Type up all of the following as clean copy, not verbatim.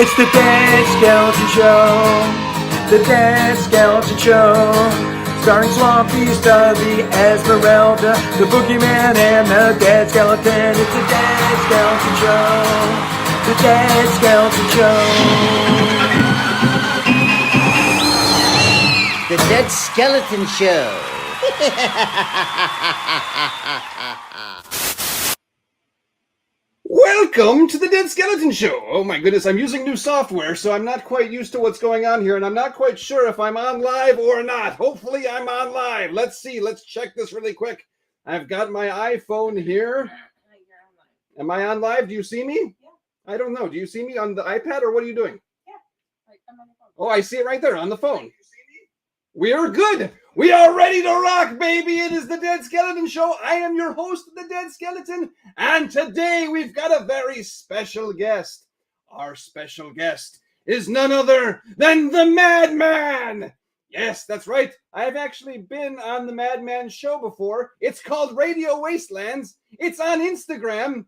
It's the Dead Skeleton Show. The Dead Skeleton Show. Starring Swampy, Stubby, Esmeralda, the Boogeyman, and the Dead Skeleton. It's the Dead Skeleton Show. The Dead Skeleton Show. The Dead Skeleton Show. Welcome to the Dead Skeleton Show. Oh my goodness, I'm using new software, so I'm not quite used to what's going on here, and I'm not quite sure if I'm on live or not. Hopefully I'm on live. Let's see. Let's check this really quick. I've got my iPhone here. Am I on live? Do you see me? Yeah. I don't know. Do you see me on the iPad, or what are you doing? Yeah, I'm on the phone. Oh, I see it right there on the phone. We are good. We are ready to rock, baby. It is the Dead Skeleton Show. I am your host, the Dead Skeleton, and today we've got a very special guest. Our special guest is none other than the Madman. Yes, that's right. I've actually been on the Madman show before. It's called Radio Wastelands. It's on Instagram.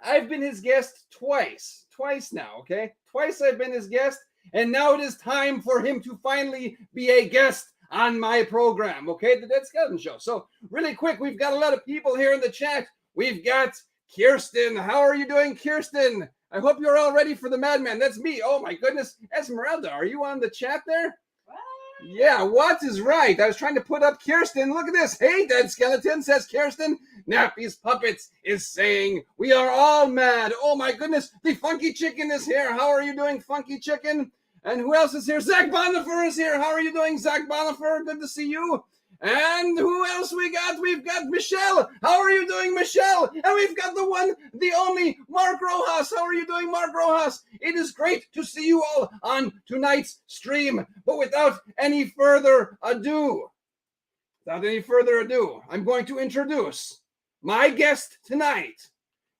I've been his guest twice now, okay? Twice I've been his guest. And now it is time for him to finally be a guest on my program, okay? The Dead Skeleton Show. So really quick, we've got a lot of people here in the chat. We've got Kirsten. How are you doing, Kirsten? I hope you're all ready for the Madman. That's me. Oh my goodness. Esmeralda, are you on the chat there? What? Yeah, what is right? I was trying to put up Kirsten. Look at this. Hey, Dead Skeleton, says Kirsten. Nappy's Puppets is saying, we are all mad. Oh my goodness. The Funky Chicken is here. How are you doing, Funky Chicken? And who else is here? Zach Bonifer is here. How are you doing, Zach Bonifer? Good to see you. And who else we got? We've got Michelle. How are you doing, Michelle? And we've got the one, the only, Mark Rojas. How are you doing, Mark Rojas? It is great to see you all on tonight's stream. But without any further ado, I'm going to introduce my guest tonight,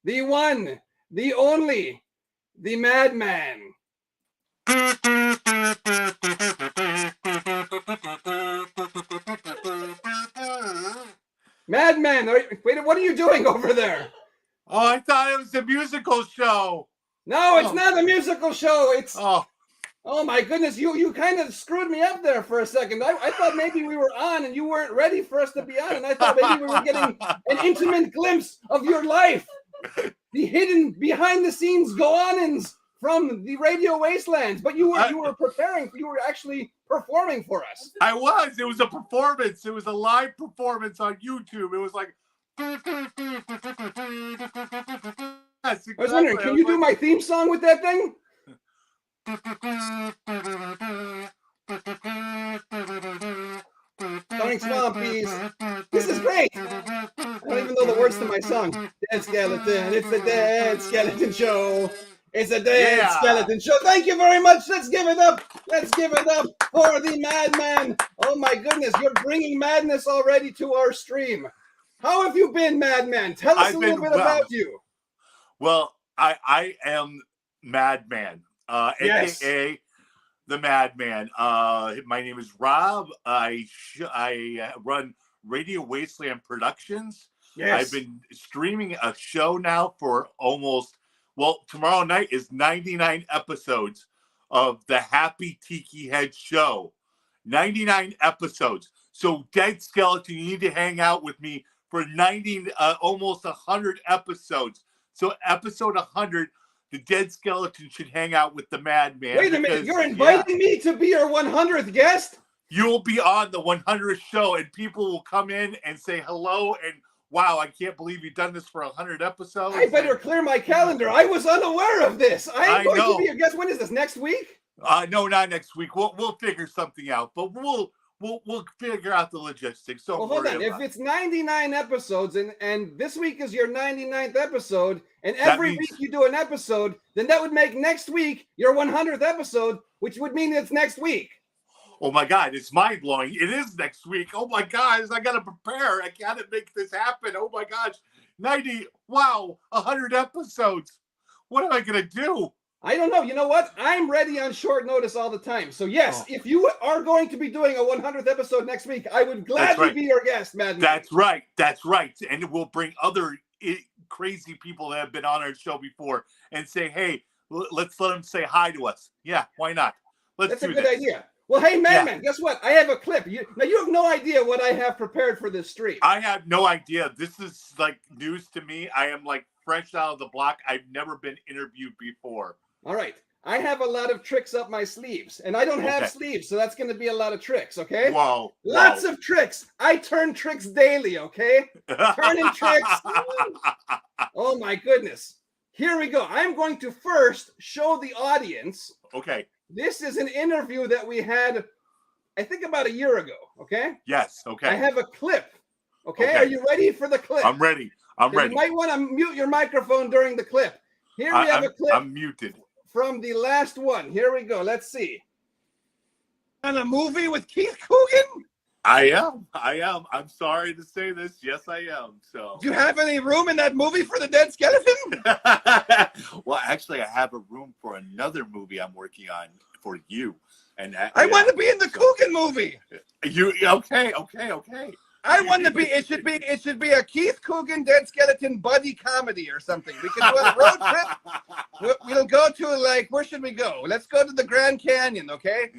the one, the only, the Madman. Madman, wait, what are you doing over there? Oh, I thought it was a musical show. No, it's not a musical show. It's Oh my goodness, you kind of screwed me up there for a second. I thought maybe we were on and you weren't ready for us to be on, and I thought maybe we were getting an intimate glimpse of your life, the hidden behind the scenes go-on-ins from the Radio Wastelands. But you were preparing. You were actually performing for us. I was. It was a performance. It was a live performance on YouTube. It was like. I was wondering, can you do my theme song with that thing? Starring Swampies. This is great. I don't even know the words to my song. Dead Skeleton. It's the Dead Skeleton Show. It's a Dead Skeleton Show. Thank you very much. Let's give it up. Let's give it up for the Madman. Oh my goodness, you're bringing madness already to our stream. How have you been, Madman? Tell us a little bit about you. Well, I am Madman, Yes. aka the Madman. My name is Rob. I run Radio Wasteland Productions. Yes. I've been streaming a show now for almost. Well, tomorrow night is 99 episodes of the Happy Tiki Head Show. 99 episodes. So, Dead Skeleton, you need to hang out with me for almost 100 episodes. So, episode 100, the Dead Skeleton should hang out with the Madman. Wait a minute, you're inviting me to be your 100th guest? You'll be on the 100th show, and people will come in and say hello and wow, I can't believe you've done this for 100 episodes. I better clear my calendar. I was unaware of this. I'm going know. to be your guest. When is this? Next week? No, not next week. We'll figure something out, but we'll figure out the logistics. So hold on. If it's 99 episodes and this week is your 99th episode, and every week you do an episode, then that would make next week your 100th episode, which would mean it's next week. Oh my God, it's mind blowing. It is next week. Oh my gosh, I got to prepare. I got to make this happen. Oh my gosh, 100 episodes. What am I going to do? I don't know. You know what? I'm ready on short notice all the time. So yes, if you are going to be doing a 100th episode next week, I would gladly be your guest, Madman. That's right. That's right. And we'll bring other crazy people that have been on our show before and say, hey, Let's let him say hi to us. Yeah, why not? That's a do good this. idea. Well, hey, Yeah. man, guess what? I have a clip. Now you have no idea what I have prepared for this stream. I have no idea. This is like news to me. I am like fresh out of the block. I've never been interviewed before. All right. I have a lot of tricks up my sleeves, and I don't have Okay. sleeves, so that's going to be a lot of tricks, okay? Whoa. Lots of tricks. I turn tricks daily, okay? turning tricks. Oh, my goodness. Here we go. I'm going to first show the audience. Okay. This is an interview that we had, I think, about a year ago, okay? Yes. I Okay. have a clip, okay? Okay. Are you ready for the clip? I'm ready. I'm ready. You might want to mute your microphone during the clip. Here we have a clip I'm muted. from the last one. Here we go. Let's see. On a movie with Keith Coogan? I am. I'm sorry to say this. Yes, I am. So. Do you have any room in that movie for the dead skeleton? Well, actually, I have a room for another movie I'm working on for you. And I want to be in the Coogan movie. You okay? I want to be. It should be a Keith Coogan dead skeleton buddy comedy or something. We could do a road trip. We'll go to, like, where should we go? Let's go to the Grand Canyon, okay?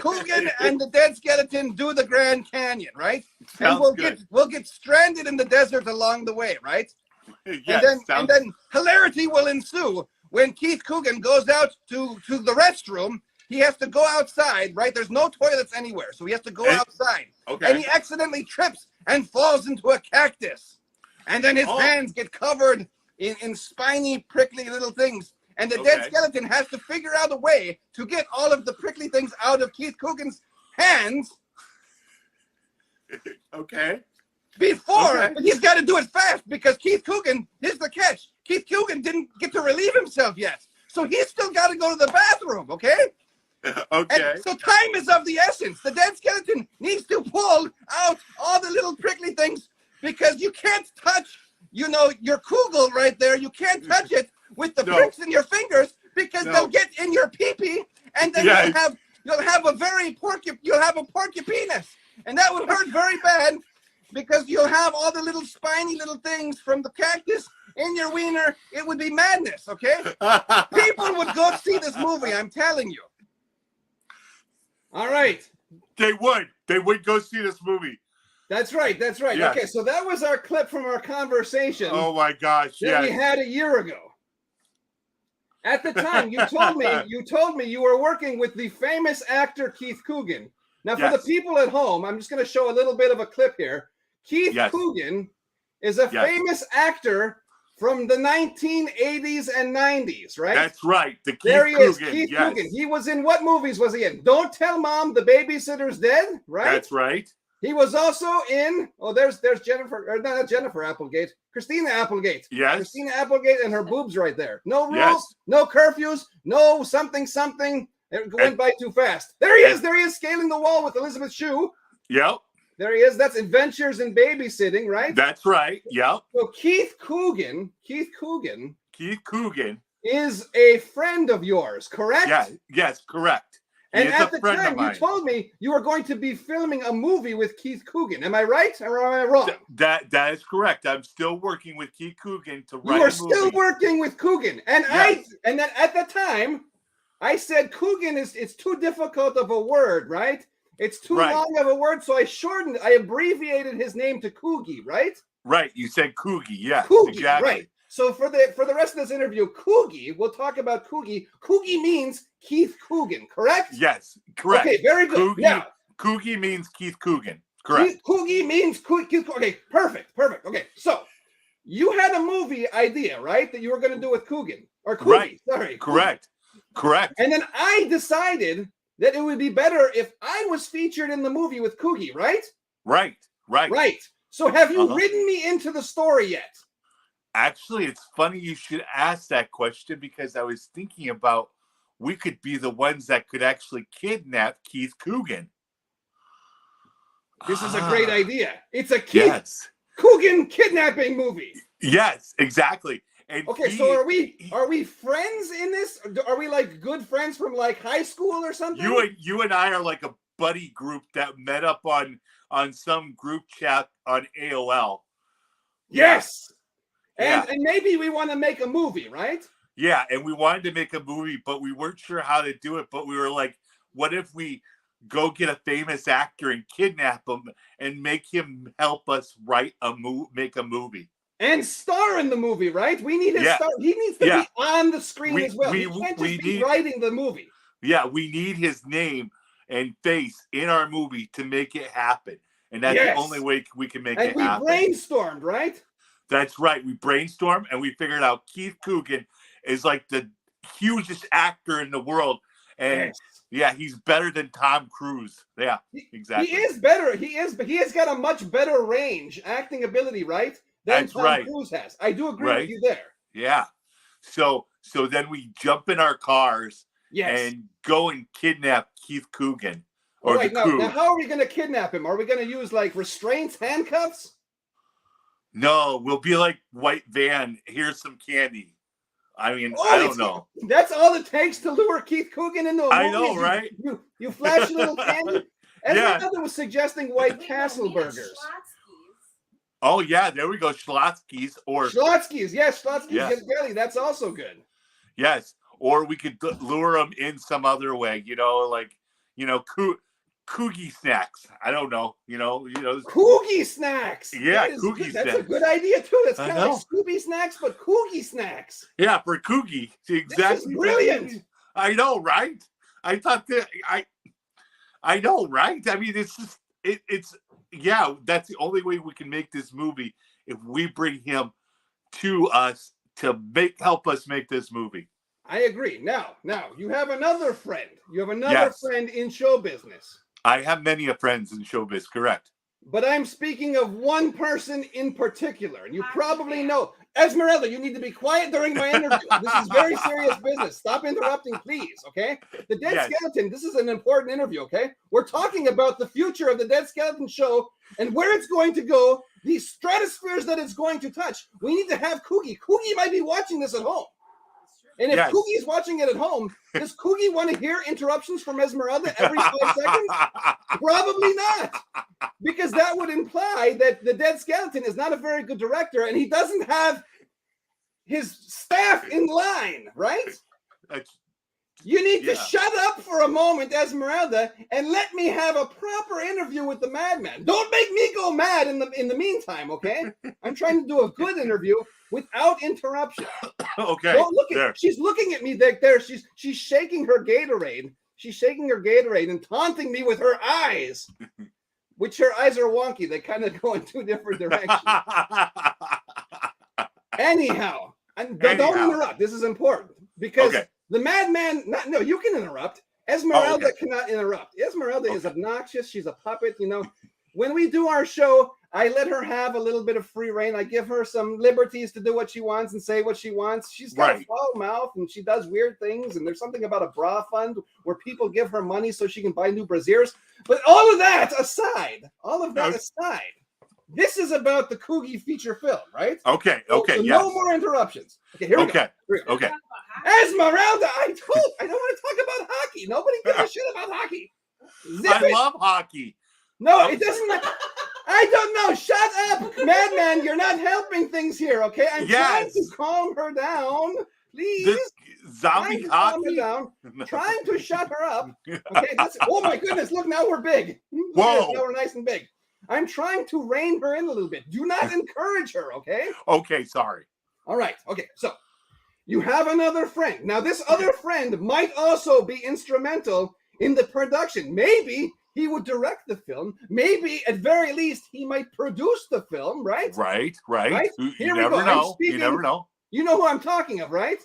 Coogan and the dead skeleton do the Grand Canyon, right? Sounds And good. we'll get stranded in the desert along the way, right? Yes, and then hilarity will ensue when Keith Coogan goes out to the restroom. He has to go outside, right? There's no toilets anywhere, so he has to go outside. Okay. And he accidentally trips and falls into a cactus. And then his hands get covered in spiny, prickly little things. And the dead skeleton has to figure out a way to get all of the prickly things out of Keith Coogan's hands Okay. before. But he's got to do it fast because Keith Coogan, here's the catch. Keith Coogan didn't get to relieve himself yet. So he's still got to go to the bathroom, okay? Okay. And so time is of the essence. The dead skeleton needs to pull out all the little prickly things because you can't touch, your kugel right there. You can't touch it with the pricks in your fingers because they'll get in your pee-pee, and then you'll have a porky penis, and that would hurt very bad because you'll have all the little spiny little things from the cactus in your wiener. It would be madness, okay? People would go see this movie, I'm telling you. All right. They would go see this movie. That's right. Yes. Okay, so that was our clip from our conversation Oh my gosh. that we Yes. had a year ago. At the time, you told me you were working with the famous actor Keith Coogan. Now, for the people at home, I'm just going to show a little bit of a clip here. Keith Coogan is a famous actor from the 1980s and 90s, right? That's right. There he is, Keith Coogan. He was in what movies was he in? Don't Tell Mom the Babysitter's Dead, right? That's right. He was also in, there's Jennifer, or not Jennifer Applegate, Christina Applegate. Yes. Christina Applegate and her boobs right there. No rules, Yes. no curfews, no something. It went by too fast. There he is, scaling the wall with Elizabeth Shue. Yep. There he is. That's Adventures in Babysitting, right? That's right. Yep. So Keith Coogan Keith Coogan is a friend of yours, correct? Yeah. Yes. Correct. He And is at a the friend of time, you mine. told me you were going to be filming a movie with Keith Coogan. Am I right or am I wrong? That is correct. I'm still working with Keith Coogan to write You are a movie. still working with Coogan, and Yes. and then at the time, I said Coogan it's too difficult of a word, right? It's too long of a word, so I abbreviated his name to Coogie, right? Right. You said Coogie. Yes. Coogie, exactly. right? So for the rest of this interview, Coogie, we'll talk about Coogie. Coogie means Keith Coogan, correct? Yes. Correct. Okay, very good. Coogie, Now, Coogie means Keith Coogan. Correct. Coogie means Keith. Okay, perfect. Okay, so you had a movie idea, right? That you were going to do with Coogan or Coogie. Right. Sorry. Correct. Correct. And then I decided that it would be better if I was featured in the movie with Coogie, right? Right. Right. So have you written me into the story yet? Actually, it's funny you should ask that question because I was thinking about we could be the ones that could actually kidnap Keith Coogan. This is a great idea. It's a Keith Yes. Coogan kidnapping movie. Yes, exactly. And Okay, so are we friends in this? Are we like good friends from like high school or something? you and I are like a buddy group that met up on some group chat on AOL. Yes. Yeah. And maybe we want to make a movie, right? Yeah, and we wanted to make a movie, but we weren't sure how to do it. But we were like, what if we go get a famous actor and kidnap him and make him help us make a movie? And star in the movie, right? We need his star. He needs to be on the screen as well. He can't just be writing the movie. Yeah, we need his name and face in our movie to make it happen. And that's the only way we can make it happen. And we brainstormed, right? That's right. We brainstormed and we figured out Keith Coogan is like the hugest actor in the world. And he's better than Tom Cruise. Yeah, exactly. He is better. He has got a much better range, acting ability, right? Than Tom Cruise has. I do agree with you there. Yeah. So then we jump in our cars and go and kidnap Keith Coogan. All right, now how are we going to kidnap him? Are we going to use like restraints, handcuffs? No, we'll be like White Van. Here's some candy. I mean, I don't know. That's all it takes to lure Keith Coogan into a movie. I know, right? You flash a little candy. And another was suggesting White Castle burgers. Oh yeah, there we go. Schlotzsky's or Schlotzsky's. Yes, Schlotzsky's Deli. That's also good. Yes, or we could lure them in some other way. Coogie snacks. I don't know. Coogie snacks. Yeah, Coogie snacks. That's a good idea too. That's kind of like Scooby snacks, but Coogie snacks. Yeah, for Coogie. Exactly. This is brilliant. I know, right? I thought that I know, right? I mean, it's just it's that's the only way we can make this movie if we bring him to us to help us make this movie. I agree. Now you have another friend. You have another friend in show business. I have many friends in showbiz, correct. But I'm speaking of one person in particular, and you probably know. Esmeralda, you need to be quiet during my interview. This is very serious business. Stop interrupting, please, okay? The Dead Skeleton, this is an important interview, okay? We're talking about the future of the Dead Skeleton show and where it's going to go, the stratospheres that it's going to touch. We need to have Coogie. Coogie might be watching this at home. And if Coogie's watching it at home, does Coogie want to hear interruptions from Esmeralda every 5 seconds? Probably not. Because that would imply that the Dead Skeleton is not a very good director and he doesn't have his staff in line, right? You need to shut up for a moment, Esmeralda, and let me have a proper interview with the madman. Don't make me go mad in the meantime, okay? I'm trying to do a good interview without interruption. Okay. Don't look at she's looking at me there. She's shaking her Gatorade. She's shaking her Gatorade and taunting me with her eyes. Which her eyes are wonky. They kind of go in two different directions. Anyhow, don't interrupt. This is important because the madman. No, you can interrupt. Esmeralda cannot interrupt. Esmeralda is obnoxious. She's a puppet. When we do our show, I let her have a little bit of free reign. I give her some liberties to do what she wants and say what she wants. She's got a foul mouth and she does weird things. And there's something about a bra fund where people give her money so she can buy new brassieres. But all of that aside, this is about the Coogie feature film, right? Okay. So no more interruptions. Okay, here we go. Okay. Esmeralda, I don't want to talk about hockey. Nobody gives a shit about hockey. I love hockey. No, it doesn't. I don't know. Shut up, madman. You're not helping things here, okay? I'm trying to calm her down. Please. This zombie hockey? Trying to shut her up. Okay, oh my goodness, look, now we're big. Whoa. Now we're nice and big. I'm trying to rein her in a little bit. Do not encourage her, okay? Okay, sorry. All right, okay, so you have another friend. Now, this other friend might also be instrumental in the production. Maybe he would direct the film. Maybe, at very least, he might produce the film, right? Right. Here You we never go. know. You never know. You know who I'm talking of, right?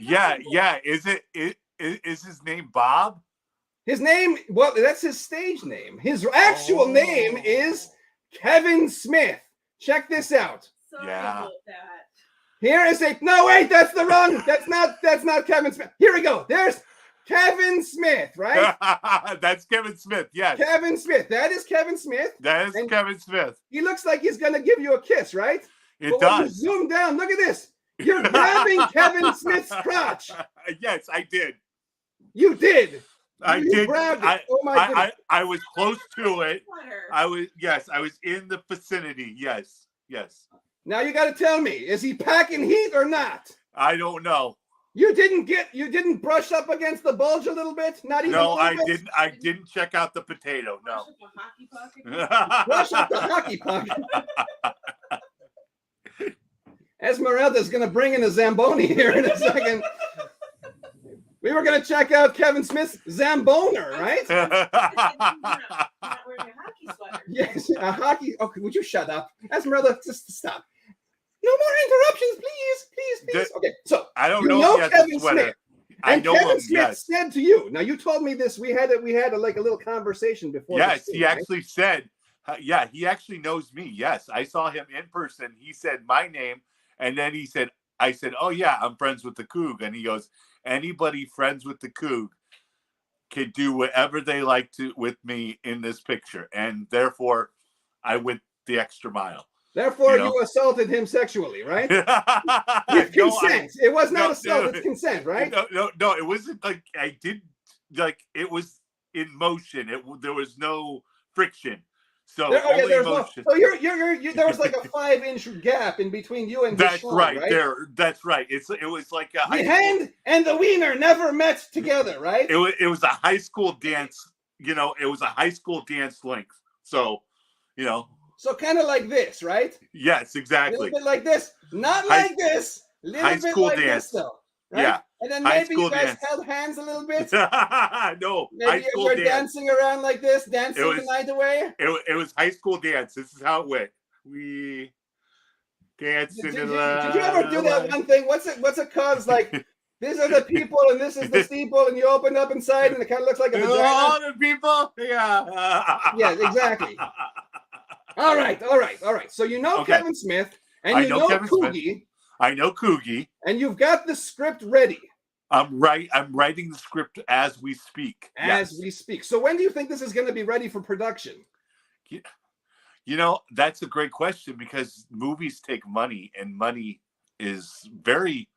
Yeah. Is his name Bob? His name, well, that's his stage name. His actual name is Kevin Smith. Check this out. Sorry about that. Here is no, wait, that's not Kevin Smith. Here we go. There's Kevin Smith, right? That's Kevin Smith, yes. Kevin Smith. That is Kevin Smith. That is Kevin Smith. He looks like he's going to give you a kiss, right? It does. When you zoom down, look at this. You're grabbing Kevin Smith's crotch. Yes, I did. You did. I did. Grabbed it. Oh my goodness. I was close to it. I was in the vicinity. Yes. Now you got to tell me, is he packing heat or not? I don't know. You didn't brush up against the bulge a little bit? Not even a No, little I bit? didn't. I didn't check out the potato. No. Brush up the hockey puck. Esmeralda's going to bring in a Zamboni here in a second. We were going to check out Kevin Smith's Zamboner, right? Not wearing a hockey sweater. Yes, a hockey. Okay, would you shut up? Esmeralda, just stop. No more interruptions, please. Okay, so I don't you know know if he has Kevin a sweater. Smith. I And know Kevin him. Smith Yes. said to you. Now you told me this. We had like a little conversation before. Yes, the he actually said. Yeah, he actually knows me. Yes, I saw him in person. He said my name, and then he said, "I said, oh yeah, I'm friends with the Coug," and he goes, "Anybody friends with the Coug can do whatever they like to with me in this picture," and therefore, I went the extra mile. Therefore, You know? you assaulted him sexually, right? With No, consent. It was not no, assault. no. It's consent, right? No, it wasn't like I did. Like it was in motion. There was no friction. So only motion. So you're there was like a 5-inch gap in between you and That's Deshaun, right. There. That's right. It was like a The hand and the wiener never met together, right? It was a high school dance. You know, it was a high school dance length. So, you know. So kind of like this, right? Yes, A exactly. little bit like this, not High- like this. Little high bit school like dance. this, though. Right? Yeah. And then High maybe school you guys dance. held hands a little bit. No, Maybe high school you're dance. dancing around like this, dancing It was- the night away. It was high school dance. This is how it went. We dancing Did in you the ever do that one thing? What's it called? Like these are the people and this is the steeple, and you open up inside and it kind of looks like a vagina. All the people. Yeah. Yeah, exactly. All right. So you know Okay. Kevin Smith and I you know know Kevin Smith. Coogie, I know Coogie. and you've got the script ready I'm writing the script as we speak. as Yes. we speak. So when do you think this is going to be ready for production? You know, that's a great question because movies take money, and money is very,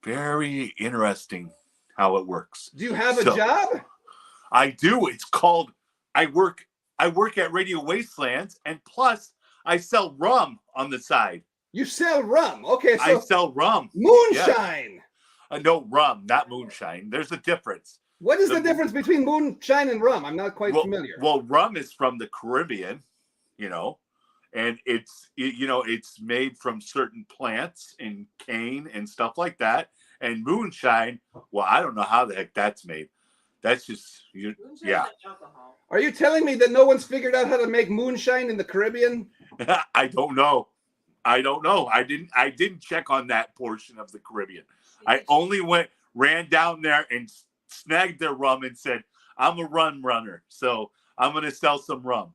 very interesting how it works. Do you have a So- job? I do. It's called I work at Radio Wastelands, and plus I sell rum on the side. You sell rum. Okay, I so sell rum. moonshine. No, rum, not moonshine. There's a difference. What is the difference between moonshine and rum? I'm not quite familiar. Well, rum is from the Caribbean, you know, and it's made from certain plants and cane and stuff like that. And moonshine, well, I don't know how the heck that's made. That's just yeah. Alcohol. Are you telling me that no one's figured out how to make moonshine in the Caribbean? I don't know. I didn't check on that portion of the Caribbean. I only ran down there and snagged their rum and said, I'm a rum runner, so I'm going to sell some rum.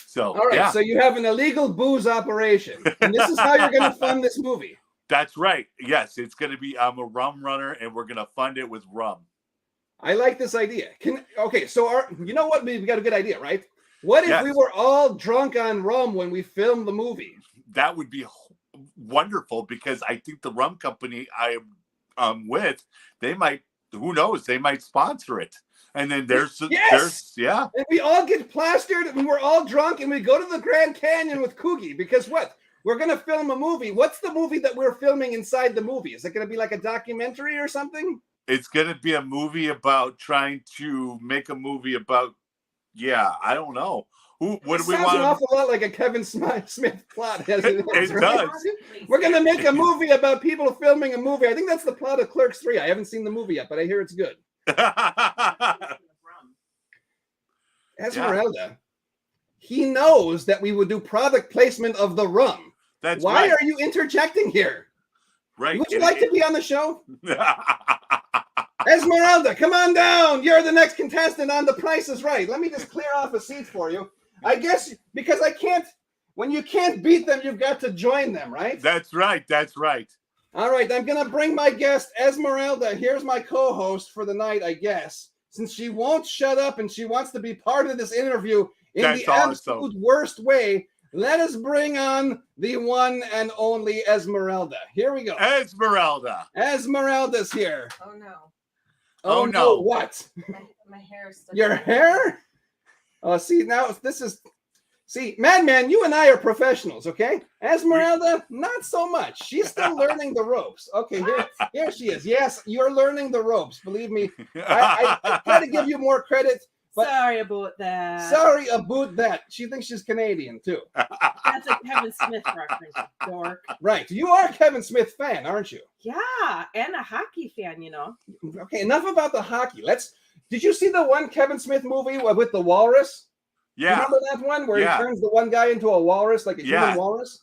So, All right, yeah, so you have an illegal booze operation, and this is how you're going to fund this movie. that's right. Yes, it's going to be, I'm a rum runner, and we're going to fund it with rum. I like this idea. So you know what? We've got a good idea, right? What if Yes. we were all drunk on rum when we filmed the movie? That would be wonderful because I think the rum company I'm with, they might, who knows, they might sponsor it. And then there's yeah. And we all get plastered and we're all drunk and we go to the Grand Canyon with Coogie because what? We're going to film a movie. What's the movie that we're filming inside the movie? Is it going to be like a documentary or something? It's going to be a movie about trying to make a movie about, I don't know. What do we Sounds want? an awful lot like a Kevin Smith plot. As it is, It right? does. We're going to make a movie about people filming a movie. I think that's the plot of Clerks 3. I haven't seen the movie yet, but I hear it's good. Esmeralda, he knows that we would do product placement of the rum. That's Why right. are you interjecting here? Right. Would you like to be on the show? Esmeralda, come on down. You're the next contestant on The Price is Right. Let me just clear off a seat for you. I guess because when you can't beat them, you've got to join them, right? That's right. That's right. All right, I'm going to bring my guest, Esmeralda. Here's my co-host for the night, I guess. Since she won't shut up and she wants to be part of this interview in That's the awesome. absolute worst way, let us bring on the one and only Esmeralda. Here we go. Esmeralda. Esmeralda's here. Oh no. Oh, no. What? My hair is stuck. Your hair? Oh, see, now this is See, Madman, you and I are professionals, okay? Esmeralda, not so much. She's still learning the ropes. Okay, here she is. Yes, you're learning the ropes. Believe me, I try to give you more credit. But Sorry about that. sorry about that. She thinks she's Canadian too. That's a Kevin Smith reference, you dork. Right. You are a Kevin Smith fan, aren't you? Yeah, and a hockey fan, Okay, enough about the hockey. Did you see the one Kevin Smith movie with the walrus? Yeah, Remember that one where Yeah. he turns the one guy into a walrus, like a Yeah. human walrus?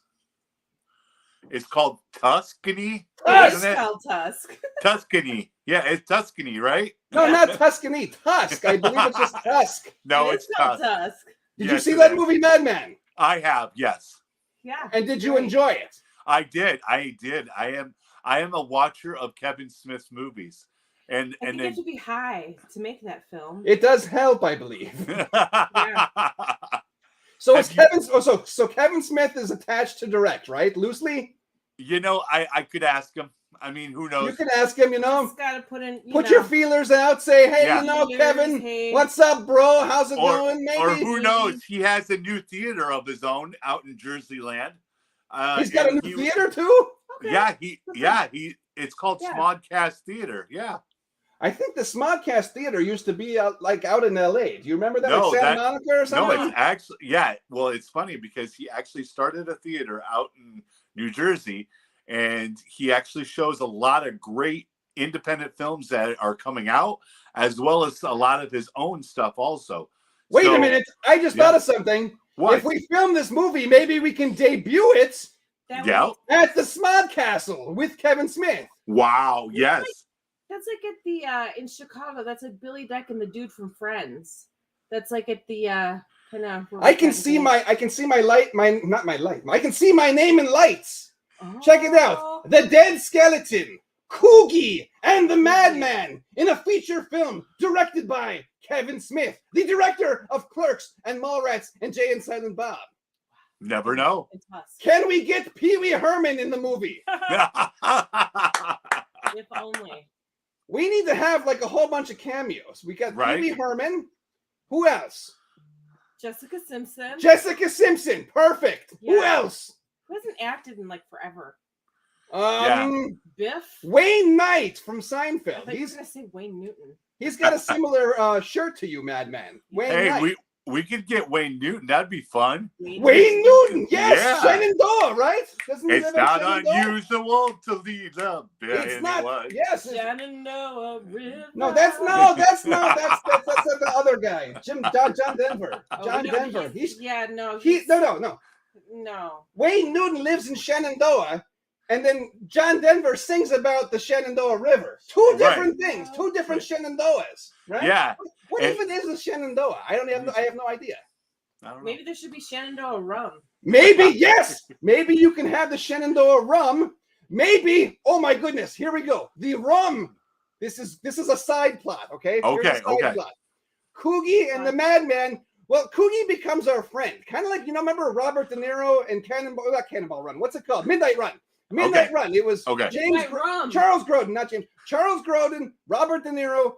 it's called Tuscany, Tusk! isn't it? Spell Tusk. Tuscany. Yeah, it's Tuscany, right? No, not Tuscany. Tusk. I believe it's just Tusk. No, It it's is spelled Tusk. Tusk. Did Yes, you see it that is. movie, Madman? I have, yes. Yeah. And did you Great. enjoy it? I did. I am a watcher of Kevin Smith's movies. And I think you then have to be high to make that film. It does help, I believe. Yeah. So it's Have Kevin. So Kevin Smith is attached to direct, right? Loosely. you know, I could ask him. I mean, who You knows? can ask him. Just gotta put in. Put your feelers out. Say, hey, Yeah. Kevin, Hey. what's up, bro? How's it Or, going? Maybe or who knows? He has a new theater of his own out in Jersey Land. he's got a and new theater too. Okay. Yeah, it's called Yeah. Smodcast Theater. Yeah. I think the Smodcast Theater used to be out in L.A. Do you remember that? No, like Santa that- Monica or No, something? it's actually well, it's funny because he actually started a theater out in New Jersey, and he actually shows a lot of great independent films that are coming out, as well as a lot of his own stuff also. Wait So- a minute. I just Yeah. thought of something. What? If we film this movie, maybe we can debut it That Yeah. way- at the Smodcastle with Kevin Smith. Wow. Yes. That's like at the in Chicago. That's like Billy Deck and the dude from Friends. That's like at the kind of. I can see my light, not my light. I can see my name in lights. Check it out. The Dead Skeleton, Coogie, and the Madman in a feature film directed by Kevin Smith, the director of Clerks and Mallrats and Jay and Silent Bob. Never know. It's us. Can we get Pee Wee Herman in the movie? If only. We need to have like a whole bunch of cameos. We got Right. Pee Wee Herman. Who else? Jessica Simpson. Jessica Simpson. Perfect. Who Yeah. else? Who hasn't acted in like forever? Biff. Biff. Wayne Knight from I Seinfeld. thought you were gonna say Wayne Newton. He's got a similar shirt to you, Madman. Wayne Hey, Knight. we could get Wayne Newton. That'd be fun. Wayne Newton. Yes, Yeah. Shenandoah, right? Doesn't he It's live in not Shenandoah? unusual to lead a It's not. Yes. Shenandoah River. No, that's not. That's the other guy, John Denver. Oh, John no, Denver. no. No. Wayne Newton lives in Shenandoah, and then John Denver sings about the Shenandoah River. Two different things. Two different Shenandoahs. Right? Yeah. What And- even is a Shenandoah? I have no idea. I don't know. Maybe there should be Shenandoah rum. Maybe, yes. Maybe you can have the Shenandoah rum. Maybe, oh my goodness, here we go. The rum. This is a side plot, okay? Here's Okay, a side okay. plot. Coogie and the Madman. Well, Coogie becomes our friend. Kind of like, remember Robert De Niro and not Cannonball Run. What's it called? Midnight Run. Midnight Run. It was Okay. Midnight Rum. Charles Grodin, not James. Charles Grodin, Robert De Niro,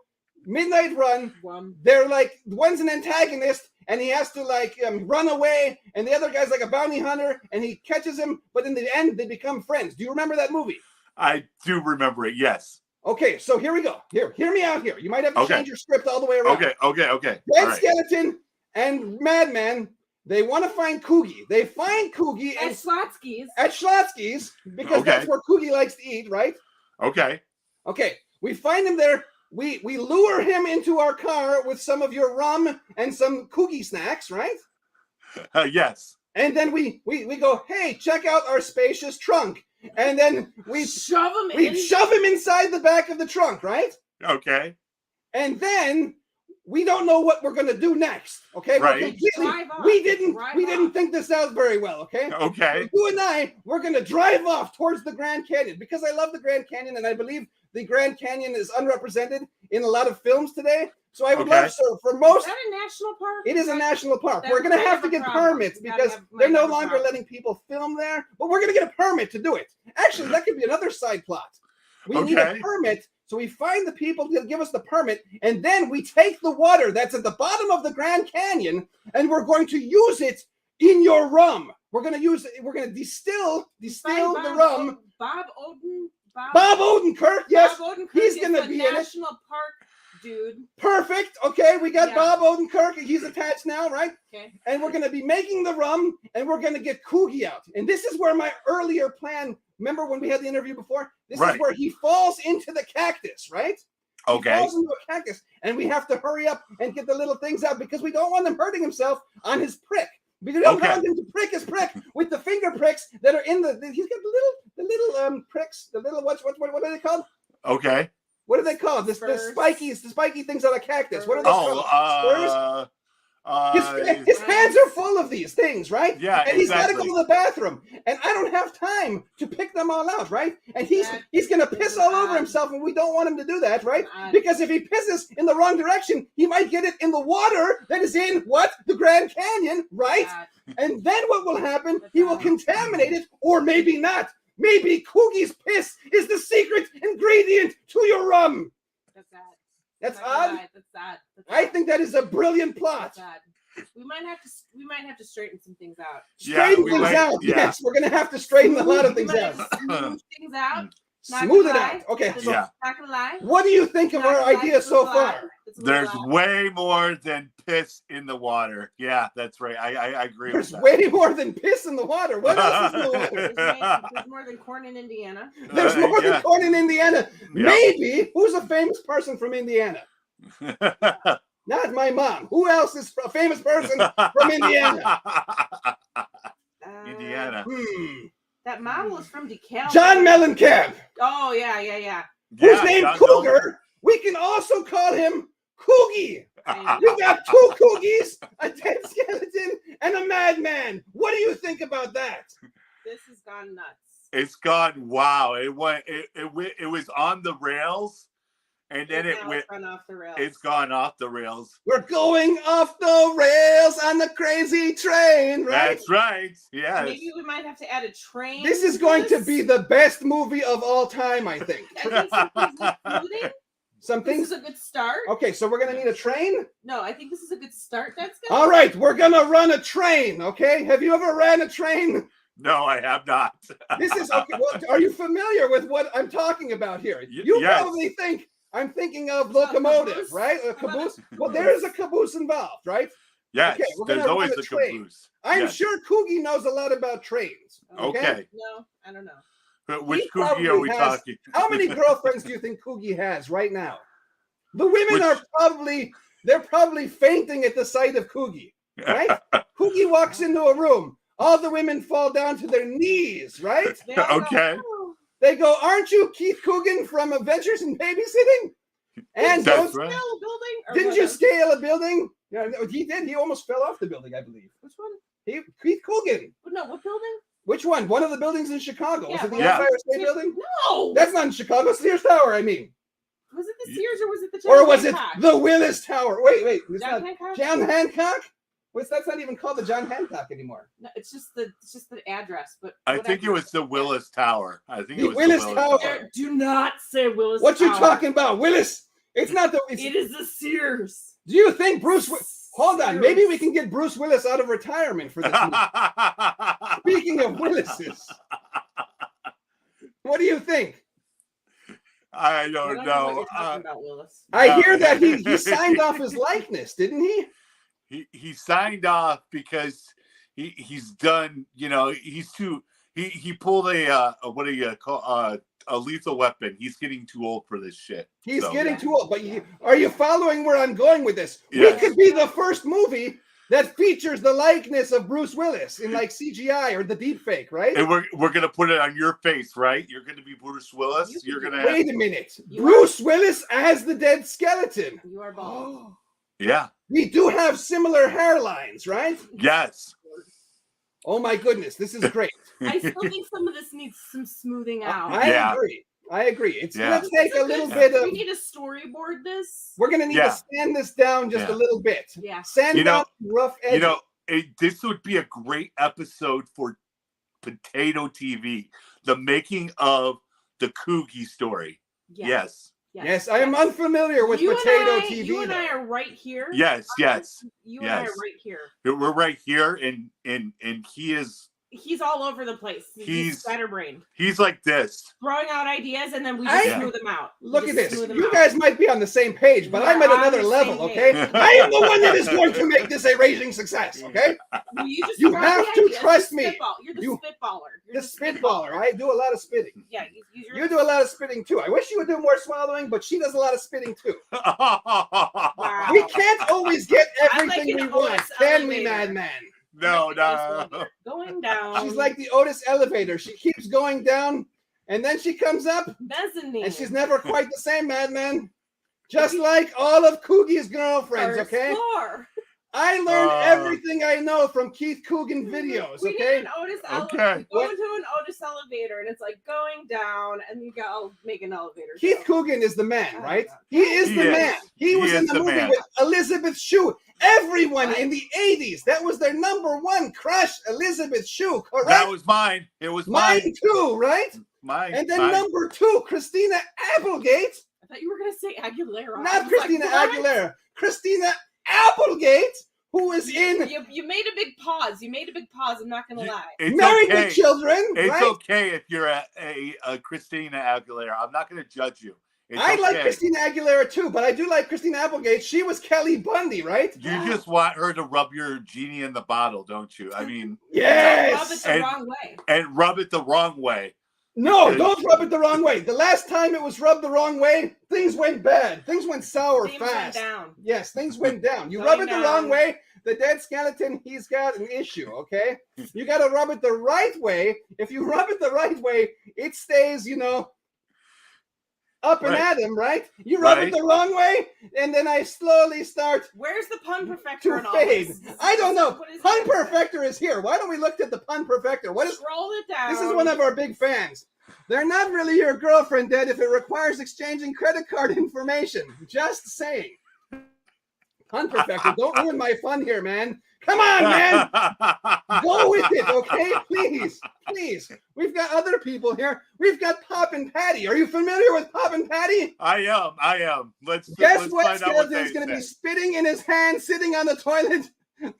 Midnight Run. Rum. They're like, one's an antagonist and he has to like run away, and the other guy's like a bounty hunter and he catches him, but in the end they become friends. Do you remember that movie? I do remember it. Yes. Okay, so here we go. Hear me out here. You might have to Okay. change your script all the way around. Okay. Dead All right. Skeleton and Madman, they want to find Coogie. They find Coogie And Slotsky's. at Schlotsky's because Okay. that's where Coogie likes to eat, right? Okay. Okay, we find him there. We lure him into our car with some of your rum and some Coogie snacks, right? Yes. And then we go, hey, check out our spacious trunk. And then we Shove him we in. shove him inside the back of the trunk, right? Okay. And then we don't know what we're gonna do next. Okay, Right. Drive off. we didn't Drive think this out very well. Okay. Okay. You and we're gonna drive off towards the Grand Canyon because I love the Grand Canyon and I believe the Grand Canyon is unrepresented in a lot of films today. So I would Okay. love for Is most. that a national park? It is a national park. Then We're going to might have have to a get problem. permits We because might they're no have a longer problem. letting people film there. But we're going to get a permit to do it. Actually, that could be another side plot. We need a Okay. permit. So we find the people to give us the permit. And then we take the water that's at the bottom of the Grand Canyon and we're going to use it in your rum. We're gonna distill the rum. Bob Oden. Bob Odenkirk, yes, Bob Odenkirk he's is gonna the be in it. National Park dude. Perfect. Okay, we got Yeah. Bob Odenkirk. He's attached now, right? Okay. And we're going to be making the rum, and we're going to get Coogie out. And this is where my earlier plan. Remember when we had the interview before? This Right. is where he falls into the cactus, right? He Okay. falls into a cactus, and we have to hurry up and get the little things out because we don't want him hurting himself on his prick. We don't Okay. want him to prick his prick with the finger pricks that are in the. He's got the little pricks, the little what are they called? Okay. What are they called? The Spurs. spiky things on a cactus. What are they Oh, called? Spurs? His hands are full of these things, right? Yeah, and he's got to exactly. go to the bathroom, and I don't have time to pick them all out, right? And he's gonna piss all over himself, and we don't want him to do that, right? Because if he pisses in the wrong direction, he might get it in the water that is in the Grand Canyon, right? And then what will happen? He will contaminate it, or maybe not. Maybe Coogie's piss is the secret ingredient to your rum. That's sad. That's That's odd. sad. That's sad. That's I sad. think that is a brilliant plot. That's sad. We might have to straighten some things out. Straighten we things might- out. yeah. Yes, we're gonna have to straighten a lot of We things might out. have to smooth things out. Not Smooth gonna it lie. out. Okay. So Yeah. Not gonna lie. what do you think of Not our gonna lie, idea it's a so lie. far? It's a little There's lie. way more than piss in the water. Yeah, that's right. I agree There's with that. way more than piss in the water. What else is in the water? There's more than corn in Indiana. There's more Yeah. than corn in Indiana. Yeah. Maybe. Who's a famous person from Indiana? Not my mom. Who else is a famous person from Indiana? Indiana. That model is from DeKalb. John Mellencamp. Oh yeah. Who's Yeah, named John Cougar. We can also call him Coogie. I- You got two Coogies, a dead skeleton, and a madman. What do you think about that? This has gone nuts. It's gone. Wow! It went. It was on the rails, and then it Now went. it's gone off the rails. It's gone off the rails. We're going off the rails on the crazy train, right? That's right. Yes. Maybe we might have to add a train. This is going to be the best movie of all time, I think. I think some things Some this things. is a good start. Okay, so we're gonna need a train. No, I think this is a good start. That's good. All right, we're gonna run a train. Okay, have you ever ran a train? No, I have not. This is okay. Well, are you familiar with what I'm talking about here? You yes. probably think I'm thinking of About locomotive, caboose? right? A caboose. Well, there is a caboose involved, right? Yes, Okay, we're gonna there's always run a the train. caboose. I'm Yes. sure Coogie knows a lot about trains. Okay. No, I don't know. Which He cookie are we probably has- talking? How many girlfriends do you think Coogie has right now? The women Which- are probably fainting at the sight of Coogie, right? Coogie walks into a room. All the women fall down to their knees, right? They all go, Okay. "Oh, They go, "Aren't you Keith Coogan from Adventures in Babysitting?" And That's don't, right. scale a building? Or didn't what you else? scale a building? Yeah, no, he did. He almost fell off the building, I believe. Which one? Keith Coogan. No, what building? Which one? One of the buildings in Chicago. Was Yeah, it the yeah. Empire State Building? No. That's not in Chicago. Sears Tower, I mean. Was it the Sears or was it the Or John was it Hancock? the Willis Tower? Wait. It's John not Hancock? John Hancock? That's not even called the John Hancock anymore. No, it's just the address. But I think it whatever. was the Willis Tower. I think The it was Willis the Tower. There- Do not say Willis. What you Tower. talking about, Willis? It's not the. It's, It is the Sears. do you think Bruce? Hold on. Sears. Maybe we can get Bruce Willis out of retirement for this movie. Speaking of Willises, what do you think? I I don't what know. you're talking about, Willis. I hear that he signed off his likeness, didn't he? He signed off because he's done. You know, he's too. He pulled a what do you call a Lethal Weapon. He's getting too old for this shit. He's So, getting too old. But are you following where I'm going with this? Yes. We could be the first movie that features the likeness of Bruce Willis in like CGI or the deep fake, right? And we're gonna put it on your face, right? You're gonna be Bruce Willis. You're gonna. Wait a minute. You Bruce Willis as the dead skeleton. You are bald. Yeah. We do have similar hairlines, right? Yes. Oh my goodness, this is great. I still think some of this needs some smoothing out. I Yeah. agree. I agree. It's Yeah. gonna take a little bit of. We need to storyboard this. We're gonna need Yeah. to sand this down just Yeah. a little bit. Yeah. Sand You know- down rough edges. You know, this would be a great episode for Potato TV, the making of the Coogie story. Yeah. Yes. Yes, I am unfamiliar with You potato and I, TV. You and though. I are right here. Yes, yes, You and I are yes. right here. We're right here, and he is. He's all over the place. He's scatterbrained. He's like this. Throwing out ideas, and then we I- just smooth them out. Look We at just this. smooth them You out. guys might be on the same page, but We I'm are at on another the level, same okay? page. I am the one that is going to make this a raging success, okay? Well, you just You throw have the to ideas. trust You're me. the spitball. You're the You- spitballer. The You're spitballer. I do a lot of spitting. Yeah, you're You do a lot of spitting too. I wish you would do more swallowing, but she does a lot of spitting too. Wow. We can't always get I like everything an we want, Otis can we, elevator. madman? No. Going down. She's like the Otis elevator. She keeps going down, and then she comes up, mezzanine. and she's never quite the same, madman. Just like all of Coogie's girlfriends, First okay? floor. I learned everything I know from Keith Coogan videos, We okay? need an Otis Okay. elevator. Go What? into an Otis elevator, and it's like going down, and you go make an elevator. Keith show. Coogan is the man, right? He is He the is. man. He was He in is the the movie man. with Elizabeth Shue. Everyone What? in the 80s, that was their number one crush, Elizabeth Shue, correct? That was mine. It was Mine mine. too, right? Mine. And then mine. number two, Christina Applegate. I thought you were gonna say Aguilera. I Not was Christina like, what? Aguilera. Christina Applegate, who was in You made a big pause. You made a big pause. I'm not gonna You- lie. It's Married okay. with Children, It's right? okay if you're a Christina Aguilera. I'm not going to judge you. It's I like okay. Christina Aguilera too, but I do like Christina Applegate. She was Kelly Bundy, right? You just want her to rub your genie in the bottle, don't you? I mean, Rub it Yes. the wrong way. and rub it the wrong way. No, Because- don't rub it the wrong way. The last time it was rubbed the wrong way, things went bad. Things went sour Things went fast. down. Yes, things went down. You Going rub it the down. wrong way, the dead skeleton, he's got an issue, okay? You got to rub it the right way. If you rub it the right way, it stays, up and Right. at him, right? You rub Right. it the wrong way, and then I slowly start Where's the pun perfecter to in all fade. this? I don't know. What is Pun it? Perfector is here. Why don't we look at the Pun Perfector? What is Scroll it down. This is one of our big fans. They're not really your girlfriend, Dad, if it requires exchanging credit card information. Just saying. Pun Perfector, don't ruin my fun here, man. Come on, man. Go with it, okay? Please, please. We've got other people here. We've got Pop and Patty. Are you familiar with Pop and Patty? I am. Let's Guess what? find out what Skeleton's they going to be say. spitting in his hand, sitting on the toilet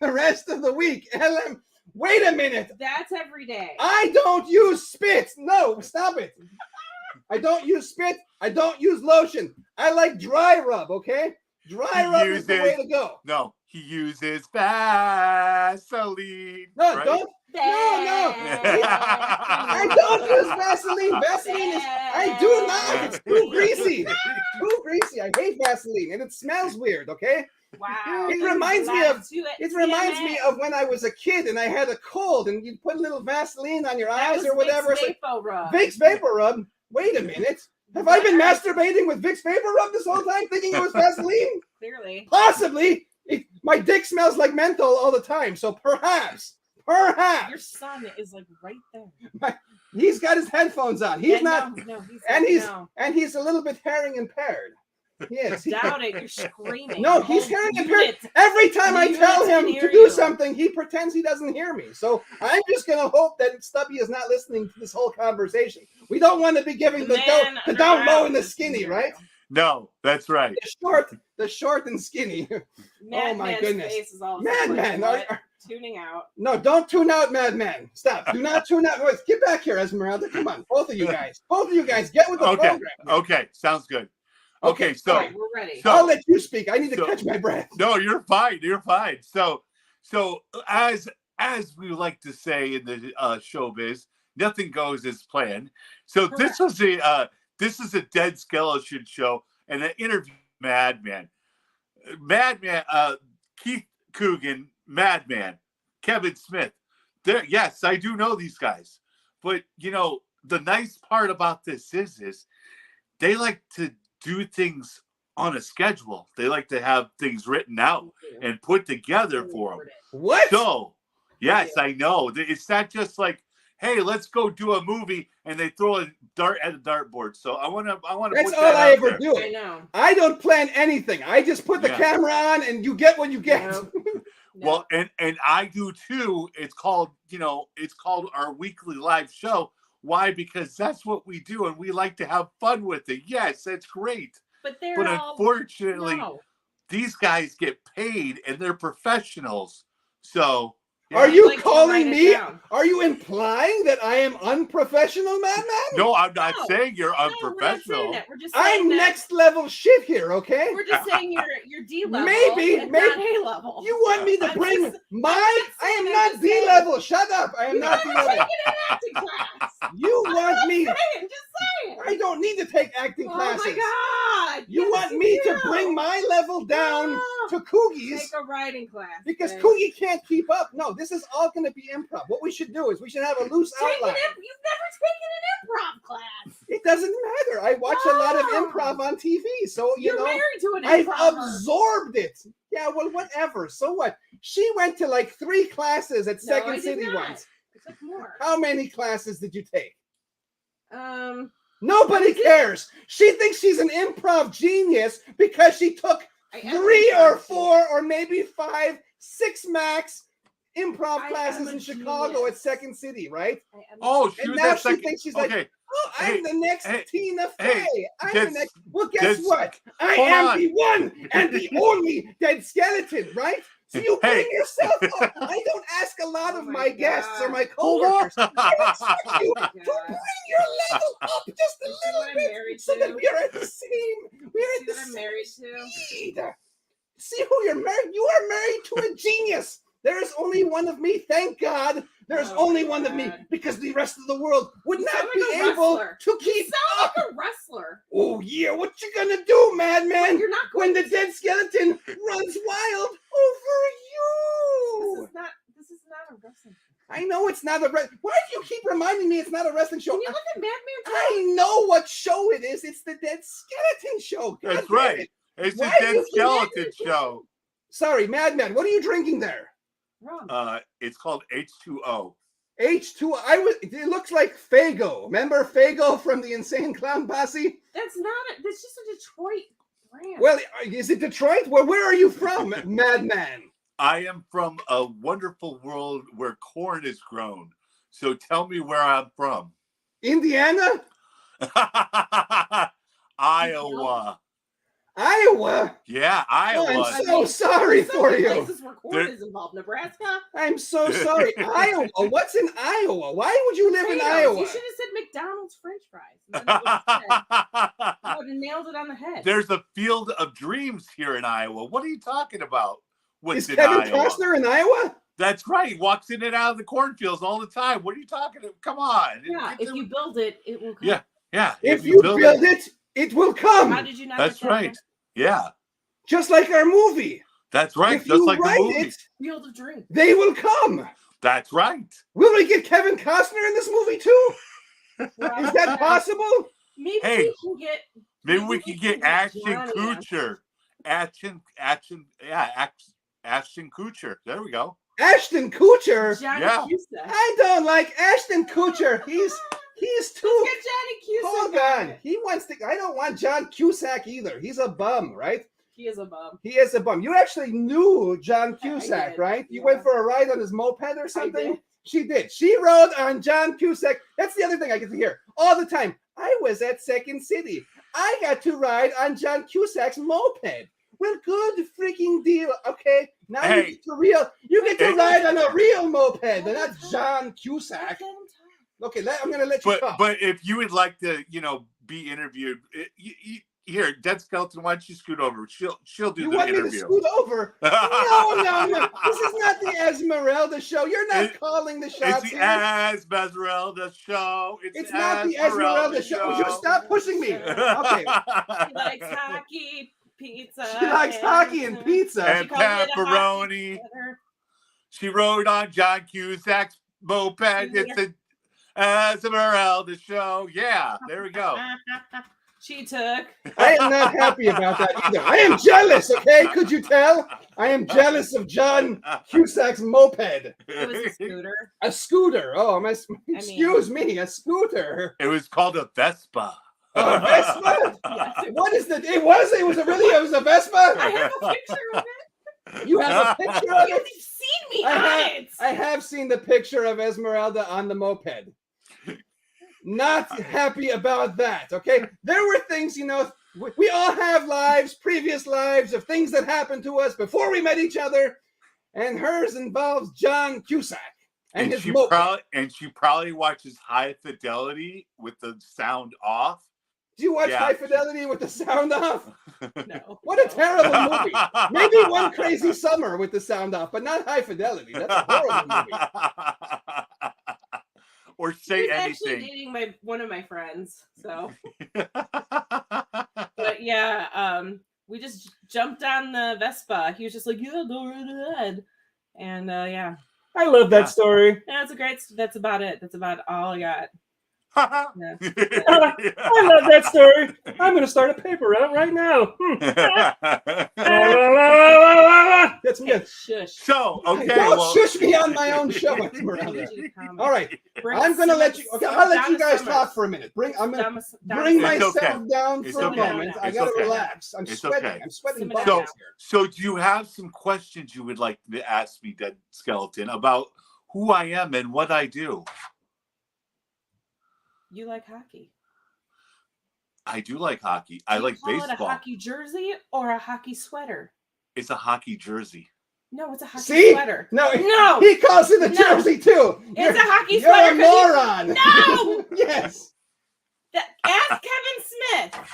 the rest of the week. LM, wait a minute. That's every day. I don't use spit. No, stop it. I don't use spit. I don't use lotion. I like dry rub, okay? Dry rub is the way to go. No, he uses Vaseline. No, right? don't. No. I don't use Vaseline. Vaseline is. I do not. It's too greasy. Too greasy. I hate Vaseline, and it smells weird. Okay. Wow. It reminds me of- Let's do It reminds me of when I was a kid and I had a cold, and you put a little Vaseline on your eyes or whatever. It's like, Vicks Vapor Rub. Wait a minute. Have I been masturbating with Vicks Vapor Rub this whole time, thinking it was Vaseline? Clearly. Possibly. My dick smells like menthol all the time, so perhaps. Your son is like right there. He's got his headphones on. He's not, No, he's and not. and he's a little bit hearing impaired. He is. Doubt it. You're screaming. No, The he's whole hearing unit. impaired. Every time I Unit tell him can to hear do you. something, he pretends he doesn't hear me. So I'm just gonna hope that Stubby is not listening to this whole conversation. We don't want to be giving the Man down low and the underground skinny, is right? No, that's right. The short and skinny. Madman's my goodness. face is all Madman, like, are- tuning out. No, don't tune out, Madman. Stop. Do not tune out. Wait, get back here, Esmeralda. Come on, both of you guys. Both of you guys, get with the Okay. program. Okay, sounds good. Okay, so All right, we're ready. So- I'll let you speak. I need to so- catch my breath. no, you're fine. You're fine. So as we like to say in the showbiz, nothing goes as planned. So this was a Dead Skeleton show and an interview. Madman, Keith Coogan, Madman, Kevin Smith. Yes, I do know these guys, but the nice part about this is they like to do things on a schedule. They like to have things written out and put together for them. What? So, yes, I know. It's not just like, hey, let's go do a movie and they throw a dart at a dartboard. So I want to That's put all that I out ever there. do. I know. I don't plan anything. I just put the Yeah. camera on and you get what you get. No. Well, and I do too. It's called our weekly live show. Why? Because that's what we do and we like to have fun with it. Yes, that's great. But they're But all unfortunately, no. these guys get paid and they're professionals. So Are yeah. you Like to calling write it me? down. Are you implying that I am unprofessional, Madman? No, I'm not No. saying you're No, we're not saying unprofessional. that. We're just saying I'm that next level shit here, okay? we're just saying you're D level. Maybe- and maybe- not A level. You want me to I'm bring just- my? I'm I am saying, not I'm D saying. level. Shut up. I am You not D haven't level. taken an acting class. You want me? Just saying. I don't need to take acting Oh classes. my God! You Yes, want me to do. bring my level down No. to Coogie's Take a writing class because babe. Coogie can't keep up. No, this is all going to be improv. What we should do is we should have a loose You've outline. never taken an improv class. It doesn't matter. I watch a lot of No. improv on TV, so you You're know. married to an I've improver. absorbed it. Yeah, well, whatever. So what? She went to like 3 classes at No, I Second did City not. once. I took more. How many classes did you take? I Nobody did. cares. She thinks she's an improv genius because she took I am 3 an or improv 4 or maybe 5, 6 max improv I classes am in a Chicago genius. at Second City, right? genius. I am Oh, she And was now at she second. thinks she's like, Okay, oh, I'm Hey, the next hey, Tina hey, Fey. I'm that's- the next. Well, guess that's- what? I hold am on. the one and the only dead skeleton, right? So you bring Hey. yourself up. I don't ask a lot Oh of my my guests or God. my hold coworkers on. you God. to bring your level up just a You see what little I'm bit married so that to? we are at the same. We're See at the what I'm same married to? speed. See who you're married. You are married to a genius. There is only one of me. Thank God. There's Oh only my one of me God. because the rest of the world would You not sound be like a able wrestler. to You keep sound up. like a wrestler. Oh yeah, what you gonna do, madman? You're not When going the dead skeleton runs wild over you. This is not a wrestling. I know it's not a Why do you keep reminding me it's not a wrestling show? Can you look at Madman? I know what show it is. It's the Dead Skeleton Show. God That's damn right. it. It's the Why do Dead you keep Skeleton Show. Sorry, Madman. What are you drinking there? Wrong. It's called H2O. H2. It looks like Fago. Remember Fago from the Insane Clown Posse? That's just a Detroit brand. Well, is it Detroit? Well, where are you from, Madman? I am from a wonderful world where corn is grown. So tell me where I'm from. Indiana? Iowa. Iowa? Yeah, Oh, Iowa. I'm so sorry There's so for many you. places where corn There- is involved. Nebraska. I'm so sorry. Iowa. What's in Iowa? Why would you live in Potatoes. Iowa? You should have said McDonald's French fries. And then it would have said- I would have nailed it on the head. There's a field of dreams here in Iowa. What are you talking about? What's Is in Kevin Iowa? Costner in Iowa? That's right. He walks in and out of the cornfields all the time. What are you talking about? Come on. Yeah, if you build it, it will come. Yeah. Yeah. If you build it, it will come. How did you not That's get that right. Yeah. Just like our movie. That's right. If Just you like the write movie. it, Field of Dreams. they will come. That's right. Will we get Kevin Costner in this movie too? Is that possible? Maybe Hey, we can get. Maybe we could get Ashton Johnny Kutcher. Ashton Kutcher. There we go. Ashton Kutcher? Johnny Yeah. Cusack. I don't like Ashton Kutcher. He's too. Let's get Johnny Cusack. Hold on. He wants to. I don't want John Cusack either. He's a bum, right? He is a bum. He is a bum. You actually knew John I Cusack, did, right? You yeah. went for a ride on his moped or something? did. She did. She rode on John Cusack. That's the other thing I get to hear all the time. I was at Second City. I got to ride on John Cusack's moped. Well, good freaking deal. Okay, now Hey. you get to Hey. ride on a real moped, and not John Let Cusack. him talk. Okay, I'm gonna let you talk. But if you would like to, be interviewed, here, Dead Skeleton, why don't you scoot over? She'll do You the want me to interview. scoot over? No. This is not the Esmeralda show. You're not calling the It's shots the here. Esmeralda show. It's not the Esmeralda show. Would you stop pushing me? Okay. She likes hockey, pizza. She likes hockey and pizza. And She called it a hockey pepperoni. dinner. She rode on John Cusack's moped. It's the Esmeralda show. Yeah, there we go. She took. I am not happy about that either. I am jealous, okay? Could you tell? I am jealous of John Cusack's moped. It was a scooter. A scooter. Oh, excuse me, a scooter. It was called a Vespa. A Vespa? Yes, it What is the? It was a I Vespa? have a picture of it. You have a picture of You've it? seen me I on have, it. I have seen the picture of Esmeralda on the moped. Not happy about that, okay? There were things, We all have lives, previous lives of things that happened to us before we met each other, and hers involves John Cusack and his moped. She probably watches High Fidelity with the sound off. Do you watch Yeah. High Fidelity with the sound off? No. What a terrible movie. Maybe One Crazy Summer with the sound off, but not High Fidelity. That's a horrible movie. Or say He's actually anything. dating one of my friends. So, but yeah, we just jumped on the Vespa. He was just like, "Yeah, go right ahead," and yeah, I love that story. that's a great. That's about it. That's about all I got. I love that story. I'm going to start a paper route right now. That's me. Shush. So, okay. Don't Well, shush me on my own show, I Esmeralda. need you to comment. All right, Bring I'm going to let you. Okay, I'll let you Donna guys Summers. talk for a minute. I'm going to Donna bring It's myself okay. down It's for a okay. moment. I It's got to okay. relax. I'm It's sweating. okay. I'm sweating. Simmer down. buckets here. So do you have some questions you would like to ask me, Dead Skeleton, about who I am and what I do? You like hockey? I do like hockey. I Do you like call it a baseball. hockey jersey or a hockey sweater? It's a hockey jersey. No, it's a hockey See? sweater. No, No. he calls it a No. jersey too. It's a hockey You're sweater. a 'cause moron. No! Yes. Ask Kevin Smith.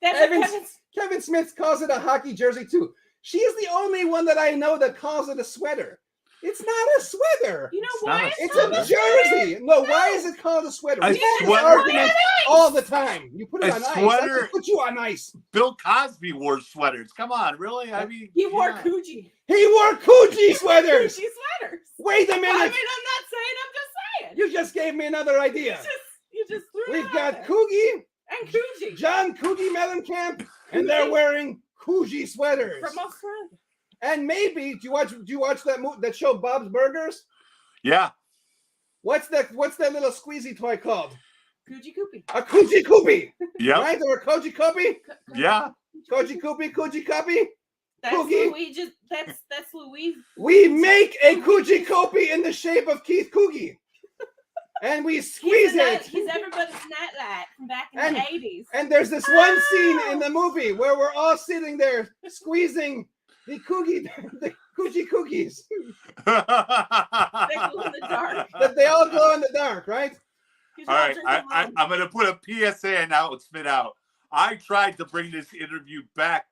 That's Kevin- what Kevin. Kevin Smith calls it a hockey jersey too. She is the only one that I know that calls it a sweater. It's not a sweater. You know It's why? not a It's sweater. a jersy. No, why is it called a sweater? A We have this sweater- argument all the time. You put it A on ice. I sweater- can put you on ice. Bill Cosby wore sweaters. Come on, really? I mean, He wore yeah. Coogi. He wore Coogi sweaters. Coogi sweaters. Wait a I mean, minute. I'm not saying. I'm just saying. You just gave me another idea. You just threw it We've out got there. Coogie, and Coogi John Coogie Mellencamp, and they're wearing Coogi sweaters. from Australia. And maybe do you watch that show Bob's Burgers? Yeah. What's that little squeezy toy called? Coogi Coopy. A Coogi Koopy, Yep. right? Or a Koji Koopy? Yeah. Koji Koopy, Coogi Koopy. That's Coogie. Louise. That's Louise. We make a Coogi Koopy in the shape of Keith Coogie. And we squeeze it. He's everybody's nightlight from back in And- the 80s. And there's this one scene in the movie where we're all sitting there squeezing the Coogie cookies. They glow in the dark. That they all glow in the dark, right? He's All not right, drinking wine. I'm going to put a PSA announcement out. I tried to bring this interview back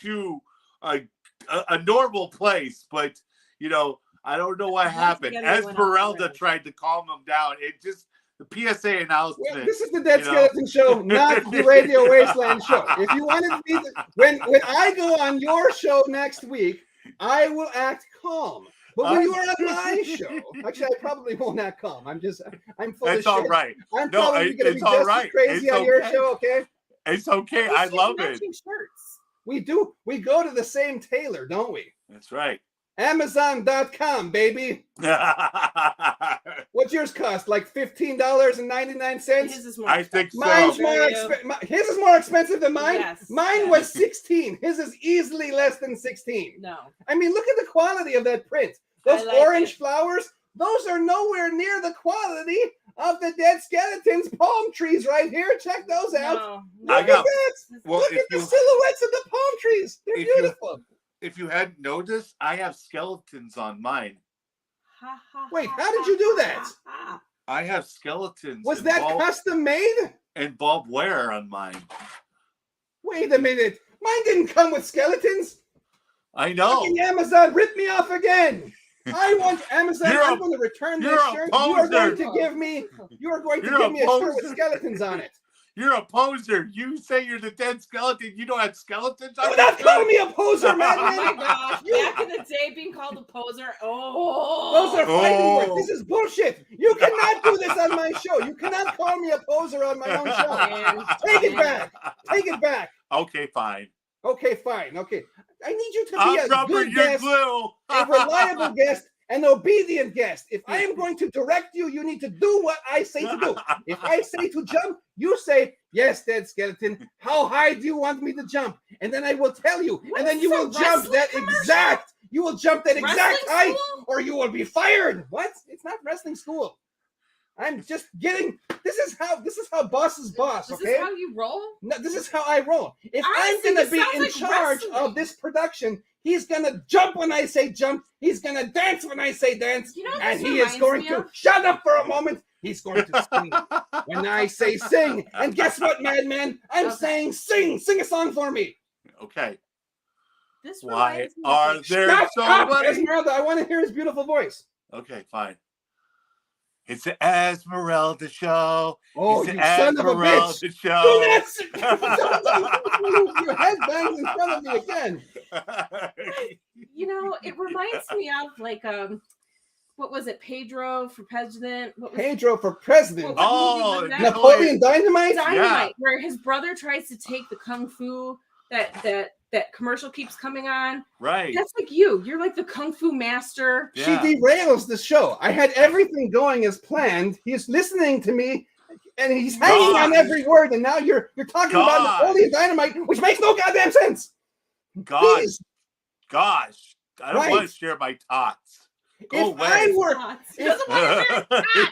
to a normal place, but, you know, I don't know what Once happened. again, they went off the Esmeralda rails. tried to calm him down. It just, the PSA announcement. Well, this is the Dead you know. Skeleton Show, not the Radio Wasteland Show. If you wanted me to, when I go on your show next week, I will act calm. But when you are on my show, actually, I probably won't act calm. I'm full It's of all shit. right. I'm No, probably going to be it's all just as right. crazy It's on your okay. show, okay? It's okay. We I see love it. matching shirts. We do. We go to the same tailor, don't we? That's right. Amazon.com, baby. What's yours cost? Like $15.99? His is more I think so. Mine's more Very, his is more expensive than mine. Yes, Mine yes. was 16. His is easily less than 16. No. I mean, look at the quality of that print. Those I like orange it. flowers, those are nowhere near the quality of the Dead Skeletons palm trees right here. Check those out. No. I Look got- at that. Well, Look if at the you- silhouettes of the palm trees. They're if you- beautiful. If you hadn't noticed, I have skeletons on mine. Ha, ha, Wait, ha, how did ha, you do ha, that? ha, ha. I have skeletons. Was and that Bob, custom made? and Bob Ware on mine. Wait a minute. Mine didn't come with skeletons. I know. Fucking Amazon ripped me off again. I want Amazon. You're a- I'm going to return this you're a shirt. You are going poser. to give me. You are going to You're give a me a shirt with poser. skeletons on it. You're a poser. You say you're the dead skeleton. You don't have skeletons on Do your not call shirt? me a poser, Oh my man. gosh. You- Back in the day, being called a poser. Oh. Those are fighting Oh. words. This is bullshit. You cannot do this on my show. You cannot call me a poser on my own show. Man. Take it back. Take it back. Okay, fine. Okay, fine. Okay. I need you to be I'll a rubber good your guest, glue. a reliable guest, an obedient guest. If I am going to direct you, you need to do what I say to do. If I say to jump, you say, yes, Dead Skeleton. How high do you want me to jump? And then I will tell you. What and then is you this, will a jump wrestling that commercial? exact. You will jump that exact Wrestling height, school? or you will be fired. What? It's not wrestling school. I'm just getting. This is how boss is boss. This Okay. is how you roll? No, this is how I roll. If Honestly, I'm gonna this be sounds in like charge wrestling. of this production, he's gonna jump when I say jump. He's gonna dance when I say dance, You know what and this he is reminds going me to of? shut up for a moment. He's going to sing when I say sing. And guess what, madman? I'm Okay. saying sing. Sing a song for me. Okay. This Why reminds me of, are like, there Shut so up, many? Esmeralda. I want to hear his beautiful voice. Okay, fine. It's the Esmeralda show. Oh, It's the you son of a bitch! Esmeralda Do show. not move your headbangs in front of me again. you know, it reminds me of like what was it, Pedro for president? What was Pedro for president. What Oh, movie was that? Napoleon Dynamite. Dynamite, Yeah. where his brother tries to take the kung fu that commercial keeps coming on. Right. That's like you. You're like the kung fu master. Yeah. She derails the show. I had everything going as planned. He's listening to me, and he's hanging on Gosh. every word. And now you're talking about Gosh. Napoleon Dynamite, which makes no goddamn sense. Gosh. Please, Gosh. I don't Right. want to share my tots. Go if I away. were He doesn't want to hear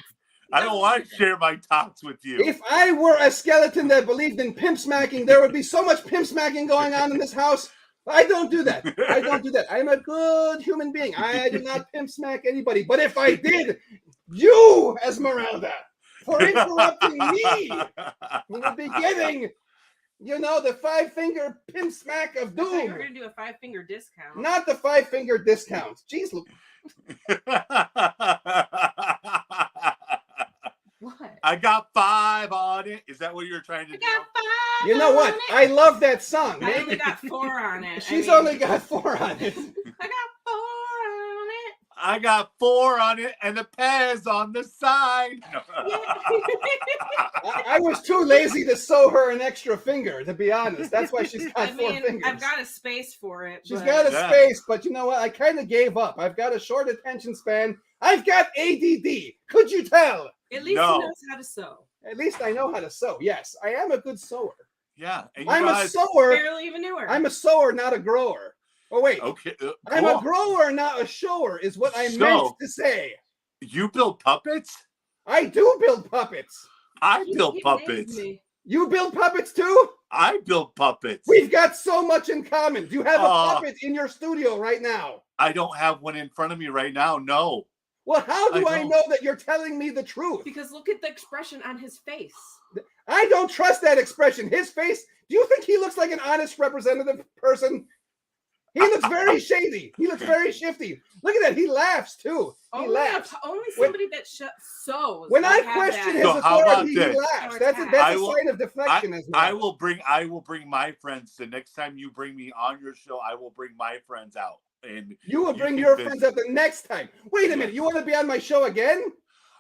I don't want to share my tots with you. if I were a skeleton that believed in pimp smacking, there would be so much pimp smacking going on in this house. I don't do that. I don't do that. I'm a good human being. I do not pimp smack anybody. But if I did, you, Esmeralda, for interrupting me in the beginning, you know, the 5-finger pimp smack of I thought you doom. were gonna do a 5-finger discount. Not the 5-finger discount. Jeez, look. What? I got 5 on it. Is that what you're trying to I do? got 5. You know what? on it. I love that song. I only Maybe got 4 on it. she's I mean, only got 4 on it. I got 4 on it. I got 4 on it and the Pez on the side. I was too lazy to sew her an extra finger, to be honest. That's why she's got I 4 mean, fingers. I've got a space for it. She's but- got a Yeah. space, but you know what? I kind of gave up. I've got a short attention span. I've got ADD. Could you tell? At least No. he knows how to sew. At least I know how to sew. Yes, I am a good sewer. Yeah. And you I'm a guys, sewer. Barely even knew her. I'm a sewer, not a grower. Oh, wait. okay. I'm a cool. grower, not a shower, is what I So- meant to say. You build puppets? I do build puppets. I You build keep puppets. naming me. You build puppets too? I build puppets. We've got so much in common. Do you have a Aw. puppet in your studio right now? I don't have one in front of me right now. No. Well, how do I I don't. know that you're telling me the truth? Because look at the expression on his face. I don't trust that expression. His face, do you think he looks like an honest representative person? He looks very shady. He looks very shifty. Look at that. He laughs too. He Only, laughs. only When- somebody that sews. When would I have question that. his So how about authority, he this? laughs. Or That's a, attack. that's I a will- sign of deflection as well. I will bring my friends. The next time you bring me on your show, I will bring my friends out. And You will you bring can your visit. friends up the next time. Wait a minute. You want to be on my show again?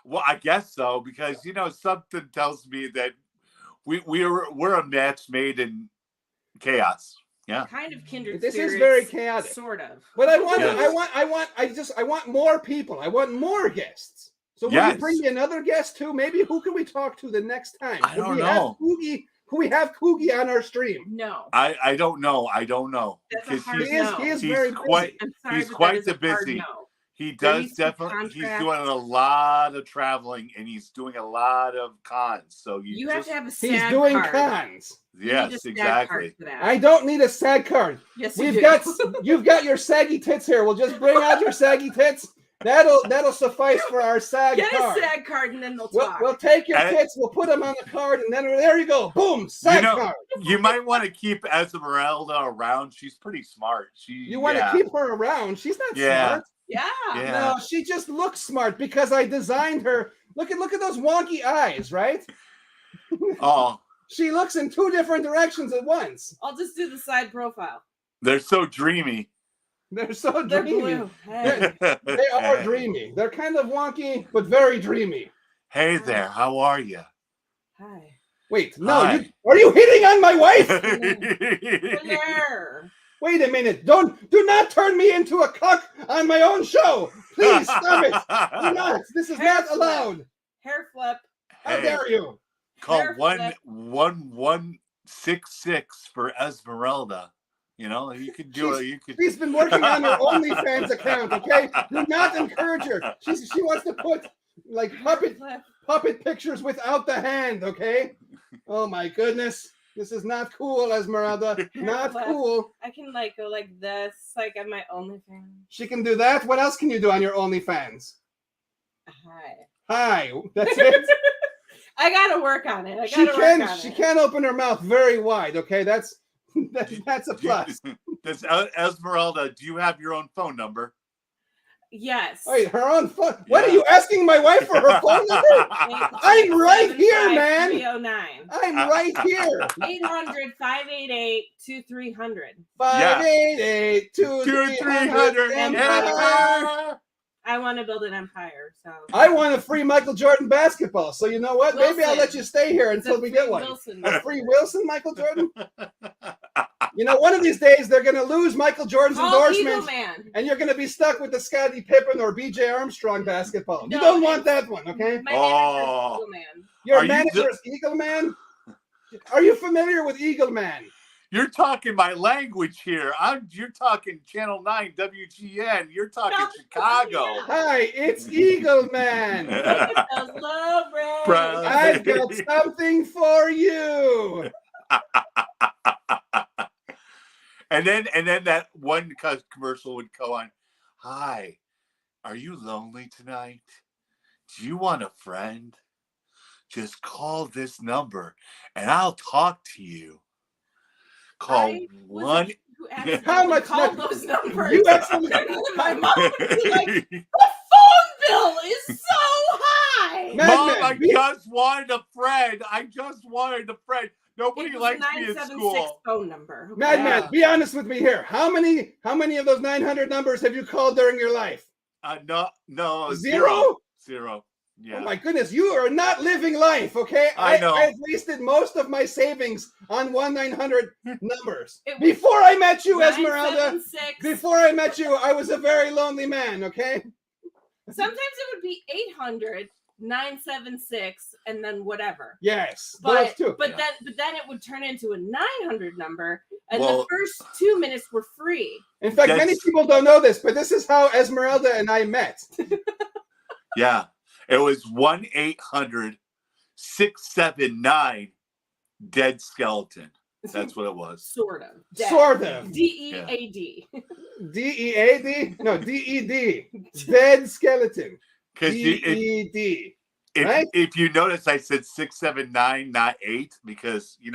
well, I guess so, because something tells me that we're a match made in chaos. Yeah. Kind of kindred This is spirits, very chaotic. Sort of. But I want, Yes. I want more people. I want more guests. So will Yes. you bring me another guest too? Maybe who can we talk to the next time? I don't we know. Can we have Coogie on our stream? No. I don't know. I don't know. That's a Because hard He no. is he's very busy. quite I'm sorry, he's but quite that is a hard busy. no. he There does needs to be definitely he's contracts. doing a lot of traveling and he's doing a lot of cons. So You have to have a SAG He's doing card. cons. You need a yes, SAG exactly. card for that. I don't need a SAG card. Yes, you We've do. got you've got your saggy tits here. We'll just bring out your saggy tits. That'll suffice for our SAG Get card. a SAG card and then they'll We'll, talk. we'll take your And- tits, we'll put them on the card, and then there you go. Boom, SAG know, card. You might want to keep Esmeralda around. She's pretty smart. You want to keep her around. She's not Yeah. smart. yeah. Yeah. No, she just looks smart because I designed her. Look at those wonky eyes, right? Oh, She looks in 2 different directions at once. I'll just do the side profile. they're so dreamy. They're so They're dreamy. blue. Hey. They are dreamy. They're kind of wonky, but very dreamy. Hey there, how are you? Hi. Wait, no, Hi. are you hitting on my wife? Hello. Wait a minute. Do not turn me into a cuck on my own show. Please stop it. Do not. This is not allowed. Hair flip. How Hey, dare you? call Hair flip. 1166 for Esmeralda. You know, you could do it. You could. She's been working on her OnlyFans account, okay? Do not encourage her. She wants to put like Hair puppet flip. puppet pictures without the hand, okay? Oh my goodness. This is not cool, Esmeralda. Not cool. I can like go like this, like on my OnlyFans. She can do that. What else can you do on your OnlyFans? Hi. Hi. That's it. I gotta work on it. She can open her mouth very wide, okay? That's a plus. Does Esmeralda, do you have your own phone number? Yes. Wait, her own phone. What Yeah. are you asking my wife for her phone number? I'm right here, man. 309. I'm right here. 800-588-2300. 588-2300 Empire. I want to build an empire, so I want a free Michael Jordan basketball. So you know what? Maybe I'll Wilson. let you stay here It's until a we free get one. Wilson. A free Wilson, Michael Jordan. You know, one of these days they're going to lose Michael Jordan's Call Eagle endorsement, Man. and you're going to be stuck with the Scottie Pippen or B.J. Armstrong basketball. You No, don't want that one, okay? My Oh. manager is Eagle Man. Your Are you manager is Eagle Man. Are you familiar with Eagle Man? You're talking my language here. You're talking Channel 9 WGN. You're talking No, Chicago. yeah. Hi, it's Eagle Man. Those love rays. Bro. I've got something for you. And then that one commercial would go on. Hi, are you lonely tonight? Do you want a friend? Just call this number and I'll talk to you. Call I was one. Who accidentally How much called no- those numbers? You accidentally- My mom would be like, the phone bill is so high. Man, Mom, man, I we- just wanted a friend. Nobody It was likes a me at 976 school. phone number. okay? Madman, be honest with me here. How many of those 900 numbers have you called during your life? No, Zero? Zero. Yeah. Oh my goodness, you are not living life, okay? I know. I've wasted most of my savings on 1-900 numbers. It was Before I met you, Esmeralda, 976. before I met you, I was a very lonely man, okay? Sometimes it would be 800-976 and then whatever. Yes, those But two. but then it would turn into a 900 number, and Well- the first 2 minutes were free. In fact, many That's- people don't know this, but this is how Esmeralda and I met. Yeah. It was 1-800-679 Dead Skeleton. That's what it was. Sort of. Dead. Sort of. DEAD. D-E-A-D? No, D-E-D. Dead skeleton. Because D-E-D. right? if you notice, I said 679, not 8, because he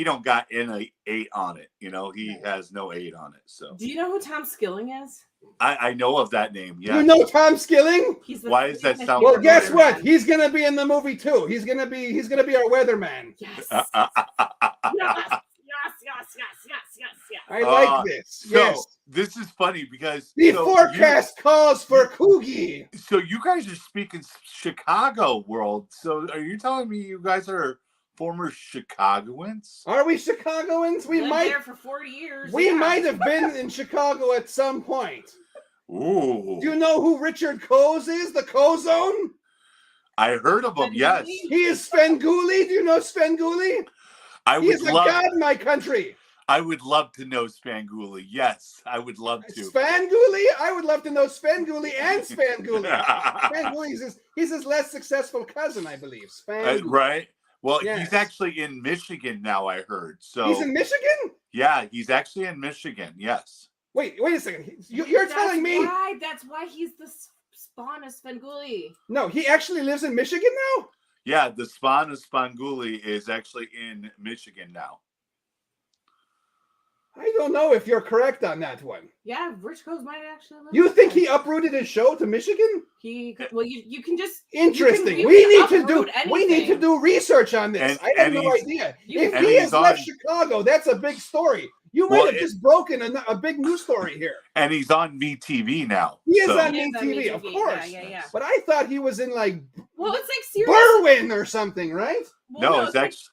don't got an 8 on it. He has no 8 on it. So Do you know who Tom Skilling is? I know of that name. Yeah. You know Tom Skilling? He's the Why does that sound Well, familiar? guess what? He's gonna be in the movie too. He's gonna be our weatherman. Yes. Uh, Yes. I like this. So Yes. this is funny because The so forecast calls for Coogie. So you guys are speaking Chicago world. So are you telling me you guys are former Chicagoans? Are we Chicagoans? We Lived might there for 40 years. we yeah. might have been in Chicago at some point. Ooh. Do you know who Richard Coase is? The Cozone? I heard of him, yes. He is Svengoolie. Do you know Svengoolie? I He would is a love god in my country. I would love to know Spangoolie. Yes, I would love to. Svengoolie? I would love to know Svengoolie and Spangoolie. Spangoolie he's his less successful cousin, I believe. Spangoolie. Right? Well, Yes. he's actually in Michigan now, I heard. So He's in Michigan? yeah, he's actually in Michigan. Yes. Wait a second. You're telling me That's why he's the spawn of Svengoolie. no, he actually lives in Michigan now? Yeah, the spawn of Spangoolie is actually in Michigan now. I don't know if you're correct on that one. Yeah, Rich Coase might actually live You there. think he uprooted his show to Michigan? Well, you can just Interesting. you We can need to uproot do anything. research on this. And- I have and no he's- idea. You- If and he he's has left on- Chicago, that's a big story. You might Well, have just broken a big news story here. And he's on MeTV now. He is so- on He is on MeTV, of MeTV, course. yeah. But I thought he was in like Well, it's like serious. Berwyn or something, right? Well, No, it's like, actually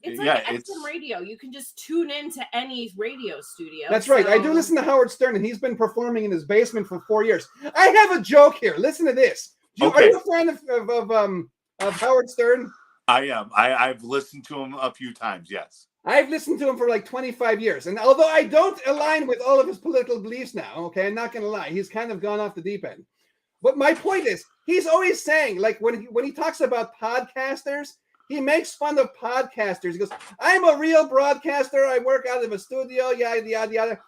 it's yeah, like it's- XM radio. You can just tune into any radio studio. That's right. I do so- listen to Howard Stern, and he's been performing in his basement for 4 years. I have a joke here. Listen to this. Are Okay. you a fan of Howard Stern? I am. I've listened to him a few times, yes. I've listened to him for like 25 years. And although I don't align with all of his political beliefs now, okay, I'm not going to lie, he's kind of gone off the deep end. But my point is, he's always saying, like when he talks about podcasters, he makes fun of podcasters. He goes, "I'm a real broadcaster. I work out of a studio. Yada yada yada."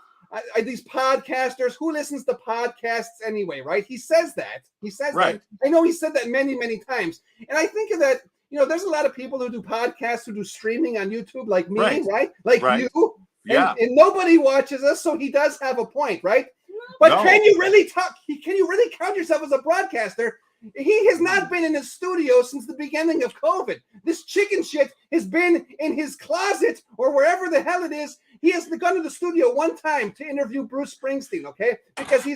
These podcasters, who listens to podcasts anyway, right? He says that. He says Right. that. I know he said that many, many times. And I think of that, there's a lot of people who do podcasts, who do streaming on YouTube, like me, right? Like Right. you. Yeah. And nobody watches us, so he does have a point, right? But No. can you really count yourself as a broadcaster? He has not been in his studio since the beginning of COVID. This chicken shit has been in his closet or wherever the hell it is. He has gone to the studio one time to interview Bruce Springsteen, okay? Because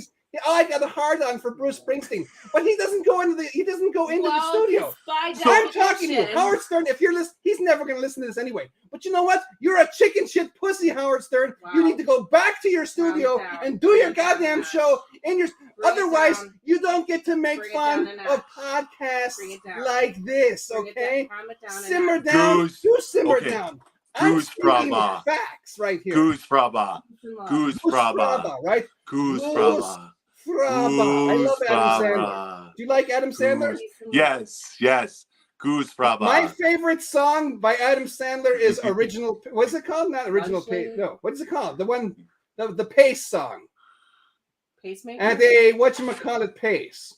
I got a hard on for Bruce Springsteen, but he doesn't go into the studio. So I'm talking to you, Howard Stern. If you're listening, he's never going to listen to this anyway. But you know what? You're a chicken shit pussy, Howard Stern. Wow. You need to go back to your studio Calm down. and do your Bring it down goddamn a notch. show in your. Bring it Otherwise, down. you don't get to make Bring it fun down a of notch. podcasts Bring it down. like this, Bring it okay? down. Calm it down a Simmer notch. down. Goose. You simmer Okay. down. I'm Goose speaking brava. facts right here. Goose Fraba. Love. Goose Goose Fraba. brava, right? Goose Goose Fraba. Fraba. I love Goose Adam Sandler. Fraba. Do you like Adam Sandler? Goose. Yes. Goose Fraba. My favorite song by Adam Sandler is Original. What's it called? Not Original Pace. No, what is it called? The one, the Pace song. Pacemaker. And a whatchamacallit Pace.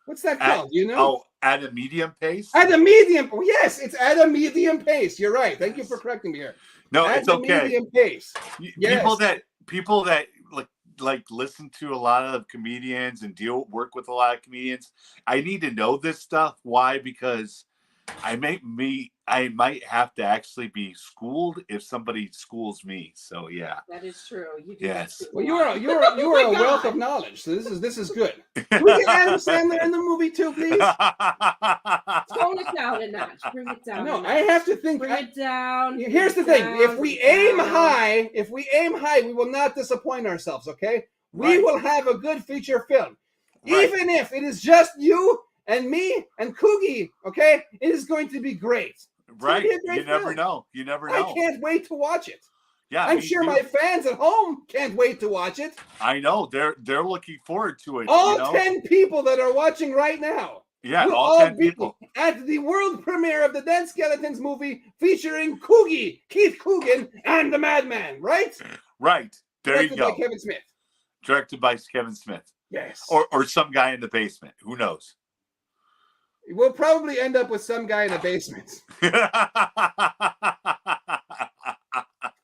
What's that called? You know? Oh, at a medium pace? At a medium. Oh, yes, it's at a medium pace. You're right. Thank you for correcting me here. No, At it's a okay. medium pace. Yes. People that like listen to a lot of comedians and work with a lot of comedians. I need to know this stuff. Why? Because I might have to actually be schooled if somebody schools me. So yeah. That is true. You do Yes. have to Well, lie. you're Oh a my wealth God. of knowledge. So this is good. Can we get Adam Sandler in the movie too, please? Tone it down a notch. Bring it down. No, a I notch. have to think. Bring it down. Here's the bring it thing: down, if we bring it aim down. high, we will not disappoint ourselves. Okay, we Right. will have a good feature film, Right. even if it is just you and me and Coogie. Okay, it is going to be great. Right. be a great You never film. know. You never I know. can't wait to watch it. Yeah. I'm me sure too. my fans at home can't wait to watch it. I know. They're looking forward to it. All you know? 10 people that are watching right now. Yeah, will all 10 be people. at the world premiere of the Dead Skeletons movie featuring Coogie, Keith Coogan, and the Madman, right? Right. There Directed you go. by Kevin Smith. Directed by Kevin Smith. Yes. Or some guy in the basement. Who knows? We'll probably end up with some guy in a basement.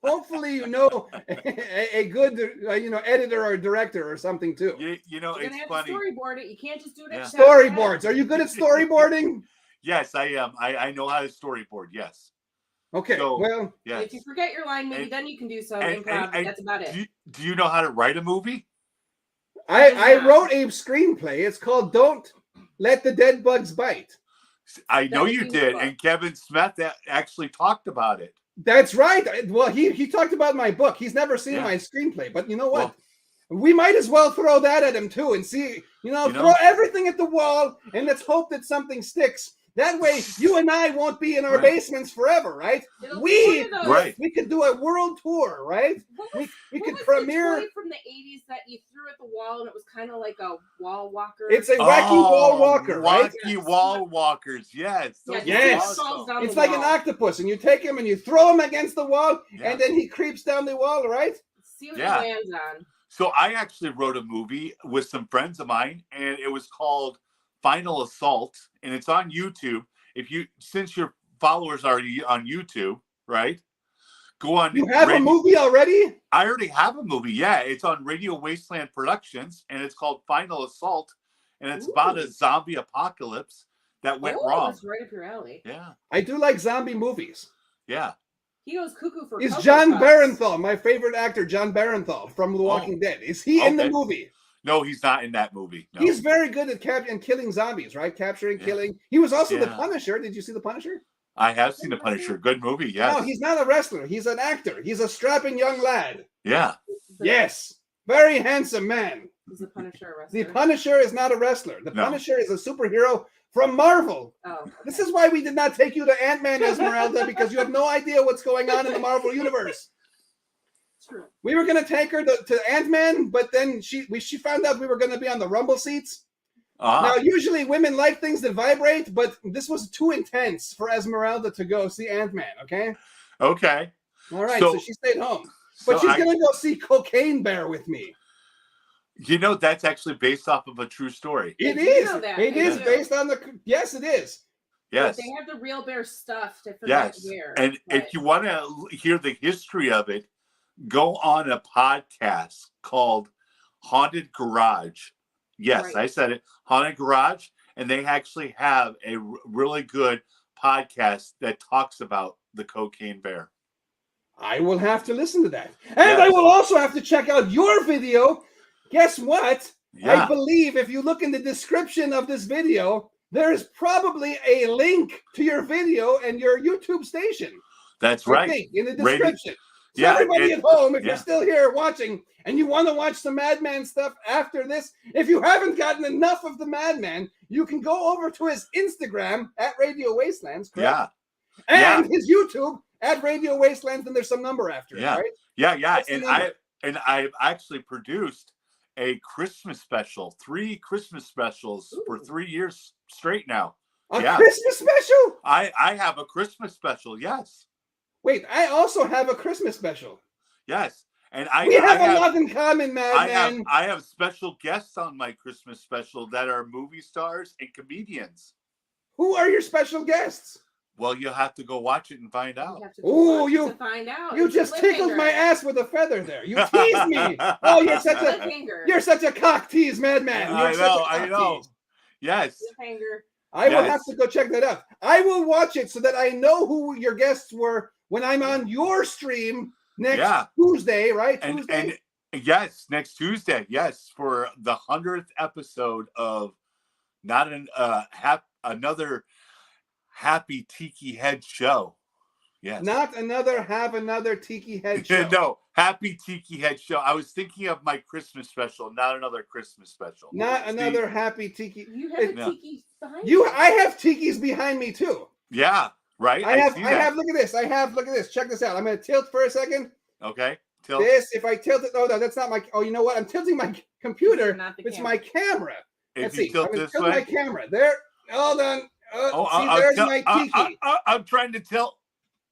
Hopefully, a good, editor or director or something too. you know, You're it's gonna have funny. to storyboard it. You can't just do it. Yeah. at the top of your Storyboards. head. Are you good at storyboarding? Yes, I am. I know how to storyboard. Yes. Okay. So, well, Yes. If you forget your line, maybe And- then you can do some and- improv. But and that's about it. Do you know how to write a movie? I wrote a screenplay. It's called "Don't Let the Dead Bugs Bite." I know is you in did, your book. and Kevin Smith actually talked about it. That's right. Well, he talked about my book. He's never seen Yeah. my screenplay, but you know what? Well, We might as well throw that at him too and see, throw everything at the wall and let's hope that something sticks. That way, you and I won't be in our Right. basements forever, right? It'll be We one of those- Right. we could do a world tour, right? What We was, we what could was premiere. the toy from the 80s that you threw at the wall and it was kind of like a wall walker? It's a wacky wall walker, right? Wacky Yes. wall walkers. Yes. Yeah, those Yes. are it awesome. falls down It's the like an wall. octopus, and you take him and you throw him against the wall, Yeah. and then he creeps down the wall, right? See what Yeah. it lands on. So I actually wrote a movie with some friends of mine, and it was called Final Assault, and it's on YouTube. Since your followers are on YouTube, right? Go on. You have a movie already? I already have a movie. Yeah, it's on Radio Wasteland Productions, and it's called Final Assault, and it's about a zombie apocalypse that went Oh, wrong. that's right up your alley. Yeah, I do like zombie movies. yeah. He goes cuckoo for Is Cocoa John Puffs. Barenthal, my favorite actor, John Barenthal from The Walking Dead. Is he in the Okay. movie? No, he's not in that movie. No. He's very good at killing zombies, right? Capturing, Yeah. killing. He was also the Yeah. Punisher. Did you see The Punisher? I have seen The Punisher. Good movie. Yes. No, he's not a wrestler. He's an actor. He's a strapping young lad. Yeah. Yes. Very handsome man. He's the Punisher The wrestler. Punisher is not a wrestler. The No. Punisher is a superhero from Marvel. Oh, This is why we did not take you to Ant-Man, Esmeralda, because you have no idea what's going on in the Marvel universe. true. We were going to take her to Ant-Man, but then she found out we were going to be on the Rumble seats. Now, usually women like things that vibrate, but this was too intense for Esmeralda to go see Ant-Man, okay? Okay. All right, so she stayed home. But So she's going to go see Cocaine Bear with me. You know, that's actually based off of a true story. It I is. know that. It I is do. based on the... Yes, it is. Yes. They have the real bear stuffed. I forgot Yes. where. And if you want to hear the history of it, go on a podcast called Haunted Garage. Yes, Right. I said it. Haunted Garage. And they actually have a really good podcast that talks about the Cocaine Bear. I will have to listen to that. And Yes. I will also have to check out your video. Guess what? Yeah. I believe if you look in the description of this video, there's probably a link to your video and your YouTube station. That's I right. think, in the Rated- description. So Yeah, everybody at home, if yeah. you're still here watching and you want to watch some Madman stuff after this, if you haven't gotten enough of the Madman, you can go over to his Instagram at Radio Wastelands, correct? Yeah. And his YouTube at Radio Wastelands, and there's some number after Yeah. it, right? Yeah, yeah. What's the number? I've actually produced a Christmas special, 3 Christmas specials for Ooh. 3 years straight now. A Yeah. Christmas special? I have a Christmas special, yes. Wait, I also have a Christmas special. Yes. And We have I a lot in common, Madman. I have special guests on my Christmas special that are movie stars and comedians. Who are your special guests? Well, you'll have to go watch it and find You out. have to Ooh, watch you- to find out. You It's a just tickled cliffhanger. my ass with a feather there. You teased me. Oh, Cliffhanger. you're such a cock tease, Madman. I You're such a know, I cock know. tease. Yes. Cliffhanger. I will Yes. have to go check that out. I will watch it so that I know who your guests were when I'm on your stream next Yeah. Tuesday, right? And Tuesday? yes, next Tuesday, yes, for the 100th episode of another Happy Tiki Head show. Yes. Not another Tiki Head show. No, Happy Tiki Head show. I was thinking of my Christmas special, not another Christmas special. Not See? another Happy Tiki. You have a No. tiki behind I have tikis behind me too. Yeah, right. I have. see that. Look at this. Look at this. Check this out. I'm going to tilt for a second. Okay. Tilt. This. If I tilt it, oh no, that's not my. Oh, you know what? I'm tilting my computer. Not the It's camera. my camera. If Let's you see. tilt I'm going this to tilt my way. camera. There. Hold on. Oh, See, there's my tiki. I'm trying to tilt.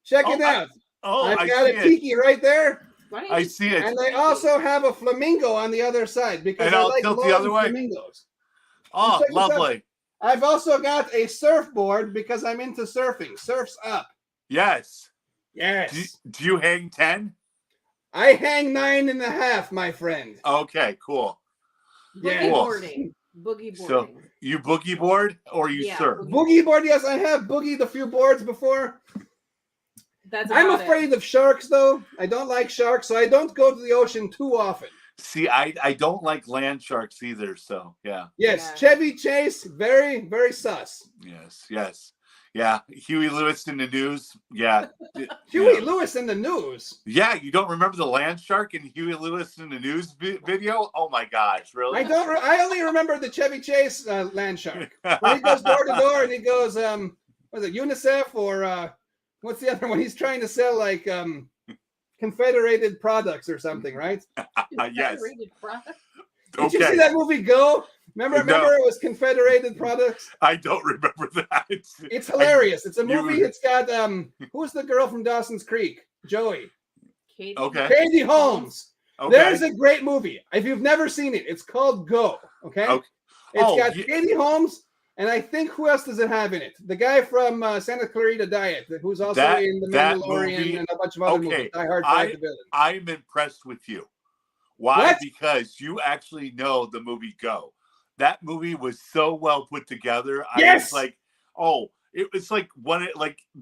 Check oh, it out. I I've got see a it. tiki right there, Why don't you I just- see it. and I also have a flamingo on the other side because And I I'll like tilt the long other way. flamingos. Oh, check this out. lovely. I've also got a surfboard because I'm into surfing. Surf's up. Yes. Yes. Do you hang 10? I hang 9.5, my friend. Okay, cool. Boogie Yes. boarding. Boogie So boarding. you boogie board or you Yeah, surf? Boogie board, yes, I have boogied a few boards before. That's I'm about it. afraid of sharks, though. I don't like sharks, so I don't go to the ocean too often. See, I don't like land sharks either. So yeah, Yes, Yeah. Chevy Chase, very, very sus. yes, yeah. Huey Lewis in the news. Yeah, Huey yeah. Lewis in the news. Yeah, you don't remember the land shark in Huey Lewis in the news video? Oh my gosh, really? I don't. I only remember the Chevy Chase land shark when he goes door to door and he goes, was it UNICEF or what's the other one? He's trying to sell like Confederated products or something, right? Yes. Rated product. Did you see Okay, that movie Go? Remember No. it was Confederated products. I don't remember that. It's hilarious. It's a You- movie. It's got who's the girl from Dawson's Creek? Joey. Katie. Okay. Katie Holmes. Okay. There's a great movie. If you've never seen it, it's called Go. Okay. Okay. It's Oh, got ye- Katie Holmes, and I think who else does it have in it? The guy from Santa Clarita Diet, who's also That- in The that Mandalorian movie- and a bunch of other okay, movies. Die Hard I- Fight the Villain. I'm impressed with you. Why? What? Because you actually know the movie Go. That movie was so well put together. I Yes! was like, oh, it was like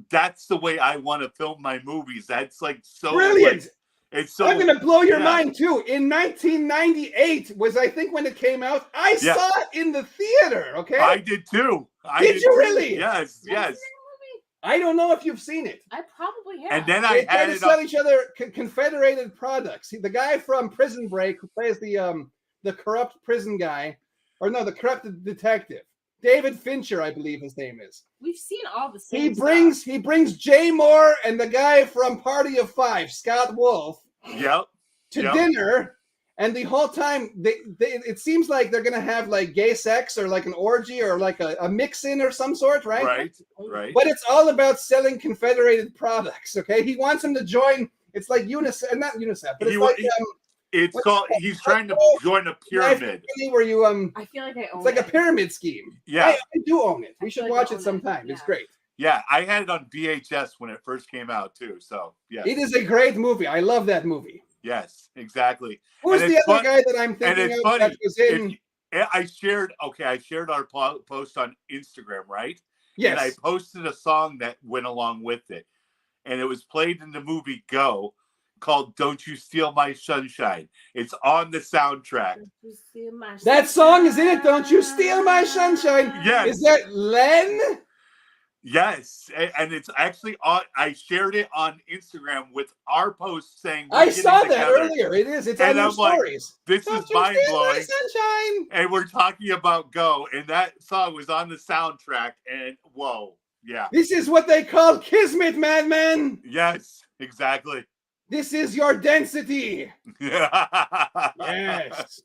that's the way I want to film my movies. That's like so Brilliant. like, it's so I'm gonna blow your yeah. mind too. In 1998 was I think when it came out. I Yeah. saw it in the theater. Okay. I did too. Did you really? Yes, Have you yes. seen that I don't know if you've seen it. movie? I probably have. And then They I try had to it sell up. each other Confederated products. See, the guy from Prison Break who plays the corrupt prison guy, or no, the corrupt detective, David Fincher, I believe his name is. We've seen all the same. He brings Jay Moore and the guy from Party of Five, Scott Wolf, Yep. to Yep. dinner, And the whole time, it seems like they're gonna have like gay sex or like an orgy or like a mix-in or some sort, right? Right. But it's all about selling Confederated products. Okay, he wants him to join. It's like UNICEF, not UNICEF, but it's like It's called. He's trying to join a pyramid. where you I feel like I own it's like it. a pyramid scheme. Yeah. I do own it. We I should feel like I watch own it it. sometime. It's Yeah. great. Yeah, I had it on VHS when it first came out too. So yeah, It is a great movie. I love that movie. yes, exactly. Who's And the it's other fun- guy that I'm And thinking it's of funny. that was in? I shared our post on Instagram, right? Yes. And I posted a song that went along with it, and it was played in the movie Go, called "Don't You Steal My Sunshine." It's on the soundtrack. That song is in it. Don't you steal my sunshine? Yes. Is that Len? Yes, and it's actually on. I shared it on Instagram with our post saying we're I getting saw that together. earlier. It is. It's And on your I'm like, stories. This Don't is you mind steal my blowing. sunshine? And we're talking about Go, and that song was on the soundtrack. And whoa, yeah, This is what they call kismet, madman. yes, exactly. This is your density. Yes.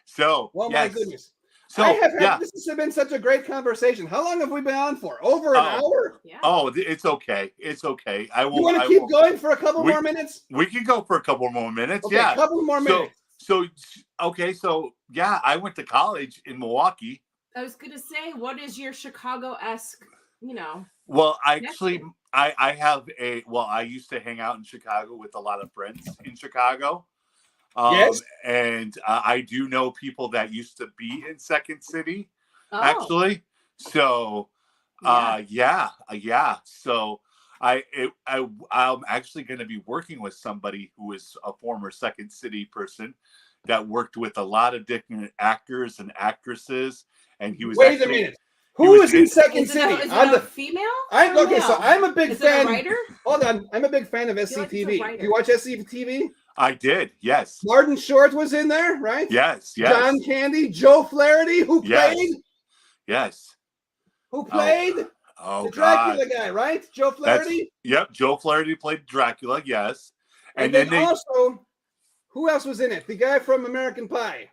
So, Well, yes. my goodness. So, I have had, yeah. this has been such a great conversation. How long have we been on for? Over an Oh. hour? Yeah. Oh, it's okay. It's okay. I You will. want to keep going for a couple more minutes? We can go for a couple more minutes. Okay, Yeah. a couple more minutes. So okay. So yeah, I went to college in Milwaukee. I was gonna say, what is your Chicago-esque, Well, I have I used to hang out in Chicago with a lot of friends in Chicago. Yes. And I do know people that used to be in Second City, Oh, actually. So, yeah. So I'm actually going to be working with somebody who is a former Second City person that worked with a lot of different actors and actresses. And he was Wait a actually, minute. Who was is in in- Second Is it City? a, is it I'm a the female? I'm or okay. So male? I'm a big Is it a fan. writer? Hold on, I'm a big fan of feel like it's a SCTV. writer. You watch SCTV? I did, yes, Martin Short was in there, right? yes, John Candy, Joe Flaherty, who Yes. played yes. the Oh Dracula God. guy, right? Joe Flaherty. Yep, Joe Flaherty played Dracula, yes. And then also, who else was in it? The guy from American Pie.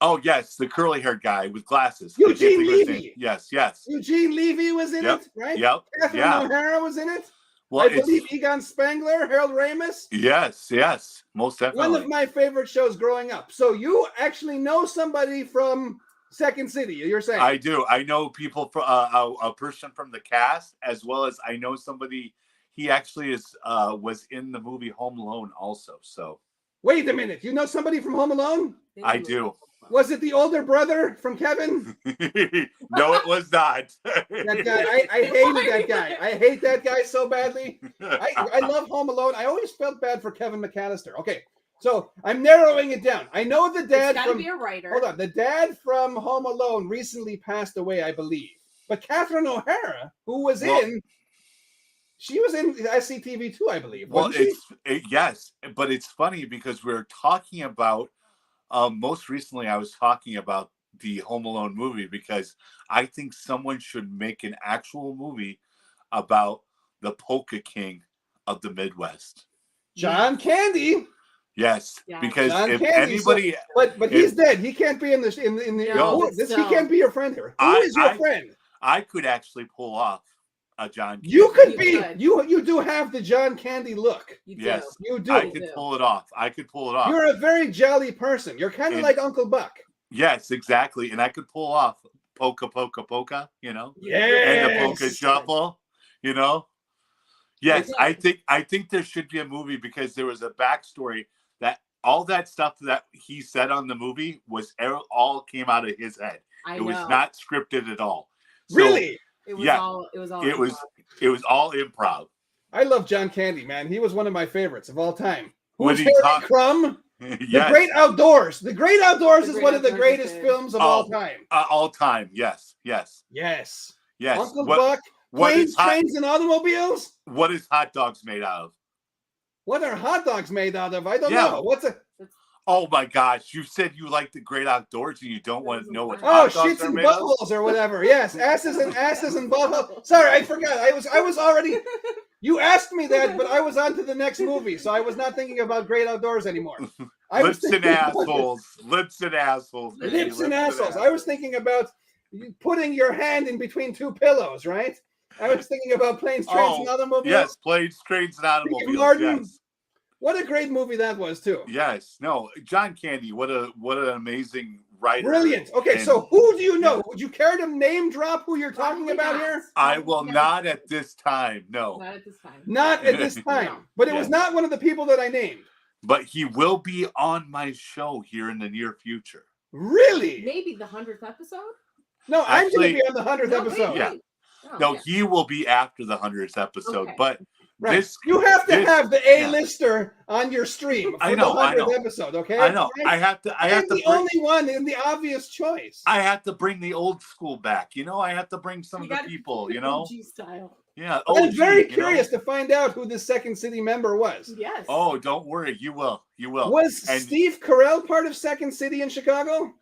Oh yes, the curly haired guy with glasses. Eugene I can't think of his Levy. name. Yes. Eugene Levy was in Yep, it, right? Yep. Catherine Yeah. O'Hara was in it. Well, I believe Egon Spengler, Harold Ramis. yes, most definitely. One of my favorite shows growing up. So you actually know somebody from Second City, you're saying? I do. I know people from a person from the cast, as well as I know somebody. He actually was in the movie Home Alone also. So Wait a minute. You know somebody from Home Alone? I do. Was it the older brother from Kevin? No, it was not. That guy. I hated that guy. I hate that guy so badly. I love Home Alone. I always felt bad for Kevin McAllister. Okay, so I'm narrowing it down. I know the It's dad got to from. be a writer. Hold on, the dad from Home Alone recently passed away, I believe. But Catherine O'Hara, who was she was in SCTV too, I believe. Well, wasn't she? yes, but it's funny because we're talking about. Most recently, I was talking about the Home Alone movie because I think someone should make an actual movie about the Polka King of the Midwest. John Candy. Yes, Yeah. because John if Candy, anybody, But he's dead. He can't be in the No, he still. can't be your friend here. Who is your friend? I could actually pull off a John. Candy. You could You be. could. You do have the John Candy look. You do. Yes. You do. I could pull it off. You're a very jolly person. You're kind of And- like Uncle Buck. Yes, exactly, and I could pull off polka, polka, polka. You know, Yes. and the polka shuffle. You know. Yes, I think there should be a movie because there was a backstory that all that stuff that he said on the movie was all came out of his head. I It know. was not scripted at all. So Really? It was yeah. all. It was all. It was. improv. It was all improv. I love John Candy, man. He was one of my favorites of all time. When Who's he Harry talk- Crumb? The Yes, Great Outdoors. The Great Outdoors The is Great one of the Outdoors is greatest good. films of all time. all time. Yes. Yes. Yes. Uncle What, Buck, what Planes, is hot? Trains, and Automobiles. What is hot dogs made out of? What are hot dogs made out of? I don't Yeah. know. What's a Oh my gosh! You said you like the great outdoors and you don't want to know what oh hot dogs shits are and made of? buttholes or whatever? Yes, asses and buttholes. Sorry, I forgot. I was already. You asked me that, but I was on to the next movie, so I was not thinking about Great Outdoors anymore. Lips and assholes. Lips and assholes. baby. Lips and assholes. I was thinking about putting your hand in between two pillows, right? I was thinking about Planes, Trains, and Automobiles. Yes, Planes, Trains, and Automobiles. Martin. Yes. What a great movie that was, too. Yes. No, John Candy, what an amazing writer. Brilliant. Okay, And so who do you know? Would you care to name drop who you're talking about here? I will not at this time. No. Not at this time. Not at this time. No. But it was not one of the people that I named. But he will be on my show here in the near future. Really? Maybe the 100th episode? No, I'm going to Actually- be on the 100th No, episode. Yeah. Oh, No, yeah. he will be after the 100th episode. Okay. But Right. this You have to this- have the A-lister on your stream for I know, the I 100th know. episode, okay? I know. Right? I have to I'm the bring, only one and the obvious choice. I have to bring the old school back. You know, I have to bring some You of the gotta people, keep you it know? OG style. Yeah. I'm OG, very you know? curious to find out who the Second City member was. Yes. Oh, don't worry. You will. You will. Was And Steve Carell part of Second City in Chicago?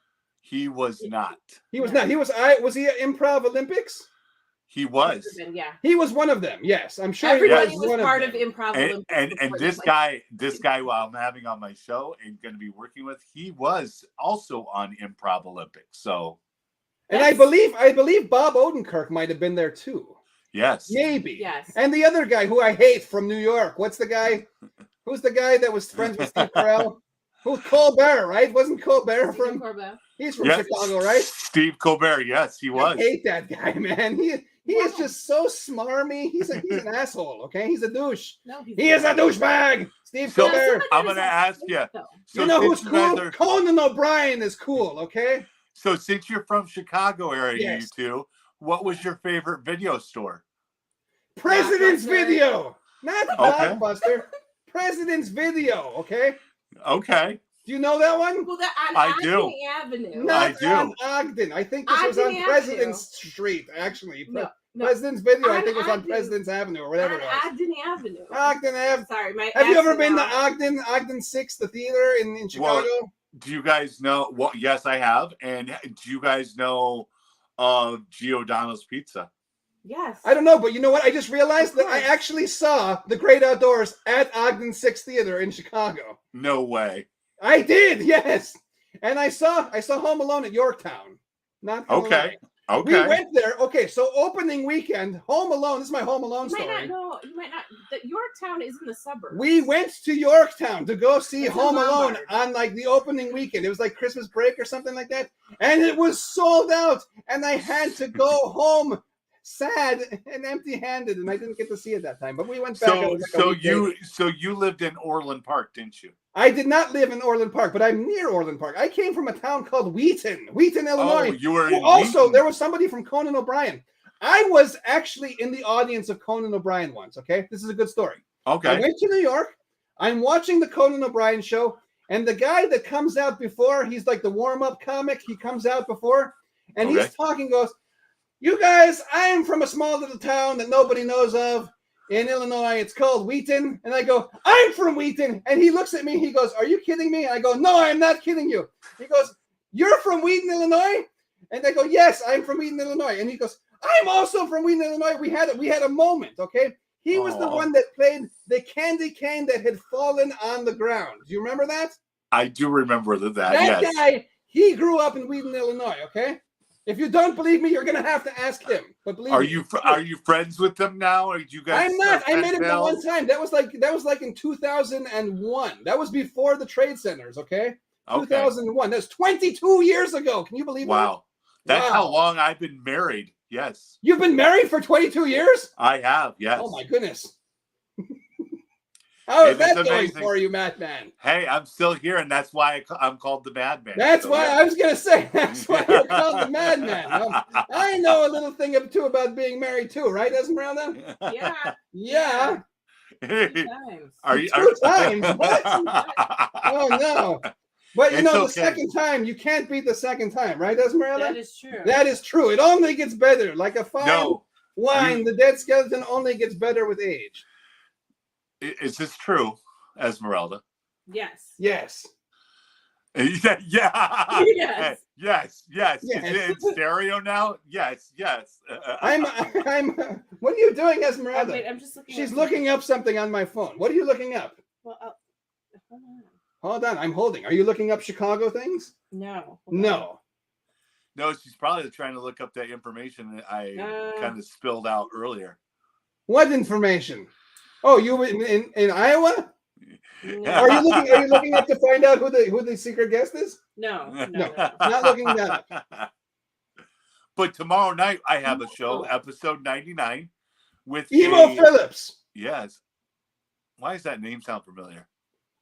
he was not. He was No. not. Was he at Improv Olympics? He was. Yeah. He was one of them. Yes, I'm sure Everybody he was one part of of them. Improv And Olympics and before this they, guy while I'm having on my show and going to be working with, he was also on Improv Olympics. So And I believe Bob Odenkirk might have been there too. yes. Maybe. Yes. And the other guy who I hate from New York. What's the guy? Who's the guy that was friends with Steve Carell? Who's Colbert, right? Wasn't Colbert Stephen from Corbett. he's from Yeah. Chicago, right? Steve Colbert. Yes, he I was. hate that guy, man. He is just so smarmy. He's an asshole, okay? He's a douche. No, He is a douchebag. Steve So- Colbert. I'm going to ask you. So You know who's since you guys cool? are- Conan O'Brien is cool, okay? So since you're from Chicago area, Yes. you two, what was your favorite video store? President's Blockbuster. Video, not Okay. Blockbuster. President's Video, okay? Okay. Do you know that one? Well, that on I do. Ogden Avenue. Not do. on Ogden. I think this was Ogden on Avenue. President's Street, actually. No, no. President's Video, I On think was on Ogden. President's Avenue or whatever On it was. Ogden Avenue. Ogden Ave. Sorry, my. Have you ever accent been to now. Ogden 6, the theater in Well, Chicago? Do you guys know? Well, yes, I have. And do you guys know of Giordano's Pizza? Yes. I don't know, but you know what? I just realized Of that I course. actually saw The Great Outdoors at Ogden 6 Theater in Chicago. No way. I did, yes. And I saw Home Alone at Yorktown. Not Home Okay. Alone. Okay. We went there. Okay, so opening weekend, Home Alone. This is my Home Alone You might story. not know. You might not. That Yorktown is in the suburbs. We went to Yorktown to go see It's in Home Alone Lombard. on like the opening weekend. It was like Christmas break or something like that. And it was sold out. And I had to go home sad and empty-handed, and I didn't get to see it that time. But we went back. It So was like a weekday. so you lived in Orland Park, didn't you? I did not live in Orland Park, but I'm near Orland Park. I came from a town called Wheaton, Illinois. Oh, you were Who in also, Wheaton. there was somebody from Conan O'Brien. I was actually in the audience of Conan O'Brien once, okay? This is a good story. I Okay. went to New York. I'm watching the Conan O'Brien show, and the guy that comes out before, he's like the warm-up comic. He comes out before, and Okay. he's talking, goes, "You guys, I'm from a small little town that nobody knows of in Illinois. It's called Wheaton." And I go, "I'm from Wheaton." And he looks at me. He goes, "Are you kidding me?" I go, "No, I'm not kidding you." He goes, "You're from Wheaton, Illinois?" And I go, "Yes, I'm from Wheaton, Illinois." And he goes, "I'm also from Wheaton, Illinois." We had a moment, okay? He was the Oh. one that played the candy cane that had fallen on the ground. Do you remember that? I do remember that. That Yes. guy, he grew up in Wheaton, Illinois, okay? If you don't believe me, you're gonna have to ask him. But believe Are me, you friends with them now? Or you guys? I'm not. I pen met him the pals? one time. That was like in 2001. That was before the trade centers, okay? Okay. 2001. That's 22 years ago. Can you believe that? Wow. That's Wow. how long I've been married. Yes, You've been married for 22 years? I have. Yes. Oh my goodness. How is It that is going amazing. for you, Madman? Hey, I'm still here, and that's why I'm called the Madman. That's So, why yeah. I was gonna say. That's why you're called the Madman. I know a little thing or two about being married too, right, Esmeralda? Yeah. Yeah. Times. Are you? Two times? What? Oh no. But you It's know, the okay. second time, you can't beat the second time, right, Esmeralda? That is true. That is true. It only gets better. Like a fine No. wine, the dead skeleton only gets better with age. Is this true, Esmeralda? Yes. Yes. Yeah. Yes. Yes. Yes. Is Yes. it in stereo now? Yes. Yes. I'm what are you doing, Oh, Esmeralda? wait, I'm just looking. She's at looking up something on my phone. What are you looking up? Well, hold on. Hold on, I'm holding. Are you looking up Chicago things? No. No. No, she's probably trying to look up that information that I kind of spilled out earlier. What information? Oh, you in Iowa? No. Are you looking up to find out who the secret guest is? No. Not looking that up. But tomorrow night I have a show, episode 99, with Emo Phillips. Yes. Why does that name sound familiar?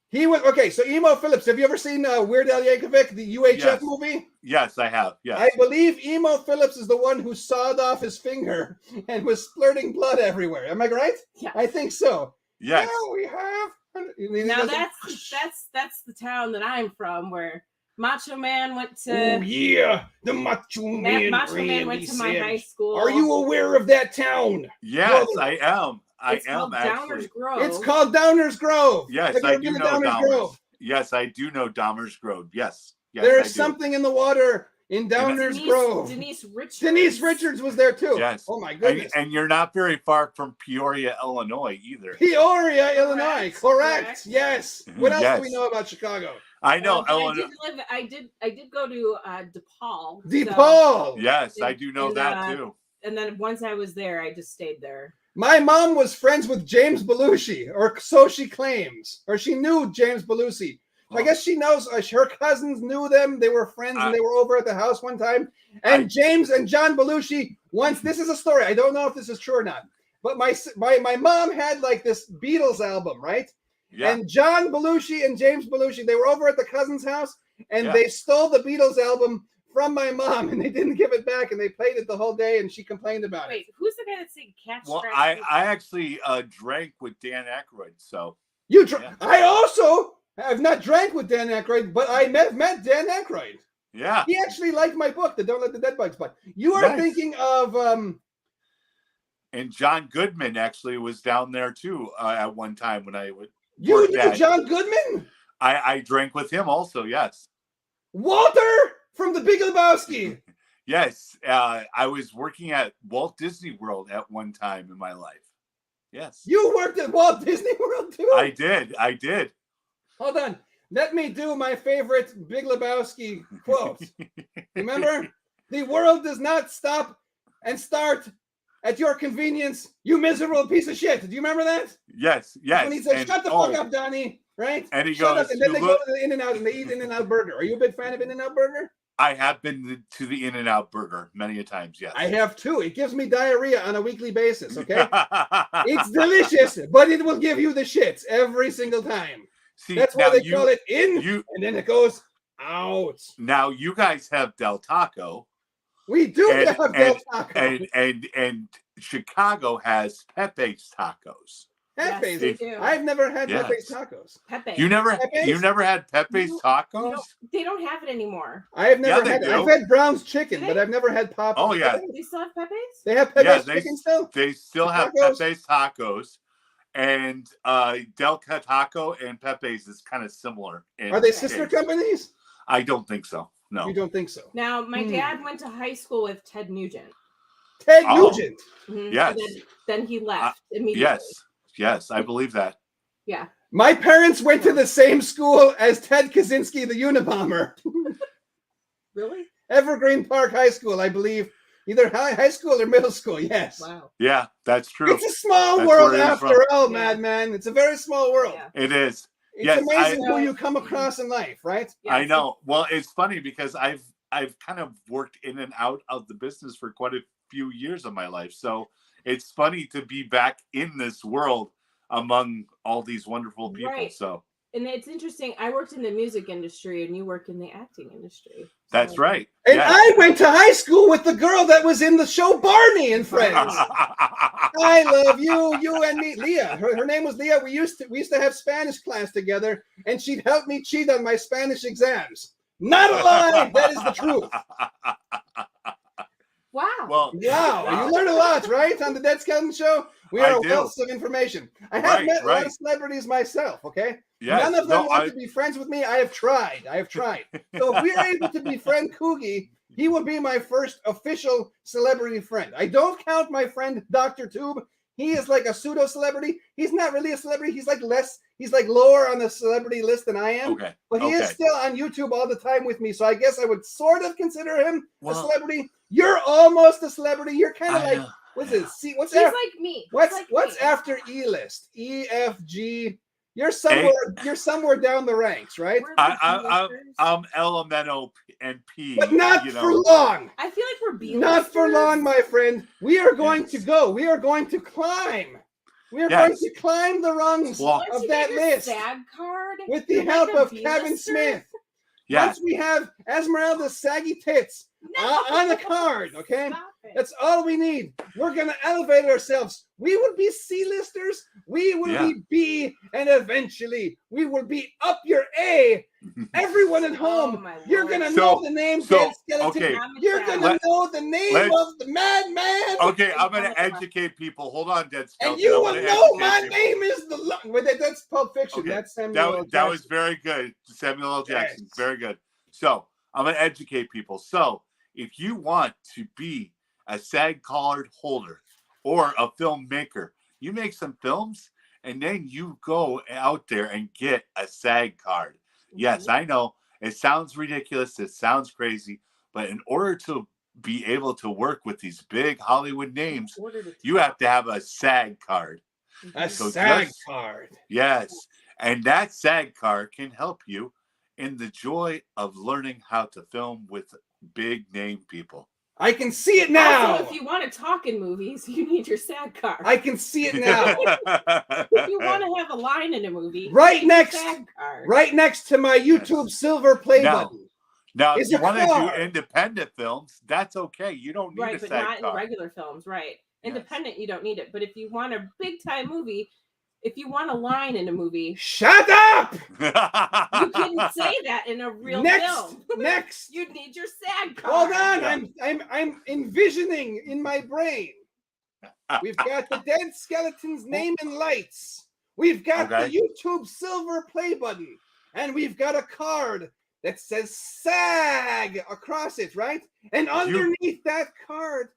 He was okay. So Emo Phillips. Have you ever seen Weird Al Yankovic, the UHF movie? Yes, I have. Yes. I believe Emo Phillips is the one who sawed off his finger and was splurting blood everywhere. Am I right? Yeah. I think so. Yes. Now we have. Now that's the town that I'm from, where Macho Man went to. Oh yeah, the Macho Man. Macho Man went to my high school. Are you aware of that town? Yes, Brother. I am. It's called Downers Grove. It's called Downers Grove. Yes, Have you I ever do been know to Downers. Yes, I do know Downers Grove. Yes. There I is do. something in the water in Downers Grove. Denise Richards. Denise Richards was there too. Yes. Oh my goodness. And you're not very far from Peoria, Illinois, either. Peoria, Illinois. Correct. Yes. What else Yes. do we know about Chicago? I know But Illinois. I did go to DePaul. DePaul. Yes, I do know And, that too. And then once I was there, I just stayed there. My mom was friends with James Belushi, or so she claims, or she knew James Belushi. I guess she knows her cousins knew them. They were friends and they were over at the house one time. And James and John Belushi once. This is a story. I don't know if this is true or not. But my mom had like this Beatles album, right? Yeah. And John Belushi and James Belushi, they were over at the cousin's house and Yeah. they stole the Beatles album from my mom and they didn't give it back and they played it the whole day and she complained about it. Wait, who's the guy that sang Catch Well, Scratch? I actually drank with Dan Aykroyd, so I also have not drank with Dan Aykroyd, but I met Dan Aykroyd. yeah. He actually liked my book, the Don't Let the Dead Bugs Bite. You are Nice. thinking of And John Goodman actually was down there too at one time when I would. you work knew at- John Goodman? I drank with him also. Yes. Walter from the Big Lebowski. Yes. I was working at Walt Disney World at one time in my life. Yes. You worked at Walt Disney World too? I did. Hold on. Let me do my favorite Big Lebowski quote. Remember? The world does not stop and start at your convenience, you miserable piece of shit. Do you remember that? Yes. When he said, "Shut the fuck up, Donnie," right? And he Shut goes, up. And then they "You go look-" to the In-N-Out and they eat In-N-Out burger. Are you a big fan of In-N-Out burger? I have been to the In-N-Out Burger many a times. Yes. I have too. It gives me diarrhea on a weekly basis. Okay, it's delicious, but it will give you the shits every single time. See, That's why now they call it in, you and then it goes out. now you guys have Del Taco. We do And- have Del Taco. And Chicago has Pepe's Tacos. Pepe's. Yes, they do. I've never had Yes. Pepe's tacos. Pepe. You never Pepe's? had Pepe's No. Tacos? They don't have it anymore. I have never they had. do. I've had Brown's chicken, Do but they? I've never had Popeyes. Oh, yeah. They still have Pepe's? They have Pepe's Yeah, chicken still. They still have Tacos? Pepe's Tacos, and Del Taco and Pepe's is kind of similar. in Are they sister taste. companies? I don't think so. No. You don't think so? Now, my dad went to high school with Ted Nugent. Ted Oh. Nugent. Mhm. Yes. And then he left immediately. Yes, I believe that. Yeah. My parents went to the same school as Ted Kaczynski, the Unabomber. Really? Evergreen Park High School, I believe. Either high school or middle school, yes. Wow. Yeah, that's true. It's a small That's world where he's after from. all, Yeah. madman. It's a very small world. Yeah. It is. It's Yes, amazing I- who you come across in life, right? Yeah, I know. Well, it's funny because I've kind of worked in and out of the business for quite a few years of my life. So it's funny to be back in this world among all these wonderful people. Right. So And it's interesting. I worked in the music industry and you work in the acting industry. that's So- right. And Yes. I went to high school with the girl that was in the show Barney and Friends. I love you, you and me, Leah. Her name was Leah. We used to have Spanish class together, and she'd help me cheat on my Spanish exams. Not a lie. That is the truth. Wow. Well, Wow, you learn a lot, right? On the Dead Skeleton Show, we I are do. wealth of information. I have Right, met a lot right. of celebrities myself. Okay, yes. none of them No, want to be friends with me. I have tried. So if we're able to befriend Coogie, he will be my first official celebrity friend. I don't count my friend Dr. Tube. He is like a pseudo celebrity. He's not really a celebrity. He's like lower on the celebrity list than I am. Okay. But he is Okay. still on YouTube all the time with me. So I guess I would sort of consider him a Well- celebrity. You're almost a celebrity. You're kind of I like, know. what's it? See, what's He's that? like me. What's He's like me. after E list? E, F, G. You're somewhere down the ranks, right? We're the B-listers. I'm Elemento and P. But not you know. for long. I feel like we're B. Not for long, my friend. We are going to go. We are going to climb. We are going Yes. to climb the rungs Well, Once of you that get your list SAG card with the you're help like a of Kevin B-lister? Smith. Yeah. Once we have Esmeralda's saggy tits No. on the card, okay? Stop it. That's all we need. We're going to elevate ourselves. We will be C-listers. We will Yeah. be B. And eventually, we will be up your A. Everyone at home, Oh, my you're Lord. going to So- know the name so, Dead Skeleton. okay. I'm a You're SAG. going to Let- know the name let's- of the madman. Okay, I'm gonna educate people. Hold on, Dead Skeleton. And you I'm will gonna know educate my people. name is that's Pulp Fiction. Okay. That's Samuel L. That Jackson. was very good, Samuel L. Jackson. Yes. Very good. So I'm gonna educate people. So if you want to be a SAG card holder or a filmmaker, you make some films and then you go out there and get a SAG card. Yes, I know it sounds ridiculous. It sounds crazy, but in order to be able to work with these big Hollywood names, you have to have a SAG card. A So SAG just- card. Yes. And that SAG card can help you in the joy of learning how to film with big name people. I can see it now. Also, if you want to talk in movies, you need your SAG card. I can see it now. If you want to have a line in a movie, Right you need your next- SAG card. Right next to my YouTube silver play Now, button. Now, It's if you a want to card. do independent films, that's okay. You don't need Right, a but SAG not in card. regular films, right? Yes. Independent, you don't need it. But if you want a big time movie, if you want a line in a movie, Shut up! you can say that in a real Next, film. next. You need your SAG card. Hold on, Yeah. I'm envisioning in my brain. We've got the Dead Skeleton's name in lights. We've got Okay. the YouTube silver play button, and we've got a card that says SAG across it, right? And underneath that card,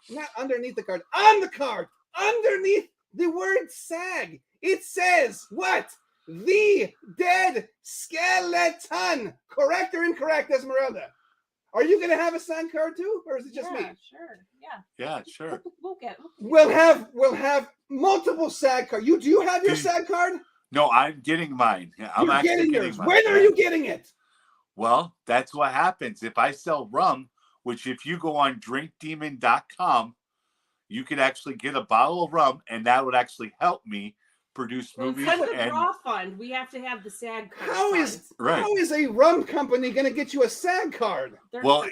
not underneath the card, on the card, underneath the word SAG, it says what? The Dead Skeleton. Correct or incorrect, Esmeralda? Are you going to have a SAG card too, or is it just yeah, me? Sure. Yeah. Yeah, sure. We'll get. We'll have multiple SAG cards. Do you have your Do you- SAG card? No, I'm getting mine. Yeah, I'm You're actually getting getting yours. mine. When are Yeah. you getting it? Well, that's what happens. If I sell rum, which if you go on drinkdemon.com, you could actually get a bottle of rum, and that would actually help me produce movies. Instead of the And raw fund, we have to have the SAG card. How is funds. right. how is a rum company going to get you a SAG card? They're Well,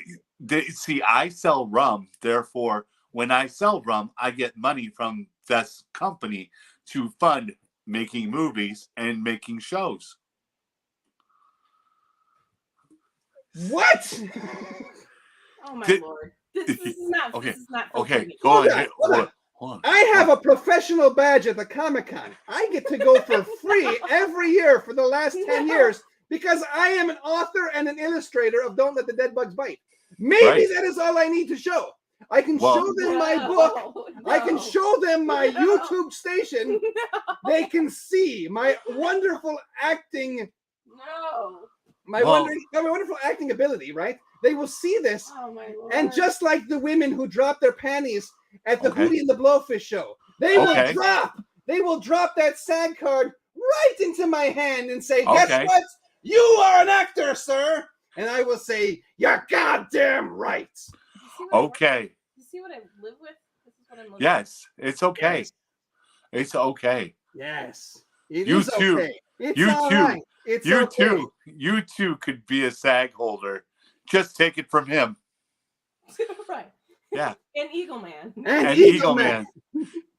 not- see, I sell rum. Therefore, when I sell rum, I get money from this company to fund making movies and making shows. What? oh my Did- lord, this is not. Okay, This is not. Okay, fulfilling. go Hold on. on, hold on. Hold on. I have a professional badge at the Comic-Con. I get to go for free every year for the last 10 years because I am an author and an illustrator of Don't Let the Dead Bugs Bite. Maybe Right. that is all I need to show. I can Well- show them my book. I can No. show them my No. YouTube station. They can see my wonderful acting, No. my Well- wonderful acting ability, right? They will see this. Oh my lord. And just like the women who drop their panties at the Okay. Hootie and the Blowfish show, they Okay. will drop that SAG card right into my hand and say, guess Okay. what? You are an actor, sir. And I will say, you're goddamn right. You see what I work- Okay. You see what I live with? This is what I'm living Yes, it's okay. Yes. It's okay. Yes. It You is too. okay. It's You all too. right. It's You okay. too. You too could be a SAG holder. Just take it from him. with. Right. Yeah. And Eagle Man. And Eagle Man.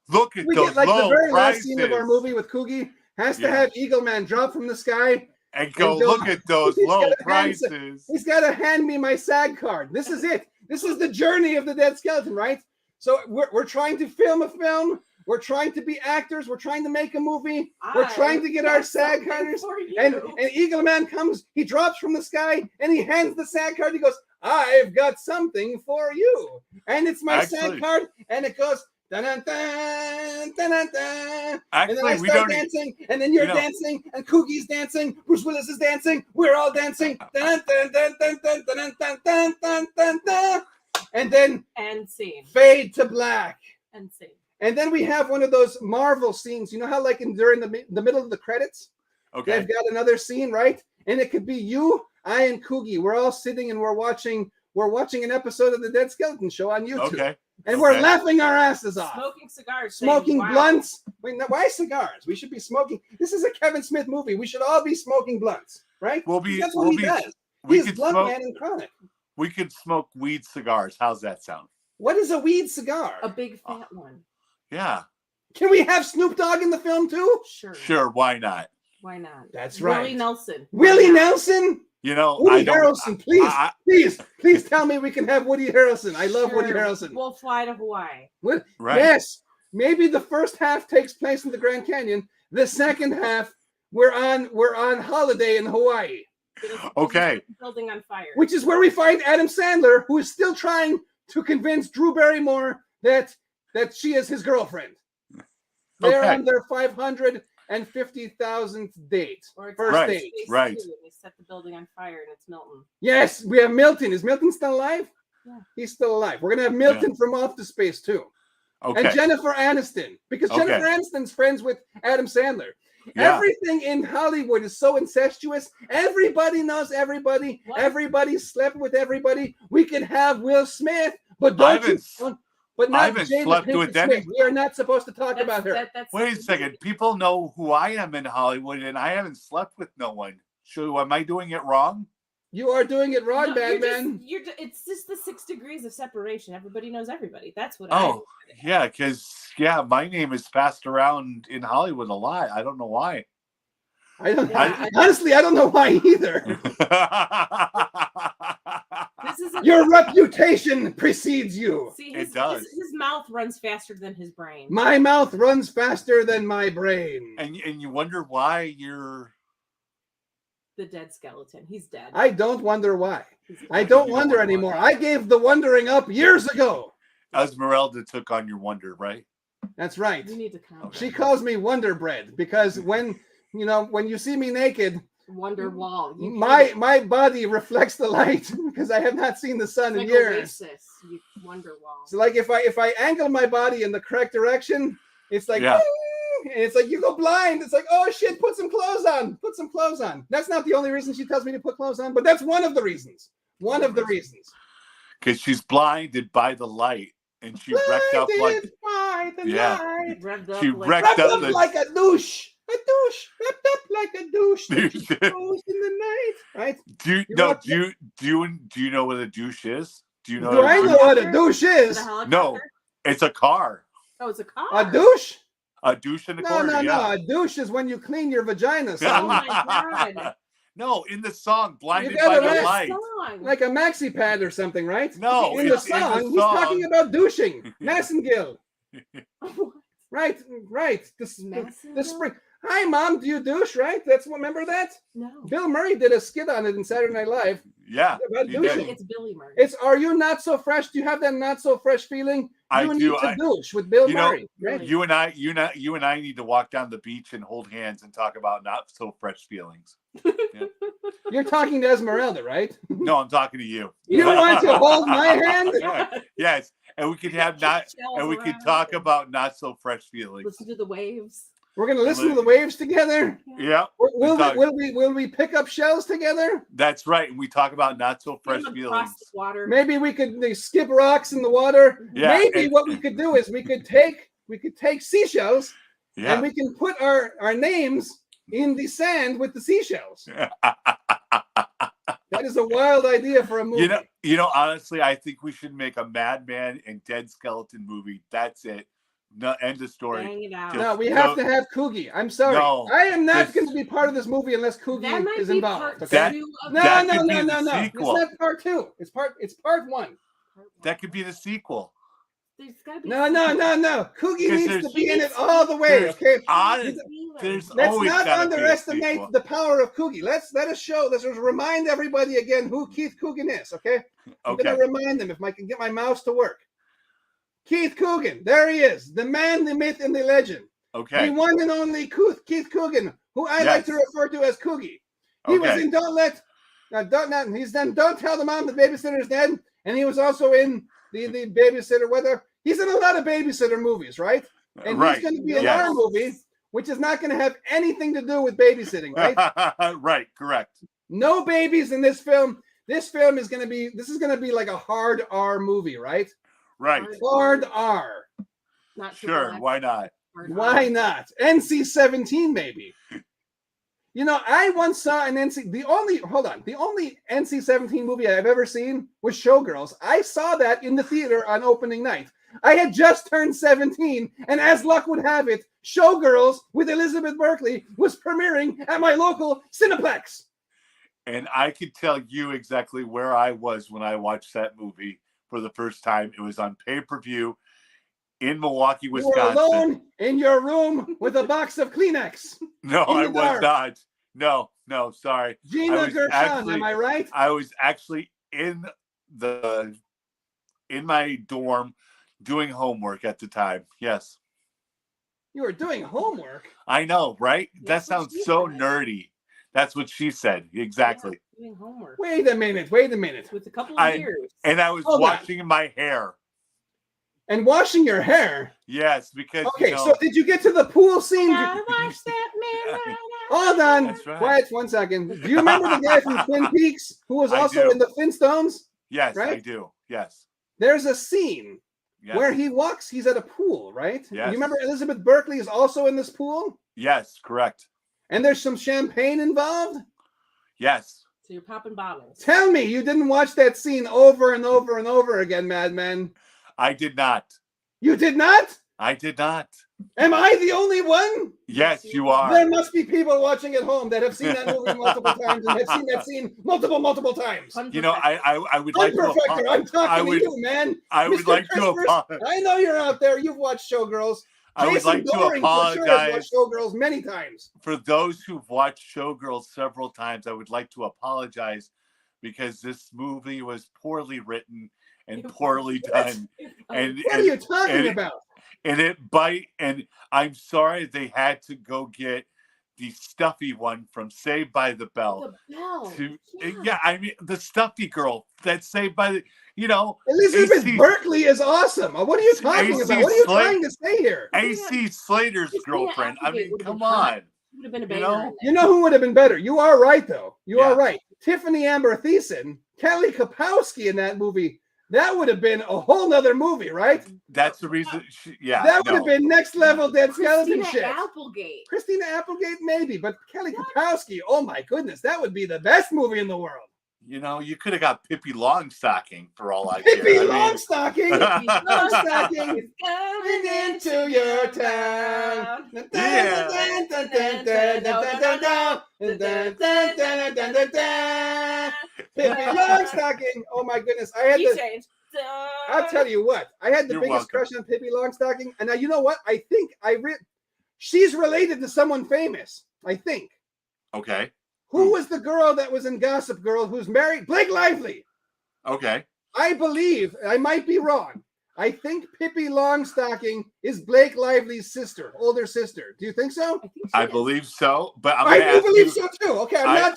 Look at We those get like the low very last prices. scene of our movie with Coogie has to Yeah. have Eagle Man drop from the sky. And go And go- look at those He's low got a hand- prices. He's got to hand me my SAG card. This is it. This is the journey of the Dead Skeleton, right? So we're trying to film a film. We're trying to be actors. We're trying to make a movie. We're trying to get our got SAG something carders. for you. And Eagle Man comes, he drops from the sky, and he hands the SAG card. He goes, I've got something for you. And it's my SAG Actually- card. And it goes, Dun-dun-dun, dun-dun-dun. And then I Actually, we start don't. dancing, and then you're you know- dancing, and Coogie's dancing, Bruce Willis is dancing, we're all dancing. Dun-dun-dun-dun-dun-dun-dun-dun-dun-dun. And then And scene. fade to black. And scene. And then we have one of those Marvel scenes. You know how like during the middle of the credits, Okay. they've got another scene, right? And it could be you, I, and Coogie. We're all sitting and we're watching an episode of the Dead Skeleton Show on YouTube. Okay. And we're Okay. laughing our asses off. Smoking cigars. saying, Smoking wow. blunts. Wait, no, why cigars? We should be smoking. This is a Kevin Smith movie. We should all be smoking blunts, right? We'll be. That's what We'll he be. does. We He's could Blunt smoke. Man in Chronic. We could smoke weed cigars. How's that sound? What is a weed cigar? A big fat one. Yeah. Can we have Snoop Dogg in the film too? Sure. Sure. Why not? Why not? That's Willie right. Nelson. Willie Why not? Nelson? You know, I Woody don't. Harrelson, please, I- please tell me we can have Woody Harrelson. I love Woody Sure. Harrelson. We'll fly to Hawaii. Right. Yes, maybe the first half takes place in the Grand Canyon. The second half, we're on holiday in Hawaii, Get us- Okay. Building on fire. which is where we find Adam Sandler, who is still trying to convince Drew Barrymore that she is his girlfriend. They're Okay. on their 550,000th date. Or it's First Right. date. Space Right. 2, and they set the building on fire, and it's Milton. Yes, we have Milton. Is Milton still alive? Yeah. He's still alive. We're gonna have Milton from Office Space too. Okay. And Jennifer Aniston, because Okay. Jennifer Aniston's friends with Adam Sandler. Yeah. Everything in Hollywood is so incestuous. Everybody knows everybody. What? Everybody slept with everybody. We could have Will Smith, but I don't you? haven't- But I not haven't Jada slept Pinkett with Smith. any- We are not supposed to talk about her. That's Wait a second. People know who I am in Hollywood, and I haven't slept with no one. So am I doing it wrong? You are doing it wrong, No, bad you're just- man. it's just the 6 degrees of separation. Everybody knows everybody. That's what Oh, yeah, because my name is passed around in Hollywood a lot. I don't know why. Honestly, I don't know why either. This is Your reputation precedes you. See, It does. His mouth runs faster than his brain. My mouth runs faster than my brain. and you wonder why you're. The dead skeleton. He's dead. I don't wonder why. He's I dead. don't You wonder don't anymore. wonder. I gave the wondering up years ago. Esmeralda took on your wonder, right? That's right. We need to count. Okay. She calls me Wonder Bread because when you see me naked, Wonder Wall. You my body reflects the light because I have not seen the sun it's in like years. Oasis. You Wonder Wall. So like if I angle my body in the correct direction, it's like Yeah. "Ding," and it's like you go blind. It's like, oh shit, put some clothes on. Put some clothes on. That's not the only reason she tells me to put clothes on, but that's one of the reasons. One of the reasons. Because she's blinded by the light, and she wrecked up like. Blinded by the Yeah. light. Revved up She like- wrecked Wrapped up up the- like a douche. A douche. Wrapped up like a douche. that Douche. just goes in the night. Right? Do you know what a douche is? Do you know? Do what a I douche- know what a douche The is? helicopter? No. It's a car. Oh, it's a car. A douche? A douche in the No, corner. no, yeah. no. A douche is when you clean your vagina, Oh son. my God. No, in the song "Blinded gotta by the rest. Light." Song. Like a maxi pad or something, right? No, in the it's song, in the he's talking song. about douching. Massengill. Right. The Massengill? spring. Hi, Mom. Do you douche? Right. That's what. Remember that? No. Bill Murray did a skit on it in Saturday Night Live. Yeah, About he douching. did. It's Billy Murray. It's "Are you not so fresh?" Do you have that not so fresh feeling? I You need do. to douche with Bill you know, Murray. Right? You and I need to walk down the beach and hold hands and talk about not so fresh feelings. You're talking to Esmeralda, right? No, I'm talking to you. You want to hold my hand? Yes, and we could have not, Shells and we could around. talk about not so fresh feelings. Listen to the waves. We're gonna listen to the waves together. Yeah, Will we pick up shells together? that's right. And we talk about not so fresh Swim feelings. across the water. Maybe we could skip rocks in the water. Yeah, Maybe and- what we could do is we could take seashells Yeah. and we can put our names in the sand with the seashells. That is a wild idea for a movie. You know, honestly, I think we should make a Madman and Dead Skeleton movie. That's it. No, end of story. Bang it out. Just- no, we have No. to have Coogie. I'm sorry. No. I am not This- going to be part of this movie unless Coogie That might is be involved. part Okay? That- two of No, that no, could no, be no, the no. sequel. It's not part two. It's part one. That could be the sequel. There's gotta be No, no, no, no. Coogie Because needs there's- to be in it all the way. there's Okay. honest- There's Let's always not gotta be a underestimate sequel. the power of Coogie. Let's just remind everybody again who Keith Coogan is. Okay. I'm Okay. gonna remind them if I can get my mouse to work. Keith Coogan. There he is. The man, the myth, and the legend. Okay. The one and only Keith Coogan, who I like to refer to as Coogie. He was in Don't Tell the Mom the Babysitter's Dead, and he was also in the Babysitter. He's in a lot of babysitter movies, right? And he's going to be in our movie, which is not going to have anything to do with babysitting, right? Right, correct. No babies in this film. This film is going to be like a hard R movie, right? Right. Hard R. Not Sure, why not? Why not? NC-17 maybe. You know, I once saw the only NC-17 movie I've ever seen was Showgirls. I saw that in the theater on opening night. I had just turned 17, and as luck would have it, Showgirls with Elizabeth Berkley was premiering at my local Cineplex. And I could tell you exactly where I was when I watched that movie for the first time. It was on pay-per-view in Milwaukee, Wisconsin. You were alone in your room with a box of Kleenex. No, I was not. No, sorry. Gina Gershon, am I right? I was actually in my dorm doing homework at the time. Yes. You were doing homework? I know, right? That sounds so nerdy. That's what she said. Exactly. Yeah, doing homework. Wait a minute. With a couple of years. And I was washing my hair. And washing your hair? Yes, because so did you get to the pool scene? I watch that man. Hold on. That's right. Quiet 1 second. Do you remember the guy from Twin Peaks who was also in the Flintstones? Yes, right? I do. Yes. There's a scene where he's at a pool, right? Yes. You remember Elizabeth Berkley is also in this pool? Yes, correct. And there's some champagne involved? Yes. So you're popping bottles. Tell me you didn't watch that scene over and over and over again, Madman. I did not. You did not? I did not. Am I the only one? Yes, you are. There must be people watching at home that have seen that movie multiple times and have seen that scene multiple times. You know, I would like to apologize. I'm talking to you, man. I would like to apologize. I know you're out there. You've watched Showgirls. I would like to apologize. Watched Showgirls many times. For those who've watched Showgirls several times, I would like to apologize because this movie was poorly written and poorly done. And what are you talking about? And I'm sorry they had to go get the stuffy one from Saved by the Bell. I mean the stuffy girl that's Saved by the, Elizabeth Berkley is awesome. What are you talking about? What are you trying to say here? AC Slater's girlfriend. I mean, come on. Would have been a banger. You know who would have been better? You are right, though. You are right. Tiffany Amber Thiessen, Kelly Kapowski in that movie. That would have been a whole nother movie, right? That's the reason. That would have been next level Dead Skeleton shit. Christina Applegate, maybe, but Kelly Kapowski, oh my goodness, that would be the best movie in the world. You know, you could have got Pippi Longstocking for all I care. Pippi Longstocking is coming into your town. Pippi Longstocking. Oh my goodness, I'll tell you what. I had the biggest crush on Pippi Longstocking, and now you know what? I think she's related to someone famous. I think. Okay. Who was the girl that was in Gossip Girl who's married? Blake Lively. Okay. I believe, I might be wrong. I think Pippi Longstocking is Blake Lively's older sister. Do you think so? I believe so, but I do believe so too. Okay, I'm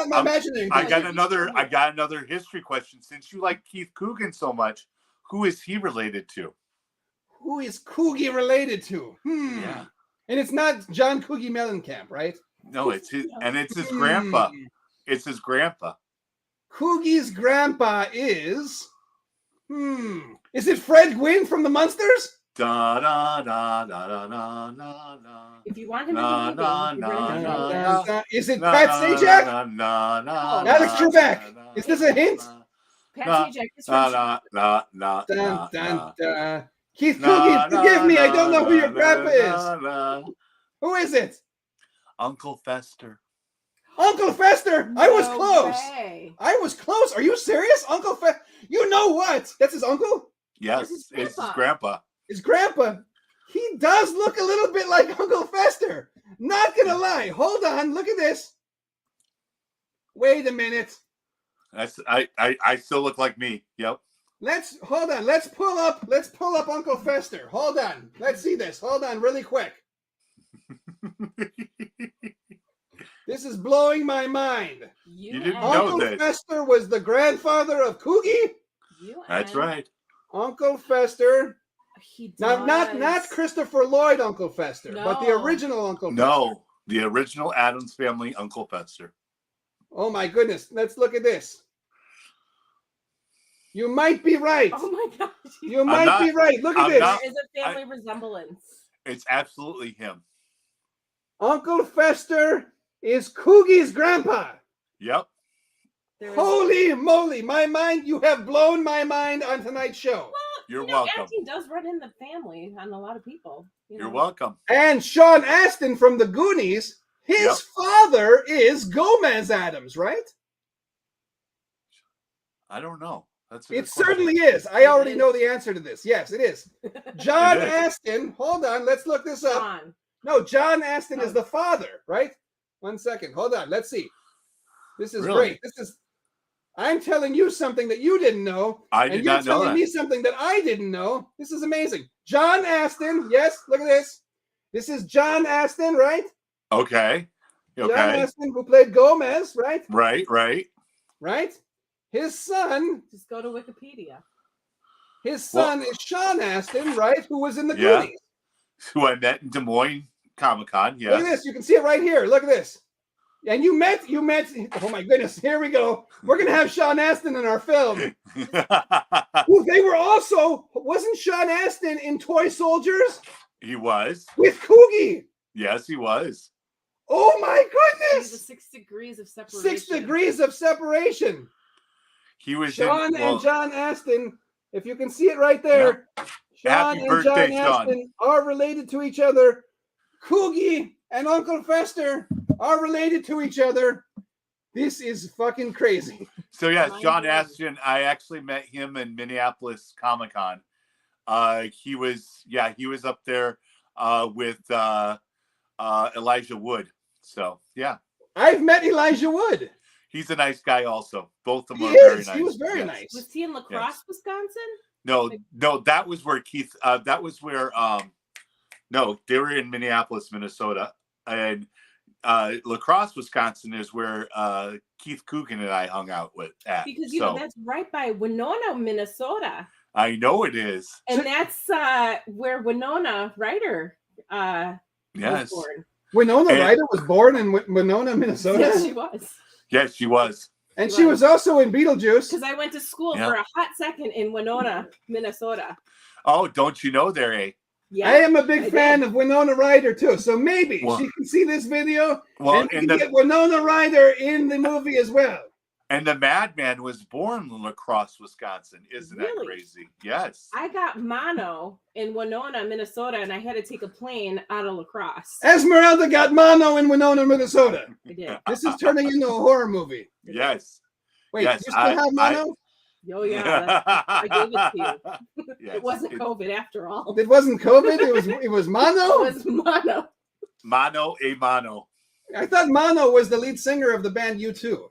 not imagining. I got another history question. Since you like Keith Coogan so much, who is he related to? Who is Coogie related to? Yeah. And it's not John Coogie Mellencamp, right? No, it's his grandpa. It's his grandpa. Coogie's grandpa is. Is it Fred Gwynn from the Munsters? Da da da da da da da da. If you want him to be is it Pat Sajak? Alex Trebek. Is this a hint? Pat Sajak. Keith Coogie, forgive me. I don't know who your grandpa is. Who is it? Uncle Fester. Uncle Fester. I was close. Way. I was close. Are you serious? Uncle Fester. You know what? That's his uncle? Yes, it's his grandpa. His grandpa. He does look a little bit like Uncle Fester. Not gonna lie. Hold on. Look at this. Wait a minute. I still look like me. Yep. Let's hold on. Let's pull up Uncle Fester. Hold on. Let's see this. Hold on, really quick. This is blowing my mind. You didn't know Uncle this. Fester was the grandfather of Coogie. That's right. Uncle Fester. He Now, not does. Christopher Lloyd Uncle Fester, but the No. original Uncle Fester. No, the original Addams Family Uncle Fester. Oh my goodness. Let's look at this. You might be right. Oh my gosh. You might be right. Look at I'm this. not- There is a family resemblance. It's absolutely him. Uncle Fester is Coogie's grandpa. Yep. There is- Holy moly. My mind, you have blown my mind on tonight's show. You're you know, welcome. acting does run in the family on a lot of people. You You're know. welcome. And Sean Astin from the Goonies, his Yep. father is Gomez Adams, right? I don't know. That's a good It certainly question. is. I already know the answer to this. Yes, it is. John It is. Astin, hold on, let's look this up. John. No, John Astin is the father, right? 1 second. Hold on. Let's see. This is Really? great. I'm telling you something that you didn't know. I and did you're not know telling that. me something that I didn't know. This is amazing. John Astin. Yes, look at this. This is John Astin, right? Okay. John Okay. Astin, who played Gomez, right? Right. Right? His son Just go to Wikipedia. is Well- Sean Astin, right? Who was in the Yeah. Goonies. Who I met in Des Moines Comic Con. Look at Yes. this. You can see it right here. Look at this. And you met. Oh my goodness. Here we go. We're gonna have Sean Astin in our film. Well, they were also. Wasn't Sean Astin in Toy Soldiers He was. with Coogie? Yes, he was. Oh my There's the goodness. 6 degrees of separation. 6 degrees of separation. He was Sean in. Well, and John Astin. If you can see it right there, Sean Happy and birthday, John Sean. Astin are related to each other. Coogie and Uncle Fester are related to each other. This is fucking crazy. So yes, Mind John blowing. Astin. I actually met him in Minneapolis Comic Con. He was up there with Elijah Wood. So yeah, I've met Elijah Wood. he's a nice guy. Also, both of them He are very is. nice. He was very Yes. nice. Was he in La Crosse, Wisconsin? No, that was where Keith. That was where. No, they were in Minneapolis, Minnesota, and La Crosse, Wisconsin, is where Keith Coogan and I hung out with at. Because you know that's right by Winona, Minnesota, I know it is. and that's where Winona Ryder was Yes, born. Winona And- Ryder was born in Winona, Minnesota. Yes, she was. yes, she was. And She she was also in Beetlejuice. Because I went to school Yeah. for a hot second in Winona, Minnesota. Oh, don't you know there, eh? Yeah, I am a big I fan did. of Winona Ryder too. So maybe Well- she can see this video Well, and we and can the get Winona Ryder in the movie as well. Madman was born in La Crosse, Wisconsin. Isn't that Really? crazy? Yes. I got mono in Winona, Minnesota, and I had to take a plane out of La Crosse. Esmeralda got mono in Winona, Minnesota. I did. This is turning into a horror movie. Yes. Wait, Yes, you still have mono? Oh yeah, I gave it to you. Yes, It wasn't COVID after all. It wasn't COVID. It was mono. It was mono. Mano a mano. I thought Mono was the lead singer of the band U2.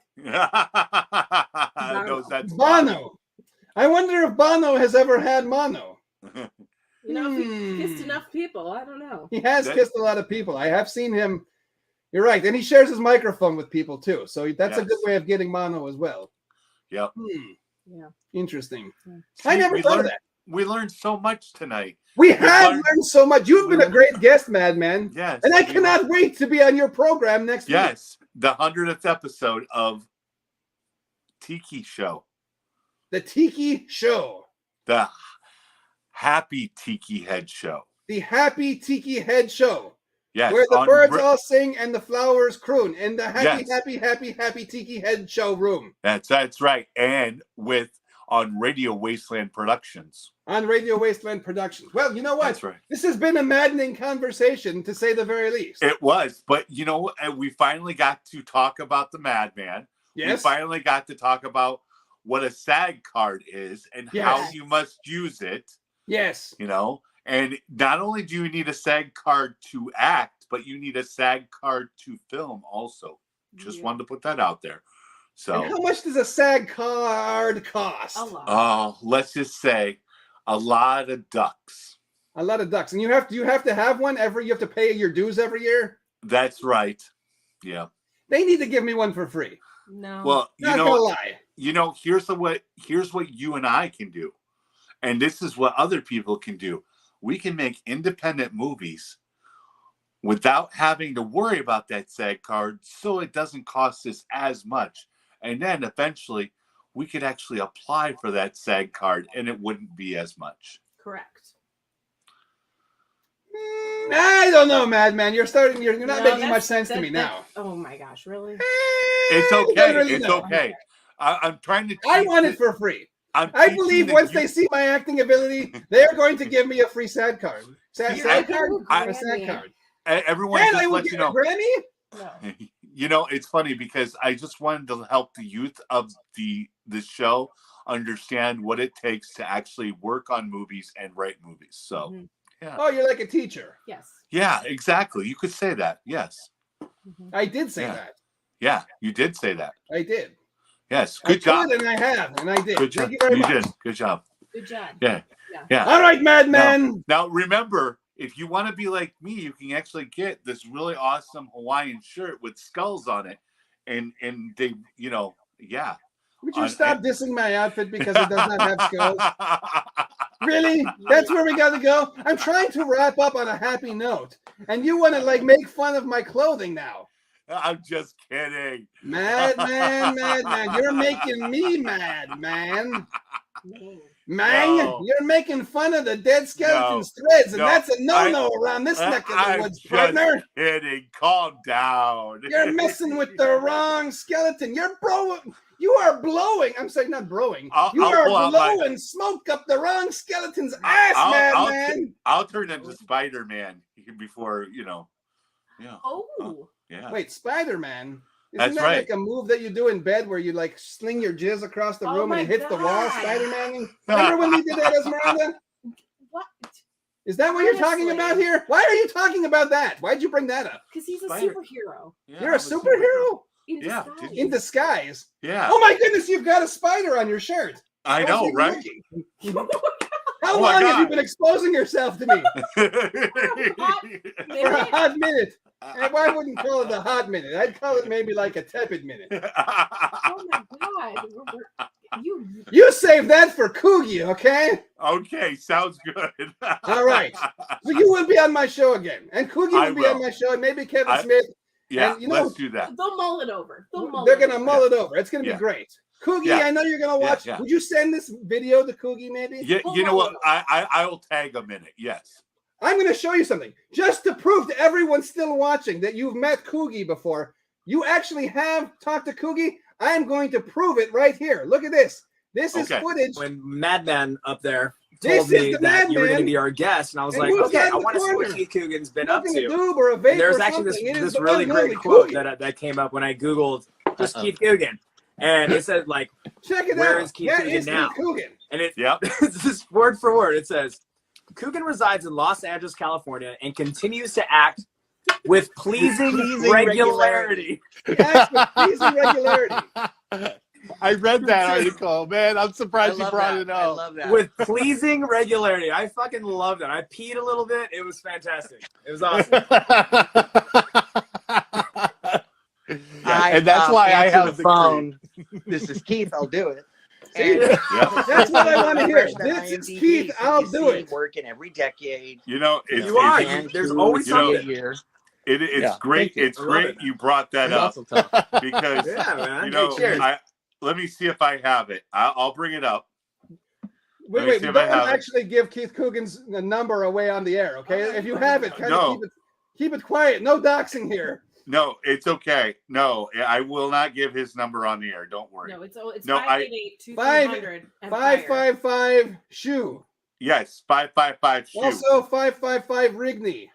No, that's Bono. I wonder if Bono has ever had mono. You know, if Hmm. he kissed enough people, I don't know. He has That- kissed a lot of people. I have seen him. You're right. And he shares his microphone with people too. So that's a Yes. good way of getting mono as well. Yep. Yeah. Interesting. Yeah. I See, never we thought of learned- that. We learned so much tonight. We have learned- learned so much. You've been a great guest, Madman. Yes. And I we cannot learned- wait to be on your program next week. Yes. The 100th episode of Tiki Show. The Tiki Show. The Happy Tiki Head Show. The Happy Tiki Head Show. Yes. Where the on birds Ri- all sing and the flowers croon in the happy, Yes. happy Tiki Head Show room That's right. And on Radio Wasteland Productions. on Radio Wasteland Productions. Well, you know what? That's right. This has been a maddening conversation, to say the very least. It was, but you know, we finally got to talk about the Madman. We Yes. finally got to talk about what a SAG card is and how Yes. you must use it, Yes. you know. And not only do you need a SAG card to act, but you need a SAG card to film also. Just Yeah. wanted to put that out there. So, And how much does a SAG card cost? A lot. let's just say a lot of ducks. A lot of ducks. And you have to have one you have to pay your dues every year? That's right. Yeah. They need to give me one for free. No. Well, Not gonna lie. here's what you and I can do. And this is what other people can do. We can make independent movies without having to worry about that SAG card, so it doesn't cost us as much. And then eventually we could actually apply for that SAG card and it wouldn't be as much. Correct. I don't know, Madman. You're not making that's- much sense to me that- now. Oh my gosh, really? It's I don't okay. really It's know. okay. I'm trying to. I want it for free. I teaching believe the once youth- they see my acting ability, they're going to give me a free SAG card. SAG card? I- A SAG card. everyone And I just will let get you a know. Grammy? No. It's funny because I just wanted to help the youth of the show understand what it takes to actually work on movies and write movies. So, Mhm. yeah. Oh, you're like a teacher. Yes. Yeah, exactly. You could say that. Yes. Mhm. I did say Yeah. that. Yeah, you did say that. I did. Yes. I Good job. could and I have, and I did. Good job. Thank you very much. did. Good job. Good job. Yeah. Yeah. Yeah. All right, Madman. Now remember, if you want to be like me, you can actually get this really awesome Hawaiian shirt with skulls on it, and they, yeah. Would you stop dissing my outfit because it does not have skulls? Really? That's where we got to go? I'm trying to wrap up on a happy note, and you want to make fun of my clothing now. I'm just kidding. Madman, you're making me mad, man. No. Man, No. you're making fun of the Dead Skeletons No. threads, and No. that's a no-no around this neck of the I'm woods, just partner. kidding. Calm down. You're messing with the wrong skeleton. You are blowing. I'm saying not broing. I'll You are pull out my- blowing smoke up the wrong skeleton's ass, man. I'll turn into Spider-Man before, Yeah. Oh. Yeah. Wait, Spider-Man? That's Isn't that right. like a move that you do in bed where you like sling your jizz across the Oh room and it my hits the wall, God. Spider-Man? Remember when we did that, Esmeralda? What? Is that what you're talking Honestly. about here? Why are you talking about that? Why'd you bring that up? Because he's a Spider- superhero. Yeah, You're a I'm superhero? In Yeah, disguise. did In disguise. Yeah. Oh my goodness, you've got a spider on your shirt. I wasn't know, even right? looking. How Oh my long have you God. been exposing yourself to me? Maybe- For a hot minute. And I wouldn't call it a hot minute. I'd call it maybe like a tepid minute. Oh my God. You. You save that for Coogie, okay? Okay, sounds good. All right. So you will be on my show again. And Coogie I will be on will. my show. And maybe Kevin Smith. Yeah, And you know- let's do that. They'll mull it over. They're going to mull it over. It's going to Yeah. be great. Coogie, Yeah. I know you're going to watch. Yeah. Would you send this video to Coogie maybe? Yeah, you know what? I will tag them in it. Yes. I'm going to show you something. Just to prove to everyone still watching that you've met Coogie before. You actually have talked to Coogie. I am going to prove it right here. Look at this. This is Okay. footage. When Madman up there This told is me the that you were going Madman. to be our guest, and I was And like, who's okay, that in I the want to see what corner? Keith Coogan's been up Smoking a to. doob or a vape And there's or actually something. It is this the really one and great only quote Coogie. that came up when I Googled just Keith Coogan. And it said, like, Check it where out. is Keith That Coogan is now? Keith Coogan. and it, Yep. it's just word for word. It says, Coogan resides in Los Angeles, California, and continues to act with pleasing regularity. Yes, with pleasing regularity. I read that article, man. I'm I surprised you love brought that. it I up. love that. With pleasing regularity. I fucking loved it. I peed a little bit. It was fantastic. It was awesome. And that's why I answer have the phone. This is Keith. I'll do it. See? Yep. That's what I want to hear. Fresh than This is IMDb, Keith. so I'll you do see it. Working every decade. You know, it's You are. it's, There's always You know, something. year. it's Yeah, great. thank you. It's I love great it. you brought that up because Yeah, man. you know Hey, cheers. let me see if I have it. I'll bring it up. Wait, me we see if don't I have it. actually give Keith Coogan's number away on the air, okay? If you have it, kind No. of keep it quiet. No doxing here. No, it's okay. No, I will not give his number on the air. Don't worry. No, it's No, I- 588-2300 and fire. 555 shoe. Yes, 555 shoot. Also 555 Rigney.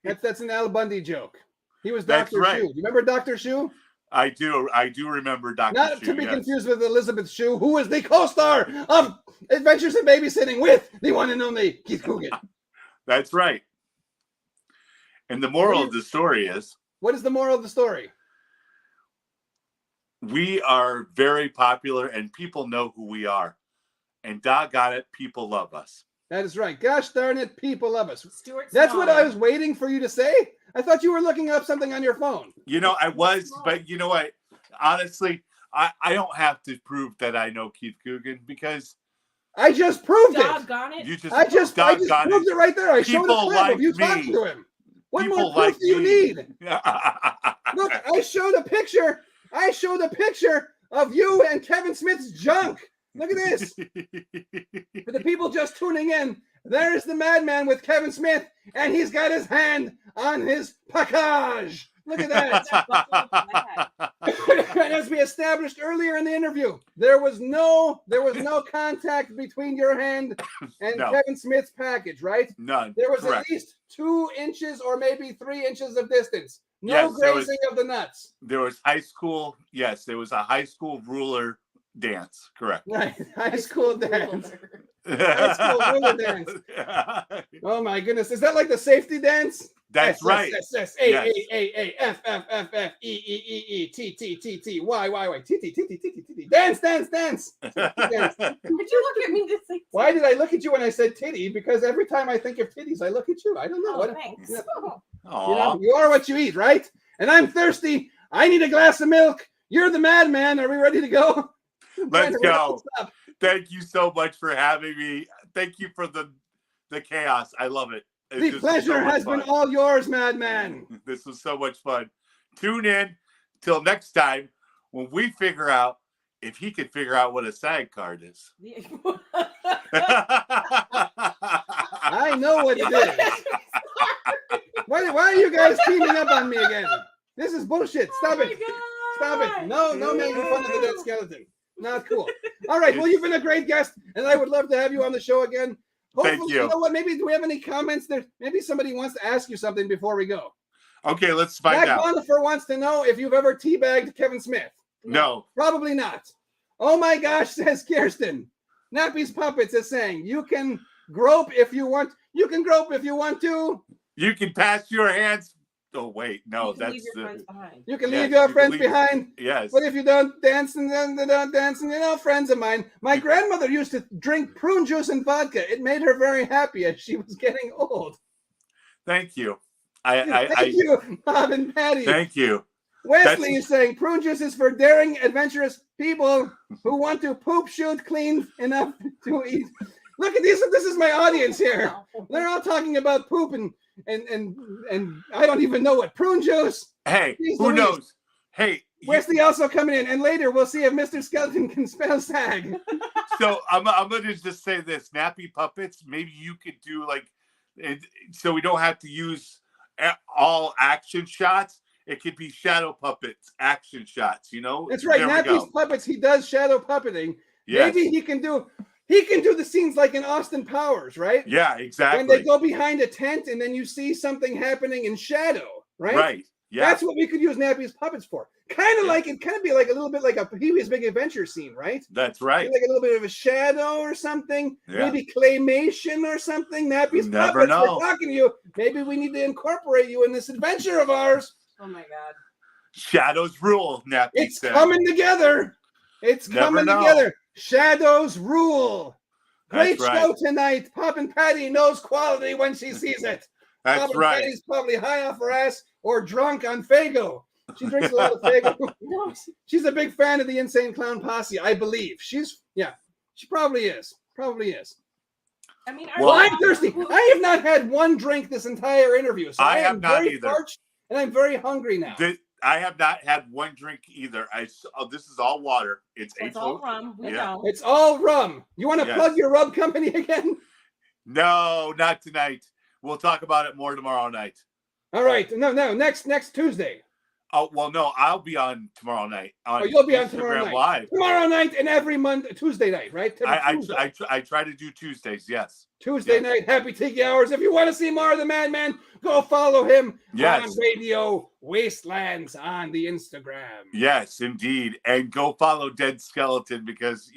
That's an Al Bundy joke. He was That's Dr. right. Shoe. You remember Dr. Shoe? I do remember Dr. Not Shoe, to be yes. confused with Elizabeth Shue, who is the co-star of Adventures in Babysitting with the one and only Keith Coogan. That's right. And the moral of the story is What is the moral of the story? we are very popular and people know who we are. And doggone it, people love us. That is right. Gosh darn it, people love us. Stuart That's what I Smalley. was waiting for you to say. I thought you were looking up something on your phone. You know, I was, but you know what? Honestly, I don't have to prove that I know Keith Coogan because I just proved it. Doggone it. you just I just proved it right there. I showed a People clip like of you me. talking to him. What People more proof like do you me. need? it. Look, I showed a picture. I showed a picture of you and Kevin Smith's junk. Look at this. For the people just tuning in, there's the madman with Kevin Smith, and he's got his hand on his package. Look at that. And as we established earlier in the interview, there was no contact between your hand and No. Kevin Smith's package, right? None. There was Correct. at least 2 inches or maybe 3 inches of distance. No Yes, there grazing of the nuts. There was high school. Yes, there was a high school ruler dance. Correct. Right. High school dance. High school ruler dance. Oh my goodness. Is that like the safety dance? That's S, right. S, S, S, A, Yes. A, F, F, F, F, E, E, E, E, T, T, T, T, Y, Y, Y, T, T, T, T, T, T, T. Dance, dance, dance. Dance. Did you look at me to say? Why did I look at you when I said titty? Because every time I think of titties, I look at you. I don't know. Oh, What, thanks. Yeah. Aw. You know, you are what you eat, right? And I'm thirsty. I need a glass of milk. You're the madman. Are we ready to go? Let's go. Thank you so much for having me. Thank you for the chaos. I love it. It's The just pleasure so much has been fun. all yours, madman. This was so much fun. Tune in till next time when we figure out if he can figure out what a SAG card is. I know what it is. Why are you guys teaming up on me again? This is bullshit. Stop it. Stop it. No making fun of the dead skeleton. Not cool. All right. Well, you've been a great guest, and I would love to have you on the show again. Hopefully, Thank you. You know what? Maybe do we have any comments there? Maybe somebody wants to ask you something before we go. Okay, let's find Matt out. Bonifer wants to know if you've ever teabagged Kevin Smith. No. Probably not. Oh my gosh, says Kirsten. Nappy's Puppets is saying you can grope if you want. You can grope if you want to. You can pass your hands. Oh, wait. No, You can that's leave your friends behind. You can Yes, leave your you can friends leave- behind. yes. But if you don't dance, and then they don't dance, and you know, friends of mine, my grandmother used to drink prune juice and vodka. It made her very happy as she was getting old. Thank you. Thank you, Bob and Patty. Thank you. Wesley is saying prune juice is for daring, adventurous people who want to poop, shoot, clean enough to eat. Look at these. This is my audience here. They're all talking about poop and I don't even know what prune juice. Hey, Jeez who Louise. knows? Hey, Wesley also coming in, and later we'll see if Mr. Skeleton can spell SAG. so I'm gonna just say this: Nappy Puppets. Maybe you could do like, so we don't have to use all action shots. It could be shadow puppets, action shots. You know, That's right. There we Nappy's go. Puppets. He does shadow puppeting. Yes. Maybe he can do the scenes like in Austin Powers, right? Yeah, exactly. When they go behind a tent and then you see something happening in shadow, right? Right. Yeah. That's what we could use Nappy's Puppets for. Kind of like it kind of be like a little bit like a Pee-wee's Big Adventure scene, right? That's right. Like a little bit of a shadow or something. Yeah. Maybe claymation or something. Nappy's Never Puppets. know. We're talking to you. Maybe we need to incorporate you in this adventure of ours. Oh my God. Shadows rule. Nappy It's said. coming together. It's Never coming know. together. Shadows rule. Great That's right. show tonight. Pop and Patty knows quality when she sees it. That's Pop and right. Patty's probably high off her ass or drunk on Faygo. She drinks a lot of Faygo. No, She's a big fan of the Insane Clown Posse, I believe. She probably is. Probably is. I mean, Well, Well, I'm thirsty. I have not had one drink this entire interview, so I I have am not very either. parched and I'm very hungry now. I have not had one drink either. This is all water. It's it's all H2O. rum. We Yeah. know. It's all rum. You want to Yes. plug your rub company again? No, not tonight. We'll talk about it more tomorrow night. All right. No. Next Tuesday. Oh well, no, I'll be on tomorrow night. On Oh, you'll be on Instagram tomorrow night. Live. Tomorrow night and every Tuesday night, right? I try to do Tuesdays. Yes. Tuesday yes. night, Happy Tiki Hours. If you want to see more of the Madman, go follow him Yes. on Radio Wastelands on the Instagram. Yes, indeed, and go follow Dead Skeleton because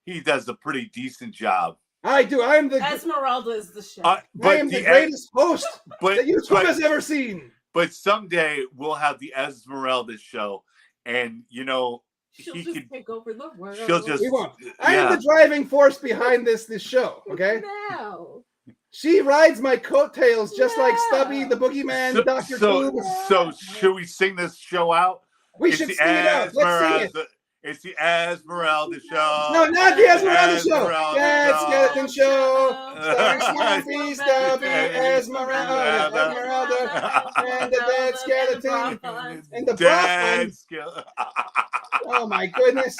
he does a pretty decent job. I do. I am the Esmeralda is the shit. I am the greatest host that YouTube has ever seen. But someday we'll have the Esmeralda show, and you know She'll he just could. take over the world. She'll just. We won't. I Yeah. am the driving force behind this show. Okay. No. She rides my coattails just like Stubby, the No. Boogeyman, Dr. Tube. So should we sing this show out? We It's should the sing it out. Let's sing it. It's the Esmeralda show. No, not the Esmeralda show. Esmeralda Dead show. Skeleton Show. Starring Starring Snoopy, Stubby, Esmeralda, and the Dead Skeleton, and the Dead Brahman. Skeleton. Oh my goodness.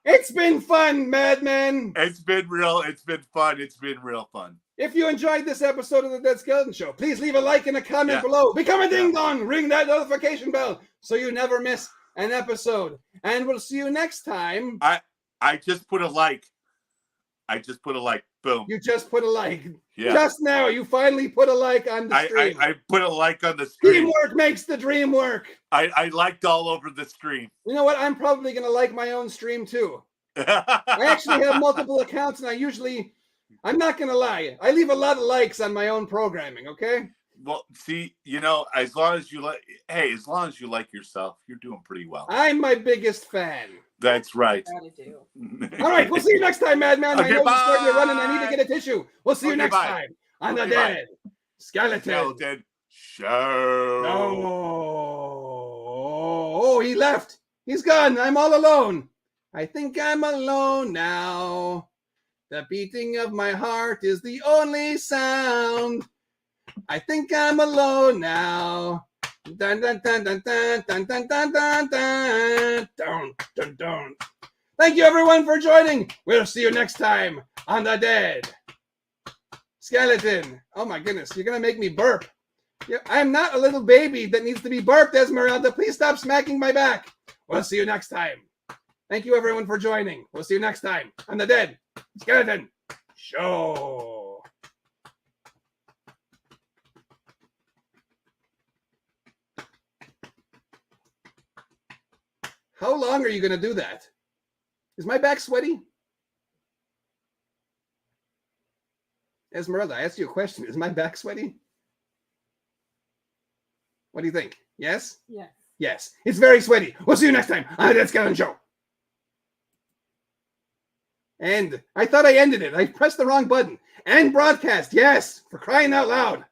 It's been fun, Madman. It's been real. It's been fun. It's been real fun. If you enjoyed this episode of the Dead Skeleton Show, please leave a like and a comment Yeah. below. Become a ding dong. Ring that notification bell so you never miss an episode. And we'll see you next time. I just put a like. Boom. You just put a like. Yeah. Just now, you finally put a like on the stream. I put a like on the stream. Teamwork makes the dream work. I liked all over the stream. You know what? I'm probably going to like my own stream too. I actually have multiple accounts, and I'm not going to lie, I leave a lot of likes on my own programming, okay? Well, see, you know, as long as you like yourself, you're doing pretty well. I'm my biggest fan. That's right. Gotta do. All right, we'll see you next time, Madman. Okay, I know you're starting to run, and I bye. need to get a tissue. We'll see you Okay, next bye. time on the Okay, bye. Dead Skeleton. Skeleton Show. Oh, he left. He's gone. I'm all alone. I think I'm alone now. The beating of my heart is the only sound. I think I'm alone now. Dun dun dun dun dun dun dun dun dun dun dun dun dun. Thank you everyone for joining. We'll see you next time on the Dead Skeleton. Oh my goodness, you're gonna make me burp. Yeah, I'm not a little baby that needs to be burped, Esmeralda. Please stop smacking my back. We'll see you next time. Thank you everyone for joining. We'll see you next time on the Dead Skeleton Show. How long are you going to do that? Is my back sweaty? Esmeralda, I asked you a question. Is my back sweaty? What do you think? Yes? Yes. Yes. It's very sweaty. We'll see you next time on the Dead Skeleton Show. And I thought I ended it. I pressed the wrong button. End broadcast. Yes. For crying out loud.